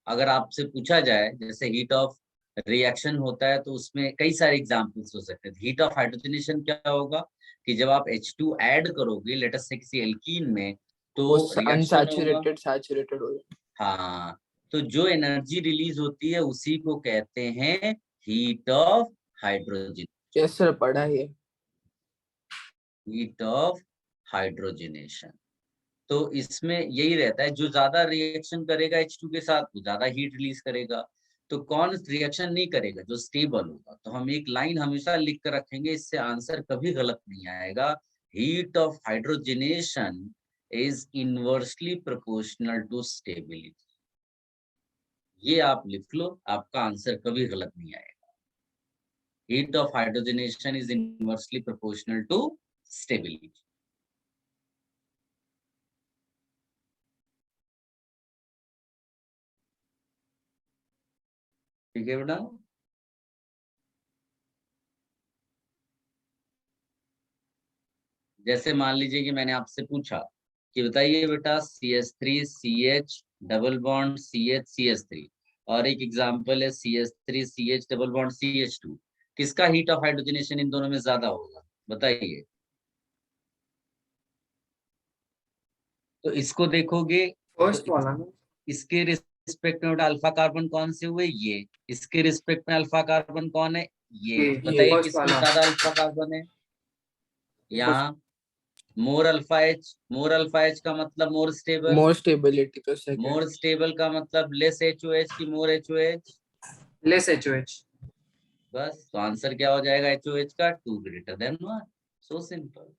अगर आपसे पूछा जाए जैसे हीट ऑफ रिएक्शन होता है तो उसमें कई सारे एग्जांपल्स हो सकते हैं। हीट ऑफ हाइड्रोजनेशन क्या होगा कि जब आप H2 ऐड करोगे लेट अस से किसी एल्कीन में, तो वो रिएक्शन होगा। अनसैचुरेटेड सैचुरेटेड हो जाए। हाँ, तो जो एनर्जी रिलीज होती है उसी को कहते हैं heat of hydrogen. Yes sir, पढ़ा है। Heat of hydrogenation. तो इसमें यही रहता है, जो ज्यादा रिएक्शन करेगा H2 के साथ वो ज्यादा हीट रिलीज करेगा। तो कौन रिएक्शन नहीं करेगा? जो स्टेबल होगा। तो हम एक लाइन हमेशा लिख कर रखेंगे, इससे आंसर कभी गलत नहीं आएगा। Heat of hydrogenation is inversely proportional to stability. ये आप लिख लो, आपका आंसर कभी गलत नहीं आएगा। Heat of hydrogenation is inversely proportional to stability. ठीक है बेटा? जैसे मान लीजिए कि मैंने आपसे पूछा कि बताइए बेटा CH3 CH double bond CH CH3, और एक एग्जांपल है CH3 CH double bond CH2, किसका हीट ऑफ हाइड्रोजनेशन इन दोनों में ज्यादा होगा? बताइए। तो इसको देखोगे तो फर्स्ट वाला ना? इसके रिस्पेक्ट में बेटा अल्फा कार्बन कौन से हुए? ये। इसके रिस्पेक्ट में अल्फा कार्बन कौन है? ये। बताइए फर्स्ट किसमें वाला। ज्यादा अल्फा कार्बन है? यहाँ मोर अल्फा एच का मतलब मोर स्टेबल। मोर स्टेबिलिटी तो सेकंड। मोर स्टेबल का मतलब लेस HOH की मोर HOH। लेस एचओएच। बस, तो आंसर क्या हो जाएगा HOH का? 2 greater than 1। So simple.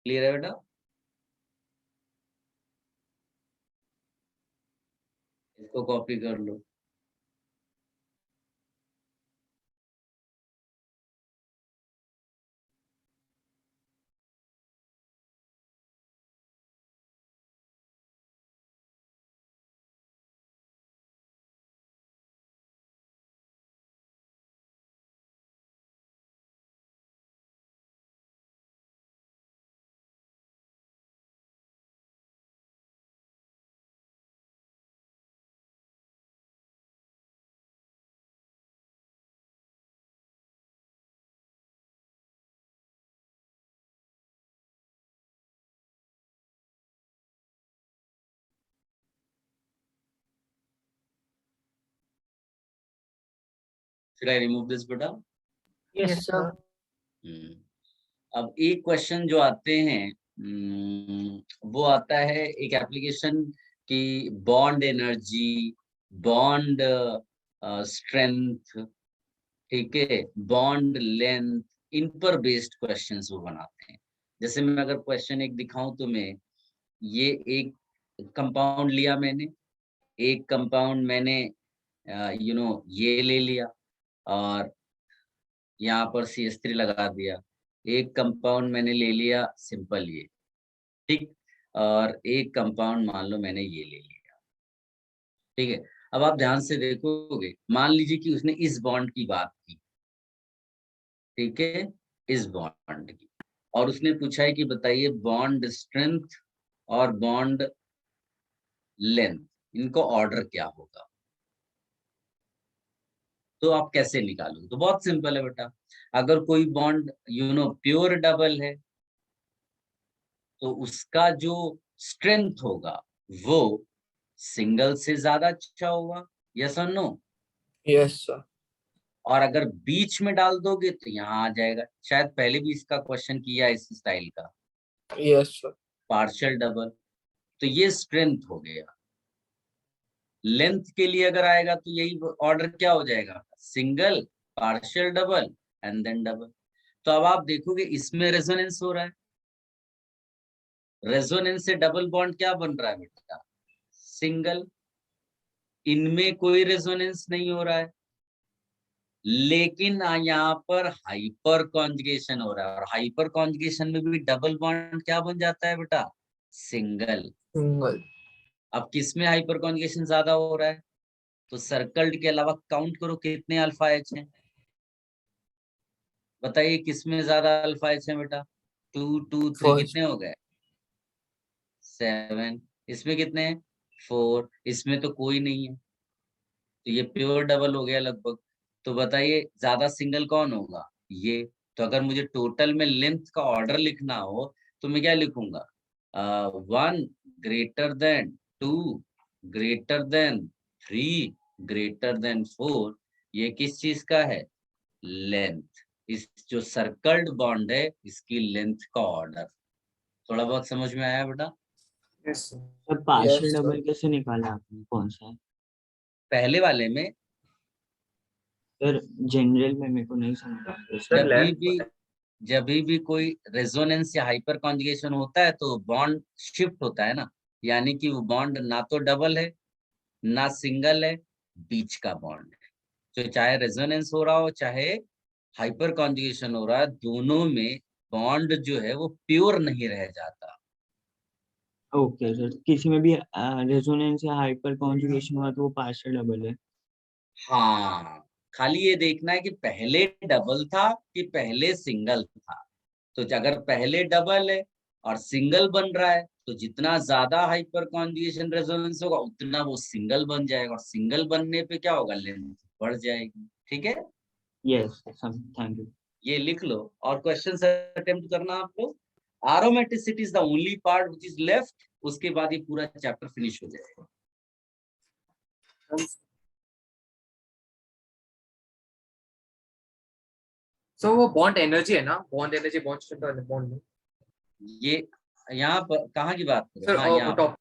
Clear है बेटा? इसको कॉपी कर लो। Should I remove this बेटा? Yes, sir. अब एक क्वेश्चन जो आते हैं वो आता है एक एप्लीकेशन की बॉन्ड एनर्जी, बॉन्ड स्ट्रेंथ, ठीक है, बॉन्ड लेंथ, इन पर बेस्ड क्वेश्चंस वो बनाते हैं। जैसे मैं अगर क्वेश्चन एक दिखाऊं तुम्हें, ये एक कंपाउंड लिया मैंने, एक कंपाउंड मैंने ये ले लिया और यहाँ पर CH3 लगा दिया, एक कंपाउंड मैंने ले लिया सिंपल ये, ठीक, और एक कंपाउंड मान लो मैंने ये ले लिया, ठीक है। अब आप ध्यान से देखोगे, मान लीजिए कि उसने इस बॉन्ड की बात की, ठीक है, इस बॉन्ड की, और उसने पूछा है कि बताइए बॉन्ड स्ट्रेंथ और बॉन्ड लेंथ, इनको ऑर्डर क्या होगा, तो आप कैसे निकालोगे? तो बहुत सिंपल है बेटा, अगर कोई बॉन्ड प्योर डबल है तो उसका जो स्ट्रेंथ होगा वो सिंगल से ज्यादा अच्छा होगा, यस और नो? Yes sir. और अगर बीच में डाल दोगे तो यहाँ आ जाएगा, शायद पहले भी इसका क्वेश्चन किया इस स्टाइल का, यस सर। पार्शियल डबल, तो ये स्ट्रेंथ हो गया। लेंथ के लिए अगर आएगा तो यही ऑर्डर क्या हो जाएगा, single, partial double and then double. तो अब आप देखोगे इसमें रेजोनेंस हो रहा है, रेजोनेंस से डबल बॉन्ड क्या बन रहा है बेटा, सिंगल। इनमें कोई रेजोनेंस नहीं हो रहा है, लेकिन यहाँ पर हाइपर कॉन्जुगेशन हो रहा है, और हाइपर कॉन्जुगेशन में भी डबल बॉन्ड क्या बन जाता है बेटा, सिंगल। सिंगल। अब किसमें हाइपर कॉन्जुगेशन ज्यादा हो रहा है, तो सर्कल्ड के अलावा काउंट करो कितने अल्फा एच हैं, बताइए किसमें ज्यादा अल्फा एच है बेटा, 2 2 3 कितने हो गए, 7, इसमें कितने हैं, 4, इसमें तो कोई नहीं है, तो ये प्योर डबल हो गया लगभग। तो बताइए ज्यादा सिंगल कौन होगा, ये। तो अगर मुझे टोटल में लेंथ का ऑर्डर लिखना हो तो मैं क्या लिखूंगा, 1 greater than 2 greater than 3 greater than 4, ये किस चीज का है, लेंथ। इस जो सर्कल्ड बॉन्ड है इसकी लेंथ का ऑर्डर। थोड़ा बहुत समझ में आया बेटा? Yes, sir. Sir partial double कैसे निकाला आपने, कौन सा है? पहले वाले में सर जनरल में मेरे को नहीं समझ जब भी कोई रेजोनेंस या हाइपर कॉन्जुगेशन होता है तो बॉन्ड शिफ्ट होता है ना, यानी कि वो बॉन्ड ना तो डबल है ना सिंगल है, बीच का बॉन्ड है। तो चाहे रेजोनेंस हो रहा हो चाहे हाइपर कॉन्जुगेशन हो रहा है, दोनों में बॉन्ड जो है वो प्योर नहीं रह जाता। ओके सर, किसी में भी रेजोनेंस या हाइपर कॉन्जुगेशन हुआ तो वो पार्शियल डबल है। हाँ, खाली ये देखना है कि पहले डबल था कि पहले सिंगल था। तो अगर पहले डबल है और सिंगल बन रहा है तो जितना ज्यादा हाइपर कॉन्जुगेशन रेजोनेंस होगा उतना वो सिंगल बन जाएगा, और सिंगल बनने पे क्या होगा, लेंथ बढ़ जाएगी, ठीक है। Yes thank you. ये लिख लो और क्वेश्चन अटेम्प्ट करना आपको। Aromaticity is the only part which is left, उसके बाद ये पूरा चैप्टर फिनिश हो जाएगा। So वो बॉन्ड एनर्जी है ना, बॉन्ड एनर्जी बॉन्ड स्ट्रेंथ और बॉन्ड में ये यहाँ पर कहाँ की बात करो, सर हाँ यहाँ टॉप,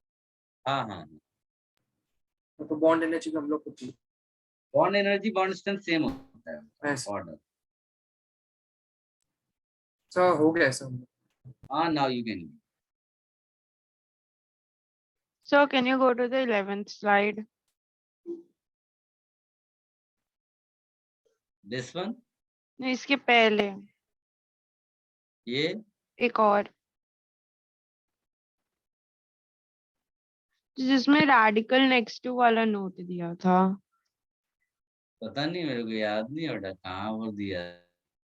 हाँ हाँ, तो बॉन्ड एनर्जी का हम लोग कुछ bond energy bond strength same होता है Yes. ऑर्डर। सर हो गया सर। हाँ, now you can. So can you go to the 11th slide? This one, नहीं, इसके पहले ये एक और जिसमें रैडिकल नेक्स्ट टू वाला नोट दिया था। पता नहीं, मेरे को याद नहीं होता कहाँ वो दिया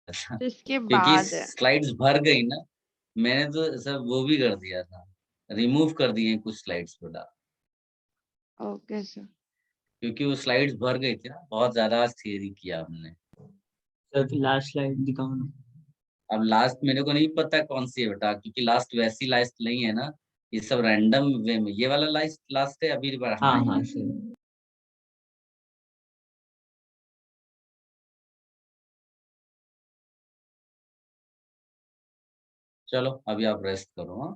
था। इसके क्योंकि बाद है। स्लाइड्स भर गई ना, मैंने तो सब वो भी कर दिया था, रिमूव कर दिए कुछ स्लाइड्स थोड़ा, ओके सर। क्योंकि वो स्लाइड्स भर गई थी ना, बहुत ज्यादा थियरी किया हमने। सर लास्ट स्लाइड दिखाओ ना। अब लास्ट मेरे को नहीं पता कौन सी है बेटा, क्योंकि लास्ट वैसी लास्ट नहीं है ना, ये सब रैंडम वे में, ये वाला लास्ट है अभी। हाँ सर। चलो अभी आप रेस्ट करो। हाँ